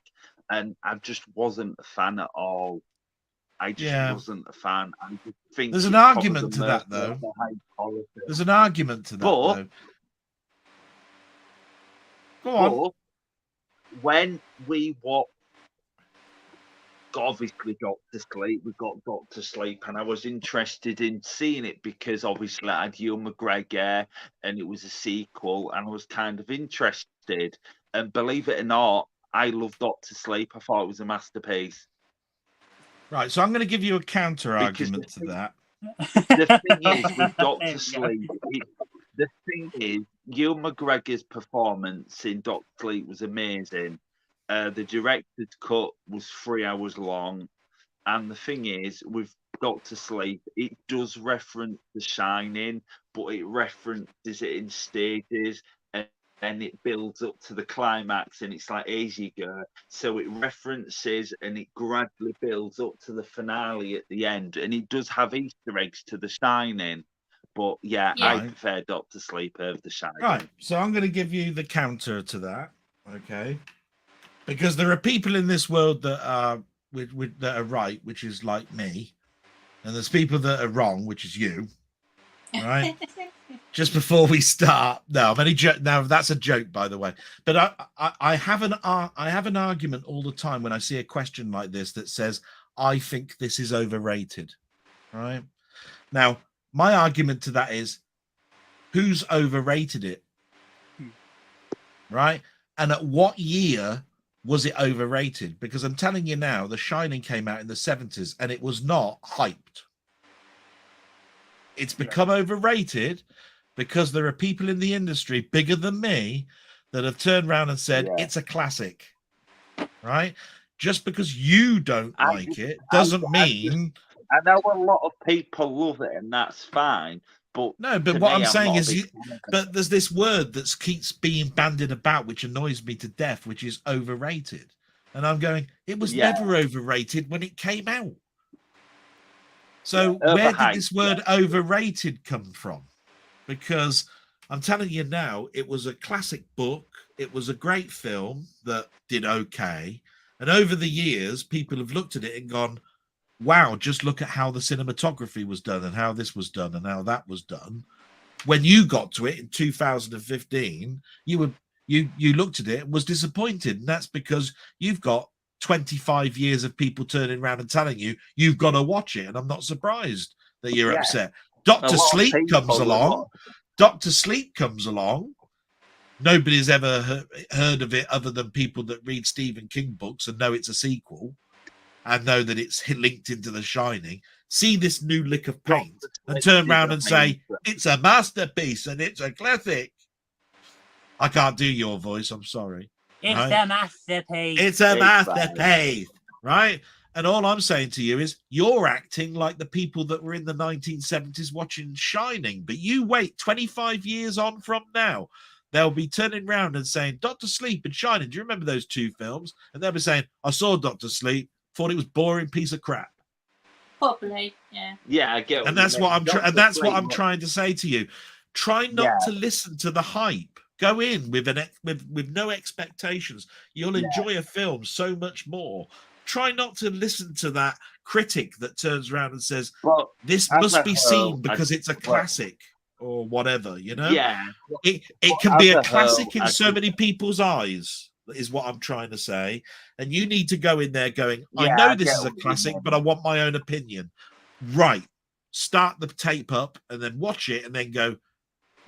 And I just wasn't a fan at all. I just wasn't a fan. I just think there's an argument to that, though. There's an argument to that, though. Go on. But when we watched, obviously Dr. Sleep, we got Dr. Sleep, and I was interested in seeing it because obviously I had Ewan McGregor and it was a sequel, and I was kind of interested. And believe it or not, I love Dr. Sleep. I thought it was a masterpiece. Right, so I'm going to give you a counter argument to that. The thing is with Dr. Sleep, the thing is, Ewan McGregor's performance in Dr. Sleep was amazing. The director's cut was 3 hours long. And the thing is, with Dr. Sleep, it does reference The Shining, but it references it in stages. And it builds up to the climax, and it's like as you go. So it references and it gradually builds up to the finale at the end. And it does have Easter eggs to The Shining. But yeah. I prefer Dr. Sleep over The Shining. Right. So I'm going to give you the counter to that. Okay. Because there are people in this world that are that are right, which is like me. And there's people that are wrong, which is you. Right. Just before we start, no, I'm only now that's a joke, by the way. But I have an argument all the time when I see a question like this that says I think this is overrated. Right now, my argument to that is who's overrated it, right? And at what year was it overrated? Because I'm telling you now, The Shining came out in the 70s and it was not hyped. It's become overrated because there are people in the industry bigger than me that have turned around and said it's a classic, right? Just because you don't like it doesn't mean... I know a lot of people love it, and that's fine. But no, but what I'm saying is, but there's this word that keeps being bandied about, which annoys me to death, which is overrated. And I'm going, it was never overrated when it came out. So where did this word overrated come from? Because I'm telling you now, it was a classic book. It was a great film that did okay. And over the years, people have looked at it and gone, wow, just look at how the cinematography was done and how this was done and how that was done. When you got to it in 2015, you looked at it and was disappointed. And that's because you've got 25 years of people turning around and telling you you've got to watch it. And I'm not surprised that you're upset. Dr. Sleep comes along. Dr. Sleep comes along. Nobody's ever heard of it other than people that read Stephen King books and know it's a sequel and know that it's linked into The Shining. See this new lick of paint and turn around and say, it's a masterpiece and it's a classic. I can't do your voice. I'm sorry. It's a masterpiece. It's a masterpiece, right? And all I'm saying to you is you're acting like the people that were in the 1970s watching Shining. But you wait 25 years on from now, they'll be turning around and saying, Dr. Sleep and Shining, do you remember those two films? And they'll be saying, I saw Dr. Sleep, thought it was boring piece of crap. Probably, yeah. Yeah, I get. And that's what I'm trying to say to you. Try not to listen to the hype. Go in with no expectations. You'll enjoy a film so much more. Try not to listen to that critic that turns around and says, this must be seen because it's a classic. or whatever, you know? Yeah. It can be a Other classic Hurl, in I so think- many people's eyes, is what I'm trying to say. And you need to go in there going, I Yeah, know I this get is a what you classic, mean. but I want my own opinion. Right. Start the tape up and then watch it and then go,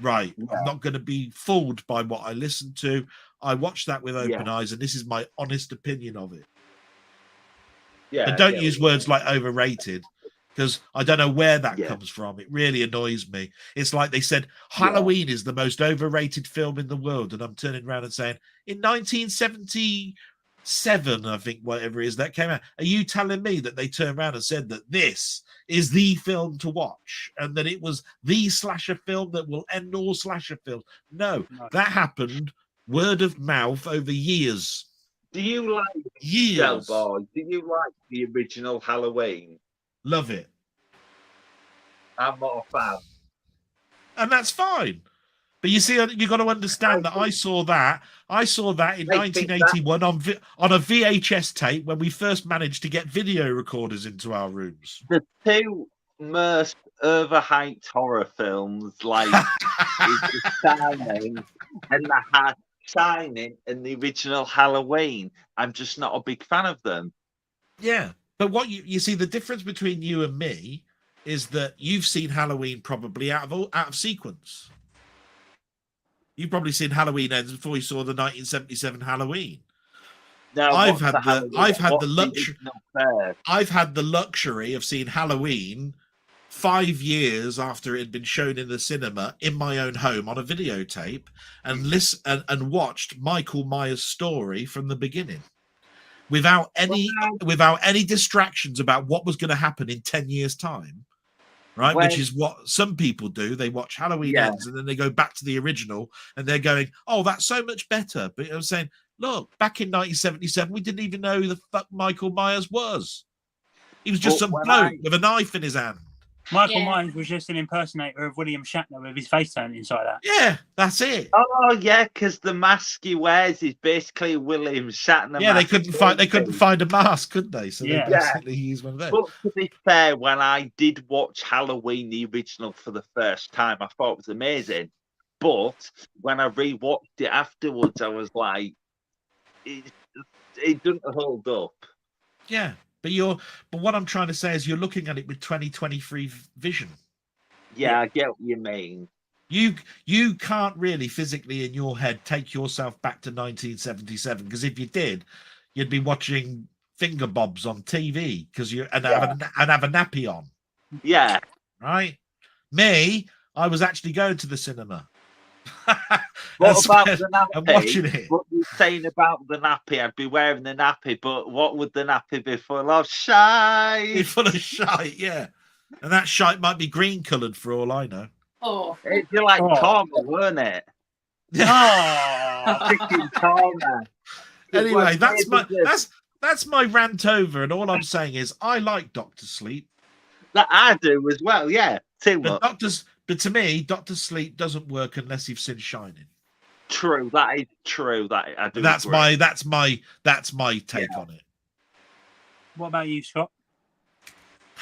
right, Yeah. I'm not going to be fooled by what I listened to. I watched that with open Yeah. eyes, and this is my honest opinion of it. Yeah. And I don't get use what you words like overrated, because I don't know where that Yeah. comes from. It really annoys me. It's like they said Halloween is the most overrated film in the world, and I'm turning around and saying in 1977, I think whatever it is that came out. Are you telling me that they turned around and said that this is the film to watch and that it was the slasher film that will end all slasher films? No, that happened word of mouth over years. Do you like Years. Delboy? Do you like the original Halloween? Love it. I'm not a fan. And that's fine. But you see, you got to understand that I saw that in I think 1981 on a VHS tape when we first managed to get video recorders into our rooms. The two most overhyped horror films, like The Shining and Shining and the original Halloween, I'm just not a big fan of them. Yeah. But what you see, the difference between you and me is that you've seen Halloween probably out of sequence. You've probably seen Halloween Ends before you saw the 1977 Halloween. Now, I've had the luxury. luxury of seeing Halloween 5 years after it had been shown in the cinema in my own home on a videotape, and and watched Michael Myers' story from the beginning without any distractions about what was going to happen in 10 years' time. Right, which is what some people do. They watch Halloween Ends and then they go back to the original and they're going, "Oh, that's so much better." But I'm saying, look, back in 1977, we didn't even know who the fuck Michael Myers was. He was just some bloke with a knife in his hand. Michael Myers was just an impersonator of William Shatner with his face turned inside out. Yeah, that's it. Oh yeah, because the mask he wears is basically William Shatner. Yeah, they couldn't find a mask, could they? So they basically used one of those. But to be fair, when I did watch Halloween the original for the first time, I thought it was amazing. But when I rewatched it afterwards, I was like, it doesn't hold up. Yeah. But what I'm trying to say is you're looking at it with 2023 vision. Yeah, I get what you mean. You can't really physically in your head take yourself back to 1977, because if you did, you'd be watching finger bobs on TV because have a nappy on. Yeah. Right. Me, I was actually going to the cinema. What about the nappy? I'm watching it. What you're saying about the nappy, I'd be wearing the nappy, but what would the nappy be full of? Shite. Be full of shite, yeah. And that shite might be green coloured for all I know. Oh, It'd be like karma, weren't it? Chicken karma. Anyway, that's my rant over, and all I'm saying is I like Dr. Sleep. That I do as well, yeah. But to me, Dr. Sleep doesn't work unless you've seen Shining. True, that is true. That I do. That's my take on it. What about you, Scott?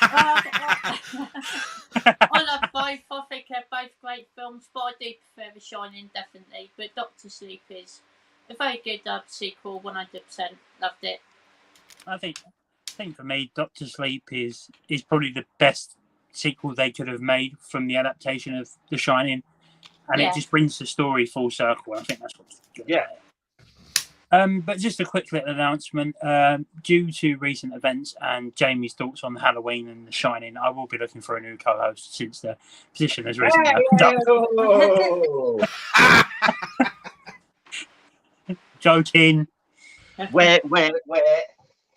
I love both. I think they're both great films, but I do prefer The Shining, definitely. But Doctor Sleep is a very good sequel, 100%. Loved it. I think for me, Doctor Sleep is probably the best sequel they could have made from the adaptation of The Shining, and it just brings the story full circle. I think that's what's good. Yeah. But just a quick little announcement. Due to recent events and Jamie's thoughts on Halloween and The Shining, I will be looking for a new co-host since the position has recently opened up. Joking. Wait.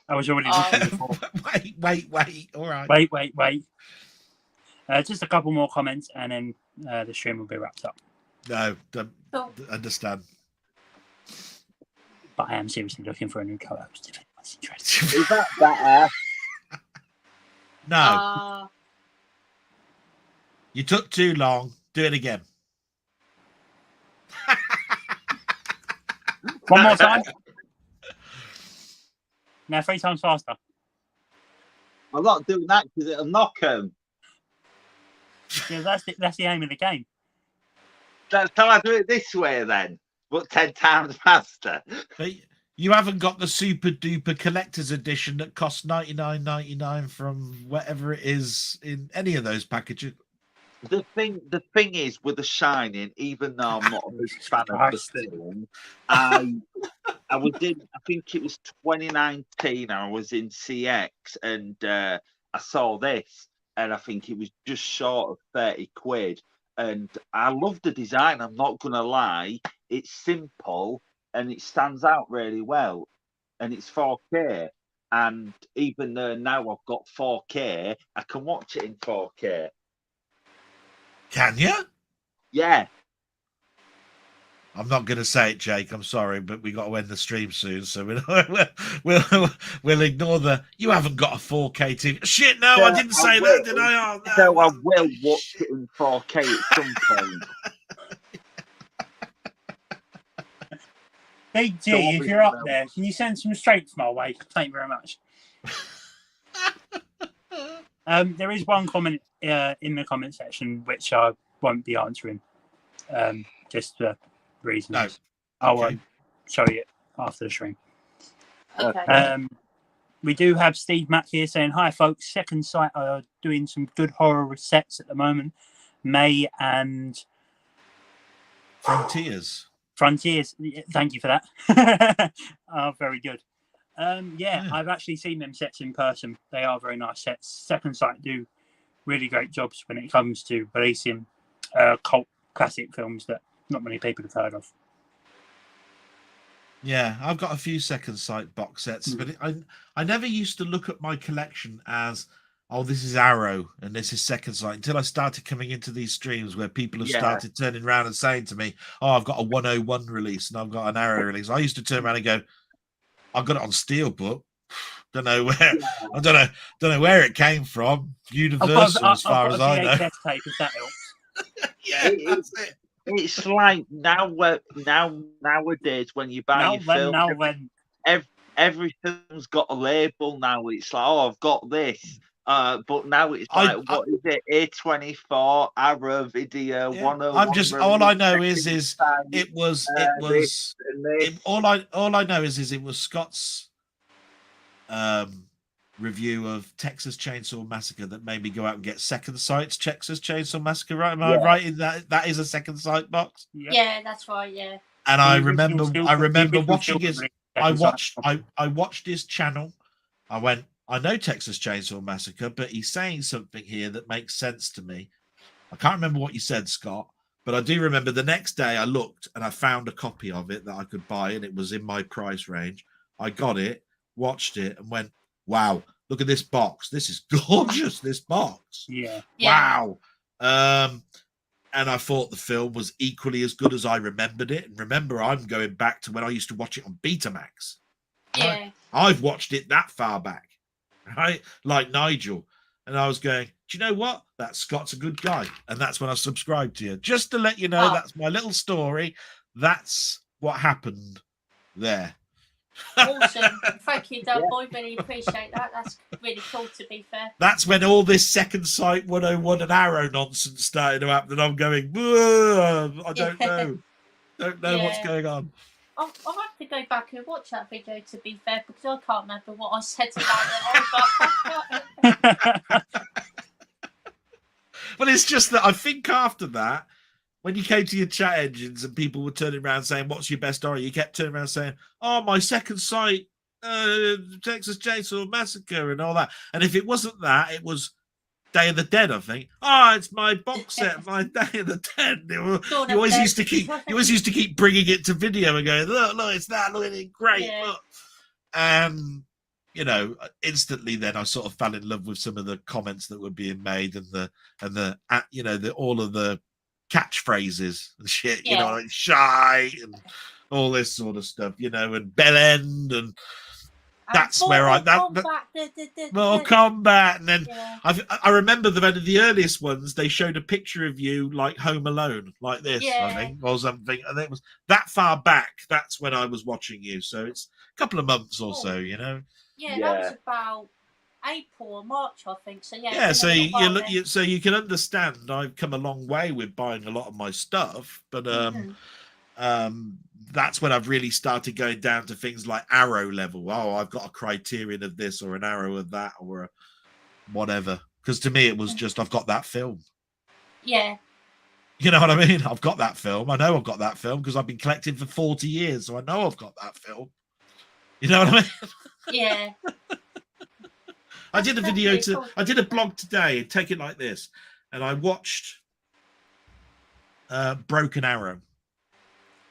I was already looking before. Wait. All right. Wait. Just a couple more comments and then the stream will be wrapped up. No, don't understand. But I am seriously looking for a new co-host if anyone's interested. Is that better? No. You took too long. Do it again. One more time. Now 3 times faster. I'm not doing that because it'll knock him. Yeah, that's the aim of the game. Shall I do it this way then? But 10 times faster. But you haven't got the super duper collector's edition that costs $99.99 from whatever it is in any of those packages. The thing is with The Shining, even though I'm not a big fan of the film, I was in, I think it was 2019, I was in CX and I saw this and I think it was just short of 30 quid. And I love the design, I'm not going to lie. It's simple and it stands out really well. And it's 4K. And even though now I've got 4K, I can watch it in 4K. Can you? Yeah. I'm not going to say it, Jake. I'm sorry, but we got to end the stream soon, so we'll ignore the. You haven't got a 4K TV. Shit, no, I didn't say that, did I? Oh, no. So I will watch it in 4K at some point. Big G, if you're up there, can you send some strength my way? Thank you very much. There is one comment in the comment section which I won't be answering, just for reasons. No. I'll show you after the stream. Okay. We do have Steve Mack here saying, "Hi folks, Second Sight are doing some good horror sets at the moment. May and Frontiers. Thank you for that. Very good. Yeah, I've actually seen them sets in person. They are very nice sets. Second Sight do really great jobs when it comes to releasing cult classic films that not many people have heard of. Yeah, I've got a few Second Sight box sets, but I never used to look at my collection as, oh, this is Arrow and this is Second Sight, until I started coming into these streams where people have started turning around and saying to me, oh, I've got a 101 release and I've got an Arrow release. I used to turn around and go, I've got it on Steelbook. Don't know where. I don't know where it came from. Universal, as far as I know. Tape, if that helps. Yeah, that's it. It's like nowadays when you buy your film, everything's got a label now. It's like, oh, I've got this. But now it's like, what is it? A24, Arrow Video, 101. I'm just all I know is it was all I know is it was Scott's review of Texas Chainsaw Massacre that made me go out and get Second Sight's Texas Chainsaw Massacre. Right? Am I right in that is a Second Sight box? Yeah, that's right. Yeah. And I remember watching his. I watched his channel. I went, I know Texas Chainsaw Massacre, but he's saying something here that makes sense to me. I can't remember what you said, Scott, but I do remember the next day I looked and I found a copy of it that I could buy, and it was in my price range. I got it, watched it, and went, wow, look at this box. This is gorgeous, this box. Yeah. Wow. And I thought the film was equally as good as I remembered it. And remember, I'm going back to when I used to watch it on Betamax. Yeah. Right? I've watched it that far back, right? Like Nigel. And I was going, do you know what? That Scott's a good guy. And that's when I subscribed to you. Just to let you know, that's my little story. That's what happened there. Awesome. Thank you, Delboy. Really appreciate that. That's really cool, to be fair. That's when all this Second Sight 101 and Arrow nonsense started to happen. And I'm going, I don't know. Don't know what's going on. I'll have to go back and watch that video, to be fair, because I can't remember what I said about it. Well, it's just that I think after that, when you came to your chat engines and people were turning around saying, what's your best horror? You kept turning around saying, oh, my Second Sight, Texas Chainsaw Massacre and all that. And if it wasn't that, it was Day of the Dead, I think. Oh, it's my box set, my Day of the Dead. You always used to keep bringing it to video and going, look, it's that, look, it's great, look. And, you know, instantly then I sort of fell in love with some of the comments that were being made and all of the catchphrases and shit, you know, like shy and all this sort of stuff, you know, and Bell End, and that's where Mortal Kombat. And then I remember the earliest ones, they showed a picture of you like Home Alone, like this, I think, or something, and it was that far back. That's when I was watching you, so it's a couple of months or so, you know. That was about April or March, I think. So yeah. Yeah, it's so been a little while then. so you can understand I've come a long way with buying a lot of my stuff, but that's when I've really started going down to things like arrow level. Oh, I've got a criterion of this or an arrow of that or whatever. Because to me, it was just I've got that film. Yeah. You know what I mean? I've got that film. I know I've got that film because I've been collecting for 40 years, so I know I've got that film. You know what I mean? Yeah. I did a blog today, take it like this, and I watched Broken Arrow.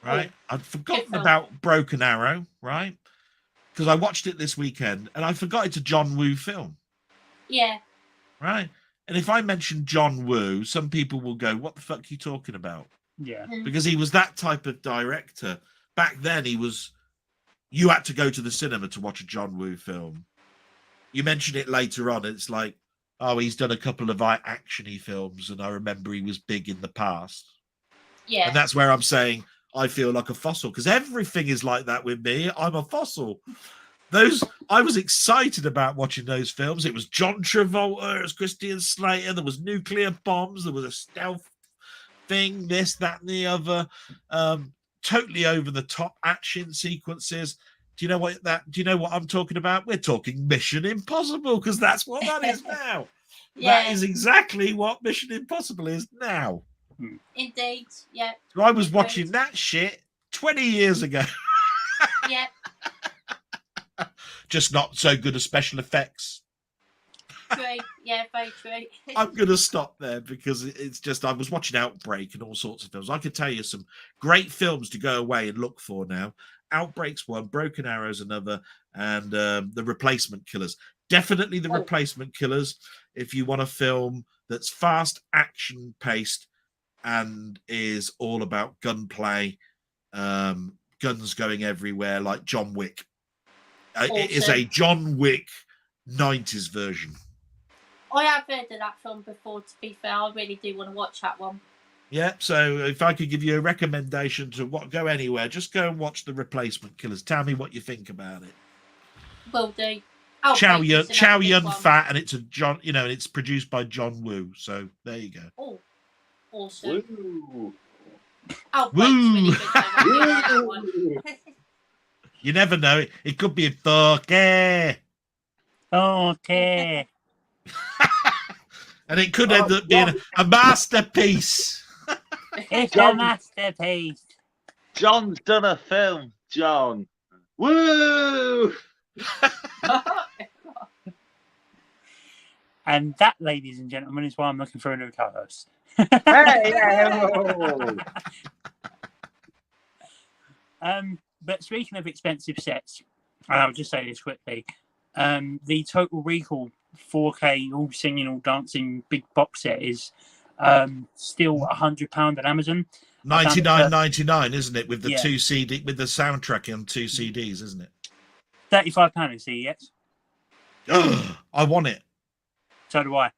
Right? I'd forgotten about Broken Arrow, right? Because I watched it this weekend and I forgot it's a John Woo film. Yeah. Right? And if I mention John Woo, some people will go, what the fuck are you talking about? Yeah. Because he was that type of director. Back then, you had to go to the cinema to watch a John Woo film. You mention it later on, it's like, oh, he's done a couple of action-y films, and I remember he was big in the past. Yeah. And that's where I'm saying I feel like a fossil, because everything is like that with me. I'm a fossil. I was excited about watching those films. It was John Travolta, it was Christian Slater, there was nuclear bombs, there was a stealth thing, this, that, and the other. Totally over the top action sequences. Do you know what I'm talking about? We're talking Mission Impossible, because that's what that is now. Yeah. That is exactly what Mission Impossible is now. Indeed. Yeah. So I was watching that shit 20 years ago. Yeah. Just not so good at special effects. True. Yeah, very true. I'm going to stop there because it's just, I was watching Outbreak and all sorts of films. I could tell you some great films to go away and look for now. Outbreak's one, Broken Arrow's another, and The Replacement Killers. Definitely The Replacement Killers if you want a film that's fast, action-paced, and is all about gunplay, guns going everywhere, like John Wick. It is a John Wick 90s version. I have heard of that film before, to be fair. I really do want to watch that one. Yeah, so if I could give you a recommendation to go anywhere, just go and watch The Replacement Killers. Tell me what you think about it. Will do. Chow Yun Fat, and it's it's produced by John Woo. So there you go. Oh, awesome. Woo. Woo. Woo. You never know. It could be a 4K. Okay. And it could end up being a masterpiece. It's a masterpiece. John's done a film. John. Woo! And that, ladies and gentlemen, is why I'm looking for a new co-host. But speaking of expensive sets, and I'll just say this quickly, the Total Recall 4K all singing, all dancing big box set is still £100 on Amazon. $99.99, isn't it? With the 2 CD, with the soundtrack on 2 CDs, isn't it? £35 in CEX. I want it. So do I.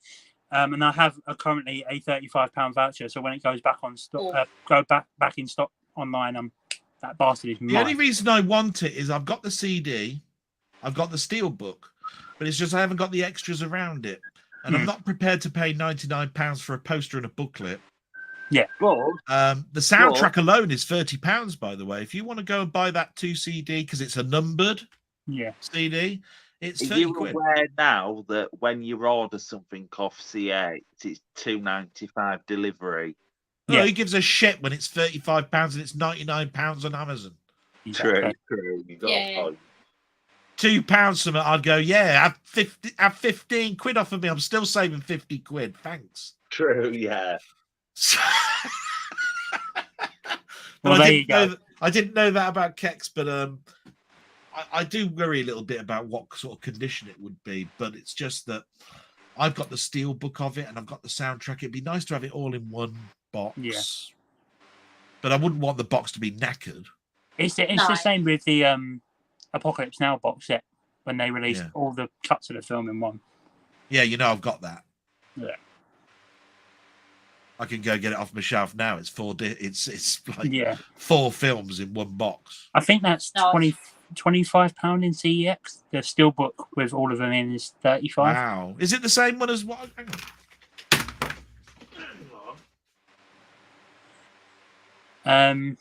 And I have currently a £35 voucher. So when it goes back on stock, back in stock online, that bastard is mine. The only reason I want it is I've got the CD, I've got the Steelbook, but it's just I haven't got the extras around it. And I'm not prepared to pay £99 for a poster and a booklet. Yeah. The soundtrack alone is £30, by the way. If you want to go and buy that 2 CD, because it's a numbered CD, it's £30. Are you aware now that when you order something off C8, it's $2.95 delivery? No, he gives a shit when it's £35 and it's £99 on Amazon. True. You got a point. £2 from it, I'd go, have 15 quid off of me. I'm still saving 50 quid. Thanks. True, yeah. But I didn't know that about Kex, but I do worry a little bit about what sort of condition it would be. But it's just that I've got the Steelbook of it and I've got the soundtrack. It'd be nice to have it all in one box. Yeah. But I wouldn't want the box to be knackered. It's the same with the Apocalypse Now box set when they released all the cuts of the film in one. Yeah, I've got that. Yeah. I can go get it off my shelf now. It's 4 films in one box. I think that's £25 in CEX. The steelbook with all of them in is £35. Wow. Is it the same one as what? Hang on.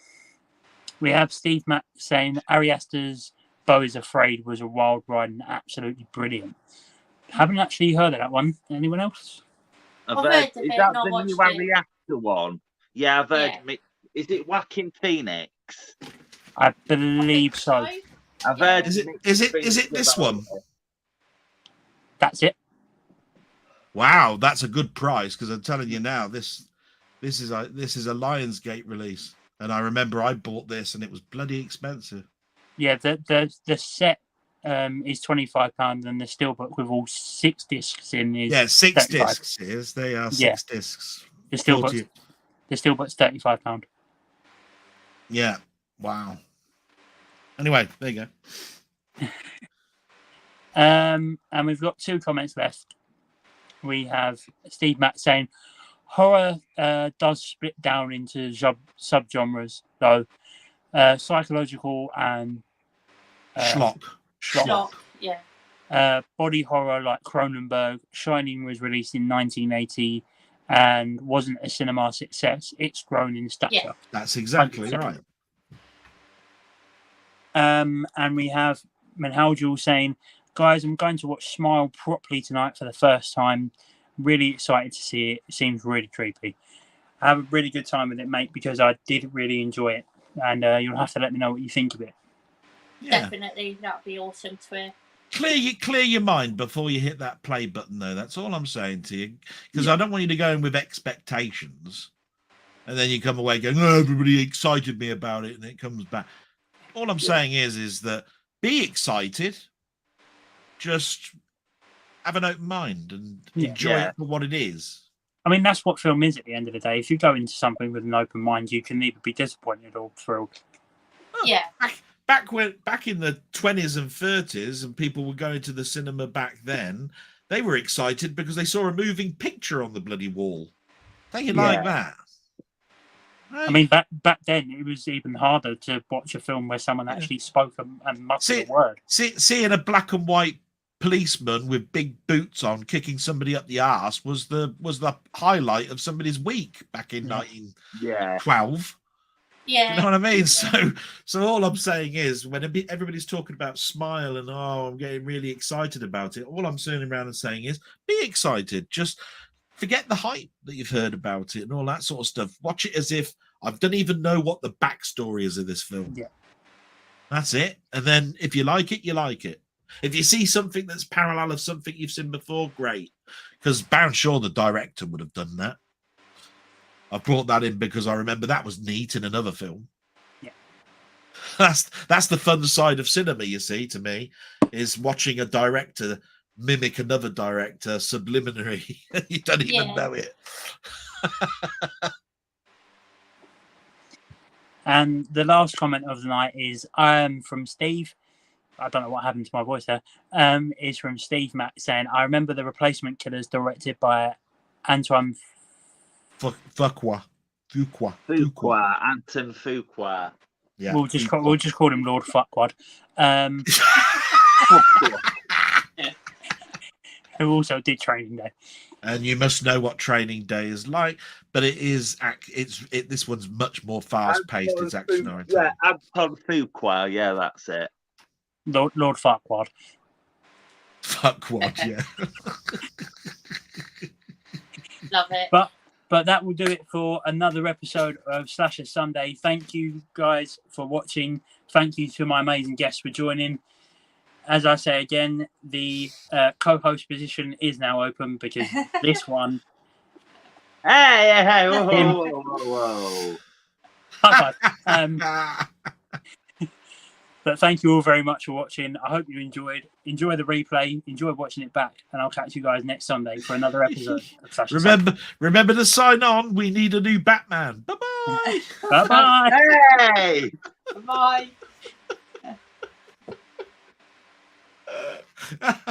We have Steve Mack saying Ari Aster's Beau is Afraid was a wild ride and absolutely brilliant. Haven't actually heard of that one. Anyone else? I've I've heard, heard of is it, that not the new watched it. Harry Astor one? Yeah, I've heard. Yeah. Is it Joaquin Phoenix? I I believe think so. I've Yeah. heard. Is it this about one? it. That's it. Wow, that's a good price, because I'm telling you now, this is a Lionsgate release, and I remember I bought this and it was bloody expensive. Yeah, the set is £25, and the steelbook with all 6 discs in is 6 35. discs. They are 6 Yeah. discs. The steelbook's £35. Yeah. Wow. Anyway, there you go. And we've got 2 comments left. We have Steve Mack saying horror does split down into subgenres, though. Psychological and Schlock. Yeah. Body horror like Cronenberg. Shining was released in 1980 and wasn't a cinema success. It's grown in stature. Yeah. That's exactly 100%. right. And we have Menhaljul saying, guys, I'm going to watch Smile properly tonight for the first time. Really excited to see it. It seems really creepy. I have a really good time with it, mate, because I did really enjoy it. And you'll have to let me know what you think of it. Yeah. Definitely, that'd be awesome to hear. Clear your mind before you hit that play button, though. That's all I'm saying to you, because I don't want you to go in with expectations, and then you come away going, "Oh, everybody excited me about it," and it comes back. All I'm saying is that be excited, just have an open mind and enjoy it for what it is. I mean, that's what film is at the end of the day. If you go into something with an open mind, you can either be disappointed or thrilled. Yeah. Back in the 20s and 30s, and people were going to the cinema back then, they were excited because they saw a moving picture on the bloody wall. Don't you like that? Right? I mean, back then it was even harder to watch a film where someone actually spoke and muttered a word. Seeing a black and white policeman with big boots on kicking somebody up the arse was the highlight of somebody's week back in 1912. Yeah. You know what I mean? So all I'm saying is, when everybody's talking about Smile and I'm getting really excited about it, all I'm turning around and saying is, be excited. Just forget the hype that you've heard about it and all that sort of stuff. Watch it as if I don't even know what the backstory is of this film. Yeah, that's it. And then if you like it, you like it. If you see something that's parallel of something you've seen before, great. Because bound sure the director would have done that. I brought that in because I remember that was neat in another film. Yeah, that's the fun side of cinema, you see, to me, is watching a director mimic another director subliminary. You don't even know it. And the last comment of the night is from Steve. I don't know what happened to my voice there. Is from Steve Mack saying, I remember The Replacement Killers, directed by Antoine Fuqua. Anton Fuqua. Yeah, we'll just call him Lord Fuckwad. Who also did Training Day. And you must know what Training Day is like, but this one's much more fast paced. It's action oriented. Yeah, Anton Fuqua. Yeah, that's it. Lord Fuckwad. Fuckwad, yeah. Love it. But that will do it for another episode of Slasher Sunday. Thank you guys for watching. Thank you to my amazing guests for joining. As I say again, the co-host position is now open because this one. Hey! Whoa! High five. But thank you all very much for watching. I hope you enjoyed. Enjoy the replay. Enjoy watching it back. And I'll catch you guys next Sunday for another episode of Slasher Sunday. Remember to sign on. We need a new Batman. Bye-bye. Bye-bye. Hey! Bye.